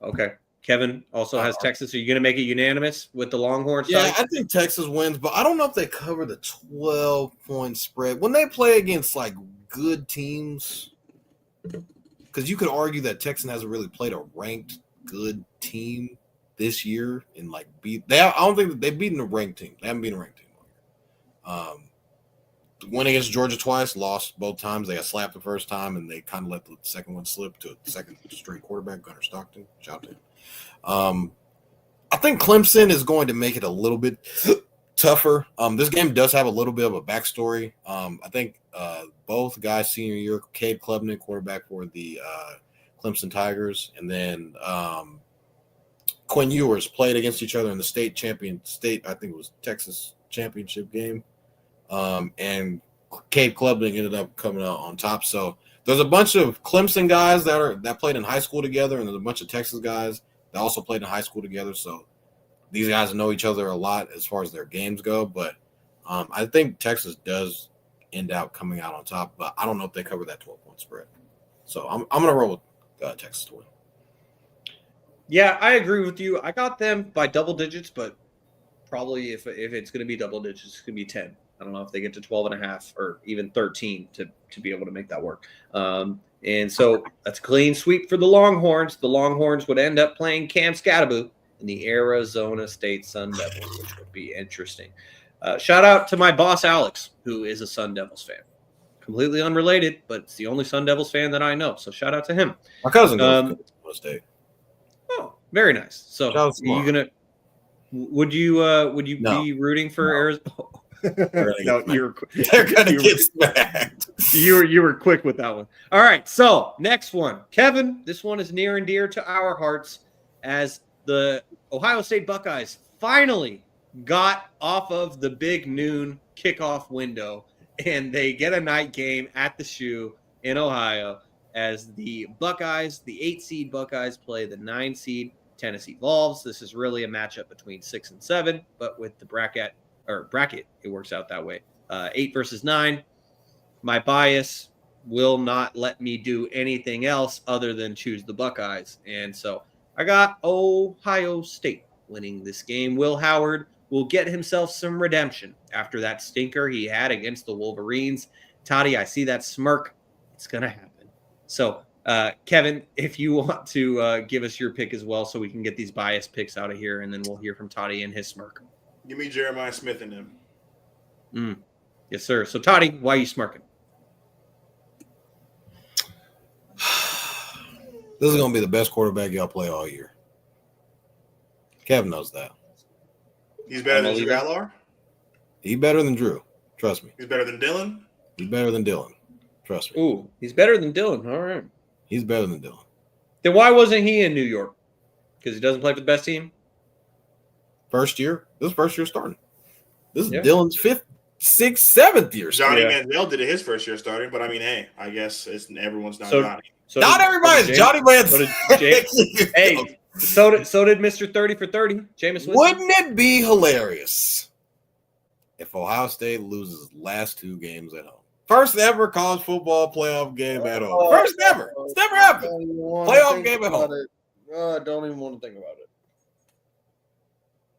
Okay. Kevin also has Texas. Are you going to make it unanimous with the Longhorns? Yeah, I think Texas wins, but I don't know if they cover the 12-point spread. When they play against, good teams, because you could argue that Texas hasn't really played a ranked good team this year and, I don't think that they've beaten a ranked team. They haven't beaten a ranked team all year. Went against Georgia twice, lost both times. They got slapped the first time, and they kind of let the second one slip to a second straight quarterback, Gunnar Stockton. Shout out to him. I think Clemson is going to make it a little bit tougher. This game does have a little bit of a backstory. I think both guys senior year, Cade Klubnik, quarterback for the Clemson Tigers, and then Quinn Ewers played against each other in the I think it was Texas championship game. And Cade Klubnik ended up coming out on top. So there's a bunch of Clemson guys that played in high school together, and there's a bunch of Texas guys that also played in high school together. So these guys know each other a lot as far as their games go. But I think Texas does end out coming out on top, but I don't know if they cover that 12-point spread. So I'm going to roll with Texas to win. Yeah, I agree with you. I got them by double digits, but probably if it's going to be double digits, it's going to be 10. I don't know if they get to 12.5 or even 13 to be able to make that work. And so that's a clean sweep for the Longhorns. The Longhorns would end up playing Cam Scatterbo in the Arizona State Sun Devils, which would be interesting. Shout out to my boss, Alex, who is a Sun Devils fan. Completely unrelated, but it's the only Sun Devils fan that I know. So shout out to him. My cousin goes to Arizona State. Oh, very nice. So would you be rooting for Arizona? No, they're gonna get smacked. You were quick with that one. All right, so next one, Kevin. This one is near and dear to our hearts, as the Ohio State Buckeyes finally got off of the big noon kickoff window, and they get a night game at the Shoe in Ohio, as the Buckeyes, the 8-seed Buckeyes, play the 9-seed Tennessee Vols. This is really a matchup between 6 and 7, but with the bracket, it works out that way. 8 versus 9. My bias will not let me do anything else other than choose the Buckeyes. And so I got Ohio State winning this game. Will Howard will get himself some redemption after that stinker he had against the Wolverines. Toddy, I see that smirk. It's going to happen. So, Kevin, if you want to give us your pick as well so we can get these biased picks out of here, and then we'll hear from Toddy and his smirk. Give me Jeremiah Smith and him. Yes, sir. So, Toddy, why are you smirking? This is going to be the best quarterback y'all play all year. Kevin knows that. He's better than Drew Allar? He's better than Drew. Trust me. He's better than Dylan? He's better than Dylan. Trust me. Ooh, he's better than Dylan. All right. He's better than Dylan. Then why wasn't he in New York? Because he doesn't play for the best team? First year. This is first year starting. This is Dylan's 5th, 6th, 7th year starting. Johnny Manziel did it his first year starting, but I mean, hey, I guess everyone's not Johnny. Not everybody's Johnny Manziel. Hey, so did Mr. 30 for 30, Jameis Winston. Wouldn't it be hilarious if Ohio State loses last 2 games at home? First ever college football playoff game at home. First ever. It's never happened. Playoff game at home. Don't even want to think about it.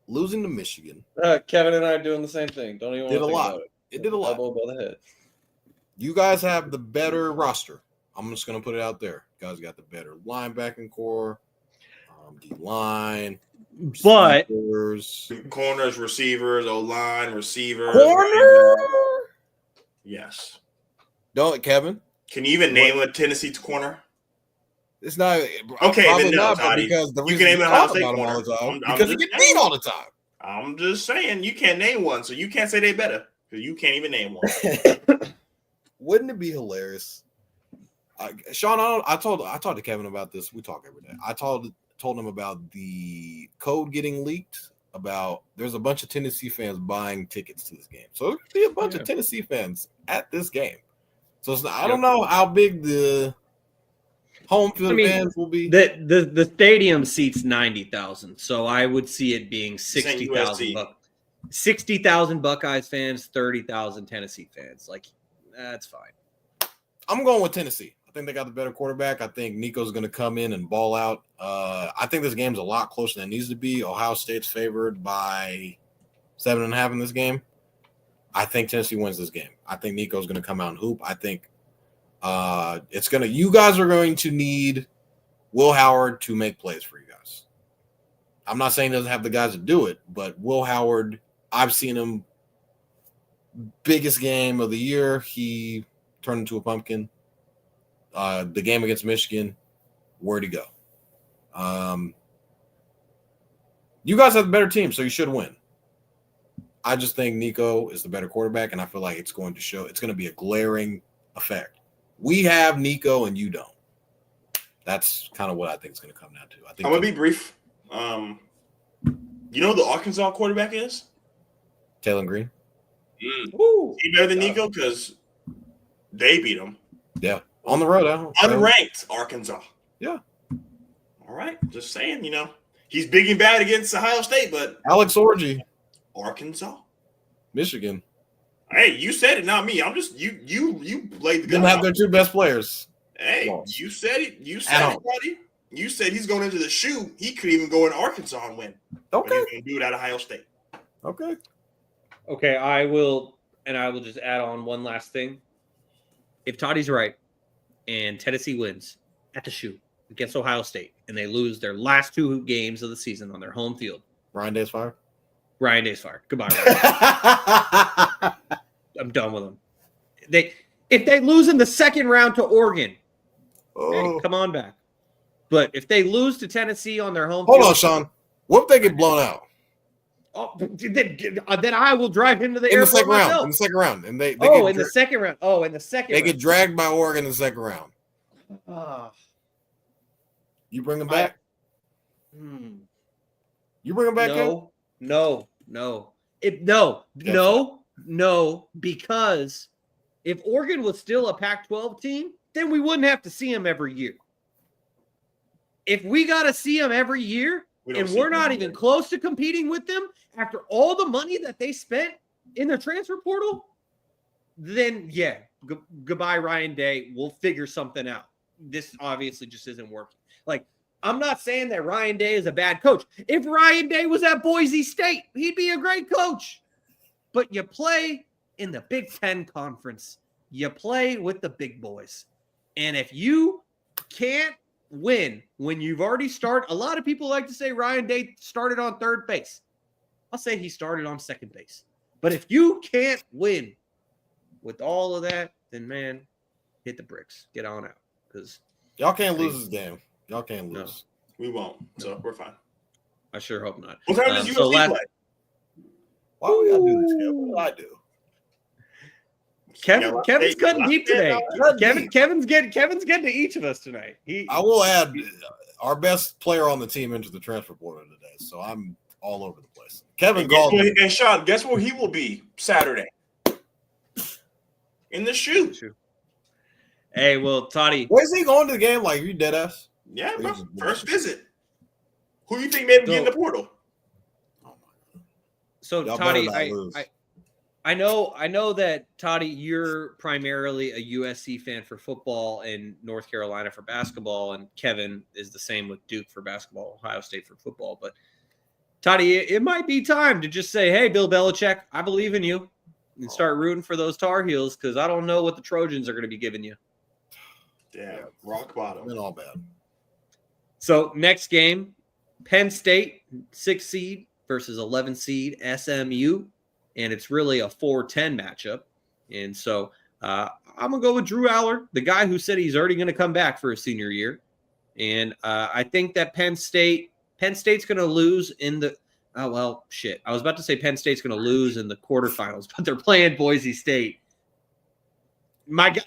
Losing to Michigan. Kevin and I are doing the same thing. Don't even Did a want to think lot. about it. It did a lot. Elbow above the head. You guys have the better roster. I'm just going to put it out there. You guys got the better linebacking core, D-line, But receivers. Corners, receivers, O-line, receivers. Corner? Yes. Don't, Kevin. Can you even name a Tennessee corner? It's not. Okay, probably then no, not, but Toddy. because the You reason can name we an Ohio talk State about them corner. all the time I'm because you just get saying. beat all the time. I'm just saying you can't name one, so you can't say they better because you can't even name one. Wouldn't it be hilarious? Shaun, I talked to Kevin about this. We talk every day. I told him about the code getting leaked. About there's a bunch of Tennessee fans buying tickets to this game, so there could be a bunch of Tennessee fans at this game. So it's not, I don't know how big the home field fans will be. The stadium seats 90,000, so I would see it being 60,000. 60,000 Buckeyes fans, 30,000 Tennessee fans. Like, that's fine. I'm going with Tennessee. I think they got the better quarterback. I think Nico's going to come in and ball out. I think this game's a lot closer than it needs to be. Ohio State's favored by 7.5 in this game. I think Tennessee wins this game. I think Nico's going to come out and hoop. I think you guys are going to need Will Howard to make plays for you guys. I'm not saying he doesn't have the guys to do it, but Will Howard, I've seen him biggest game of the year. He turned into a pumpkin. The game against Michigan, where'd he go? You guys have the better team, so you should win. I just think Nico is the better quarterback, and I feel like it's going to show. It's going to be a glaring effect. We have Nico, and you don't. That's kind of what I think it's going to come down to. I think I'm going to be brief. You know who the Arkansas quarterback is? Taylor Green. He better than Nico because they beat him. Yeah. On the road. Unranked Arkansas. Yeah. All right. Just saying, he's big and bad against Ohio State, but Alex Orji. Arkansas. Michigan. Hey, you said it, not me. I'm just you played the Didn't have their two best players. Hey, you said it. You said it, buddy. You said he's going into the shoe. He could even go in Arkansas and win. Okay. But he's going to do it at Ohio State. Okay, I will just add on one last thing. If Toddy's right and Tennessee wins at the shoe against Ohio State and they lose their last two games of the season on their home field, Ryan Day's fired. Ryan Day's fired. Goodbye, Ryan. I'm done with him. If they lose in the second round to Oregon, hey, come on back. But if they lose to Tennessee on their home field, hold on, Shaun. What if they get blown out? Oh, then I will drive him to the airport second myself. round. In the second round, and they in the second round. Oh, in the second. They get dragged by Oregon in the second round. You bring them back? You bring them back? No. Because if Oregon was still a Pac-12 team, then we wouldn't have to see them every year. If we got to see them every year, and we're not even close to competing with them after all the money that they spent in the transfer portal, then goodbye, Ryan Day. We'll figure something out. This obviously just isn't working. Like, I'm not saying that Ryan Day is a bad coach. If Ryan Day was at Boise State, he'd be a great coach. But you play in the Big Ten Conference. You play with the big boys. And if you can't win when you've already started, a lot of people like to say Ryan Day started on third base. I'll say he started on second base. But if you can't win with all of that, then, man, hit the bricks. Get on out. Because y'all can't lose this game. Y'all can't lose. No, we won't. So we're fine. I sure hope not. What time does UFC play? Why do we gotta do this, Kevin? What did I do? Kevin's cutting deep today. Kevin's getting to each of us tonight. I will add our best player on the team into the transfer portal today, so I'm all over the place. Kevin called me. And Shaun, guess where he will be Saturday? In the shoe. Hey, well, Toddy. Where's he going to the game? Like, you dead ass? Yeah, bro. First visit. Who do you think made him get in the portal? So, Toddy, I know that Toddy, you're primarily a USC fan for football and North Carolina for basketball, and Kevin is the same with Duke for basketball, Ohio State for football. But Toddy, it might be time to just say, "Hey, Bill Belichick, I believe in you," and start rooting for those Tar Heels because I don't know what the Trojans are going to be giving you. Damn, rock bottom. Been all bad. So next game, Penn State 6 seed versus 11 seed SMU. And it's really a 4-10 matchup. And so I'm going to go with Drew Aller, the guy who said he's already going to come back for his senior year. And I think that Penn State's going to lose in the – oh, well, shit. I was about to say Penn State's going to lose in the quarterfinals, but they're playing Boise State.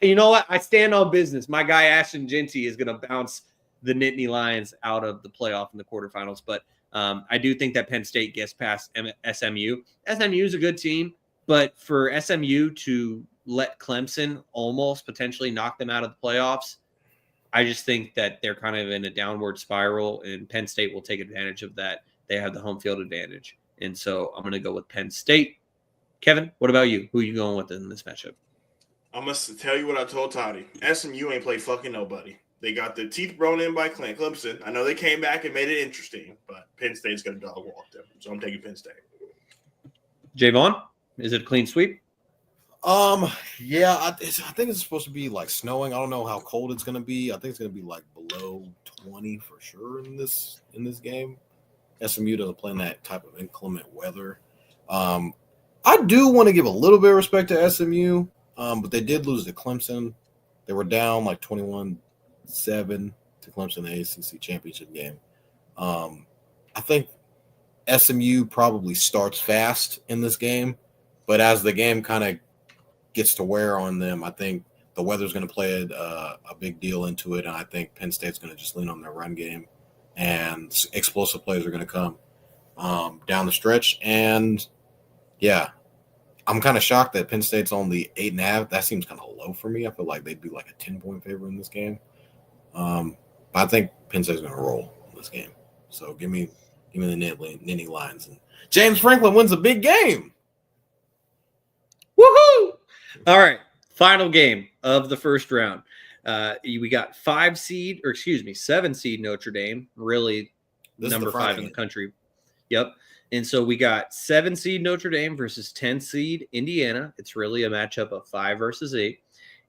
You know what? I stand on business. My guy Ashton Jeanty is going to bounce the Nittany Lions out of the playoff in the quarterfinals. But I do think that Penn State gets past SMU. SMU is a good team, but for SMU to let Clemson almost potentially knock them out of the playoffs, I just think that they're kind of in a downward spiral, and Penn State will take advantage of that. They have the home field advantage. And so I'm going to go with Penn State. Kevin, what about you? Who are you going with in this matchup? I must tell you what I told Toddy. SMU ain't played fucking nobody. They got their teeth blown in by Clemson. I know they came back and made it interesting, but Penn State's going to dog walk them. So I'm taking Penn State. Jaevon, is it a clean sweep? Yeah, I think it's supposed to be like snowing. I don't know how cold it's going to be. I think it's going to be like below 20 for sure in this game. SMU doesn't play in that type of inclement weather. I do want to give a little bit of respect to SMU, but they did lose to Clemson. They were down like 21-7 to Clemson in the ACC championship game. I think SMU probably starts fast in this game, but as the game kind of gets to wear on them, I think the weather's going to play a big deal into it, and I think Penn State's going to just lean on their run game, and explosive plays are going to come down the stretch. And, yeah, I'm kind of shocked that Penn State's only 8.5. That seems kind of low for me. I feel like they'd be like a 10-point favorite in this game. But I think Penn State's going to roll in this game. So give me the Nittany Lions. And James Franklin wins a big game. Woohoo! All right, final game of the first round. We got 7 seed Notre Dame, really number 5 in the country. Yep. And so we got 7 seed Notre Dame versus 10 seed Indiana. It's really a matchup of 5 versus 8.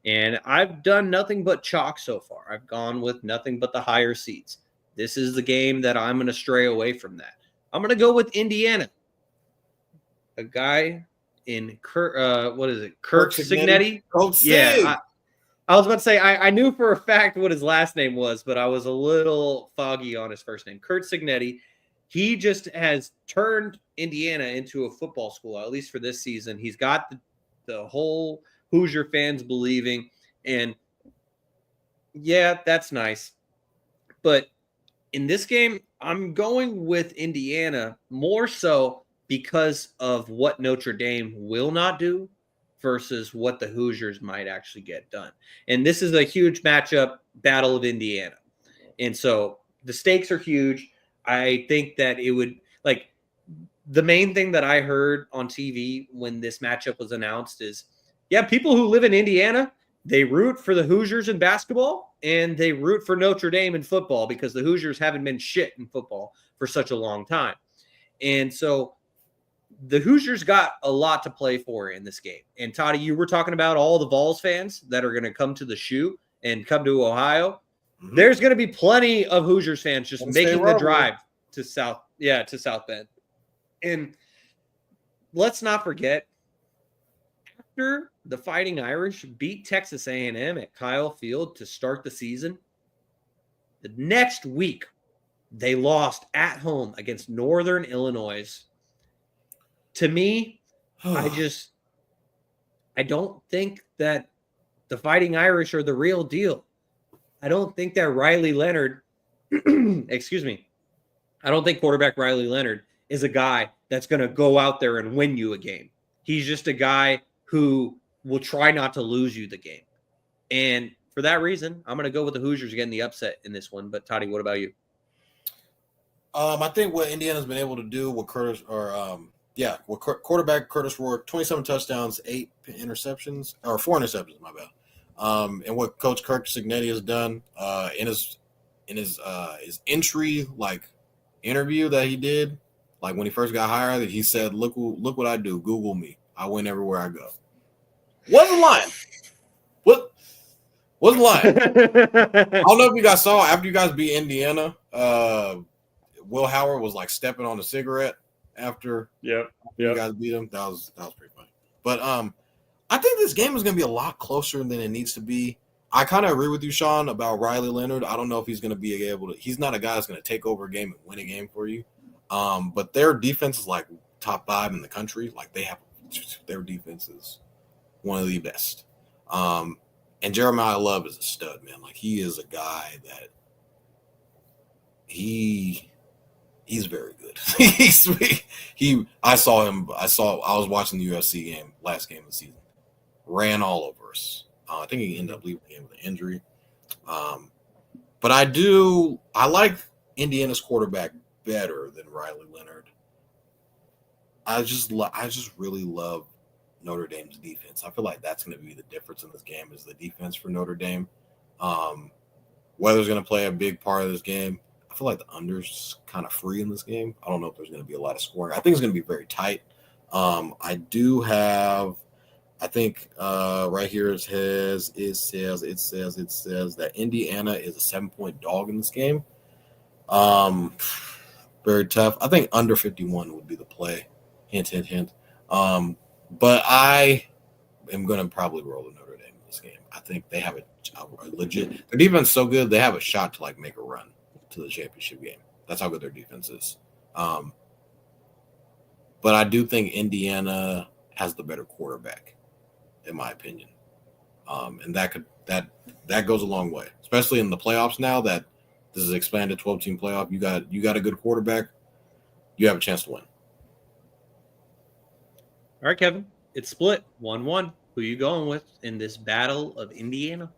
And I've done nothing but chalk so far. I've gone with nothing but the higher seeds. This is the game that I'm going to stray away from that. I'm going to go with Indiana. A guy in Kirk Cignetti? Yeah, I was about to say, I knew for a fact what his last name was, but I was a little foggy on his first name. Kurt Cignetti. He just has turned Indiana into a football school, at least for this season. He's got the whole Hoosier fans believing, and yeah, that's nice. But in this game, I'm going with Indiana more so because of what Notre Dame will not do versus what the Hoosiers might actually get done. And this is a huge matchup, Battle of Indiana. And so the stakes are huge. I think that it would, like, the main thing that I heard on TV when this matchup was announced is, yeah, people who live in Indiana, they root for the Hoosiers in basketball and they root for Notre Dame in football because the Hoosiers haven't been shit in football for such a long time. And so the Hoosiers got a lot to play for in this game. And Toddy, you were talking about all the Vols fans that are going to come to the shoe and come to Ohio. Mm-hmm. There's going to be plenty of Hoosiers fans just making the drive to South Bend. And let's not forget, after the Fighting Irish beat Texas A&M at Kyle Field to start the season, the next week they lost at home against Northern Illinois. To me, I don't think that the Fighting Irish are the real deal. I don't think that Riley Leonard, I don't think quarterback Riley Leonard is a guy that's going to go out there and win you a game. He's just a guy who will try not to lose you the game. And for that reason, I'm going to go with the Hoosiers getting the upset in this one. But Toddy, what about you? I think what Indiana's been able to do, what Yeah, well, quarterback Curtis Rourke, 27 touchdowns, 8 interceptions, or 4 interceptions, my bad. And what Coach Kirk Cignetti has done in his entry interview that he did, like when he first got hired, he said, "Look what I do. Google me. I win everywhere I go." Wasn't lying. Wasn't lying. I don't know if you guys saw after you guys beat Indiana, Will Howard was like stepping on a cigarette after you guys beat him. That was pretty funny. But I think this game is going to be a lot closer than it needs to be. I kind of agree with you, Shaun, about Riley Leonard. I don't know if he's going to be able to. He's not a guy that's going to take over a game and win a game for you. But their defense is like top 5 in the country. Like their defense is one of the best. And Jeremiah Love is a stud, man. Like he is a guy that he's very good. I was watching the UFC game, last game of the season. Ran all over us. I think he ended up leaving the game with an injury. But I like Indiana's quarterback better than Riley Leonard. I just really love Notre Dame's defense. I feel like that's going to be the difference in this game is the defense for Notre Dame. Weather's going to play a big part of this game. I feel like the under's kind of free in this game. I don't know if there's going to be a lot of scoring. I think it's going to be very tight. I think right here it says that Indiana is a 7-point dog in this game. Very tough. I think under 51 would be the play. Hint, hint, hint. But I am going to probably roll the Notre Dame in this game. I think they have a legit. Their defense is so good they have a shot to like make a run to the championship game. That's how good their defense is. But I do think Indiana has the better quarterback, in my opinion. And that goes a long way, especially in the playoffs now that this is expanded 12-team playoff. You got a good quarterback, you have a chance to win. All right, Kevin. It's split 1-1. Who you going with in this battle of Indiana?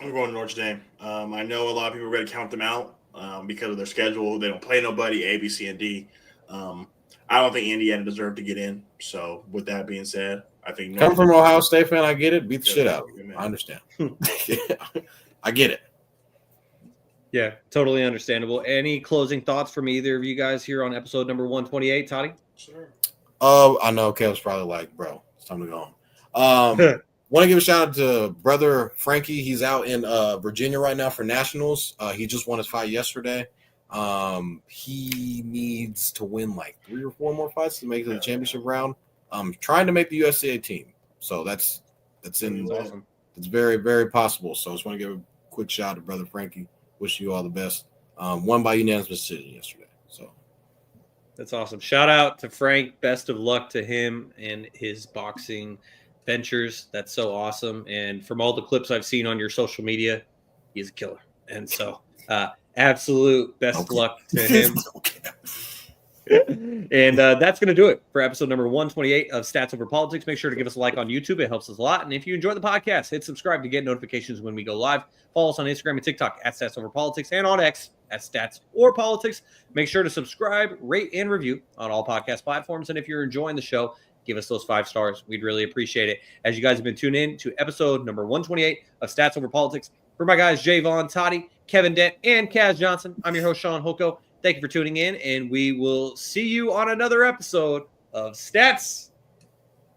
I'm going to Notre Dame. I know a lot of people are going to count them out because of their schedule. They don't play nobody, A, B, C, and D. I don't think Indiana deserved to get in. So, with that being said, I think come from Ohio State fan, I get it. Beat the shit out of them. I understand. I get it. Yeah, totally understandable. Any closing thoughts from either of you guys here on episode number 128, Toddy? Sure. I know Kev's probably like, bro, it's time to go home. Want to give a shout out to brother Frankie. He's out in Virginia right now for nationals. He just won his fight yesterday. He needs to win like 3 or 4 more fights to make it to the championship round. Trying to make the USCA team. So that's awesome. It's very, very possible. So I just want to give a quick shout out to brother Frankie. Wish you all the best. Won by unanimous decision yesterday. So that's awesome. Shout out to Frank. Best of luck to him and his boxing ventures. That's so awesome. And from all the clips I've seen on your social media, he's a killer. And so absolute best of luck to him. And that's going to do it for episode number 128 of Stats Over Politics. Make sure to give us a like on YouTube. It helps us a lot. And if you enjoy the podcast, hit subscribe to get notifications when we go live. Follow us on Instagram and TikTok at Stats Over Politics and on X at Stats or Politics. Make sure to subscribe, rate, and review on all podcast platforms. And if you're enjoying the show, give us those 5 stars. We'd really appreciate it. As you guys have been tuned in to episode number 128 of Stats Over Politics. For my guys, Jaevon, Toddy, Kevin Dent, and Kaz Johnson, I'm your host, Shaun Hoko. Thank you for tuning in, and we will see you on another episode of Stats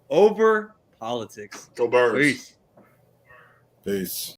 Over Politics. Go Birds. Peace. Peace.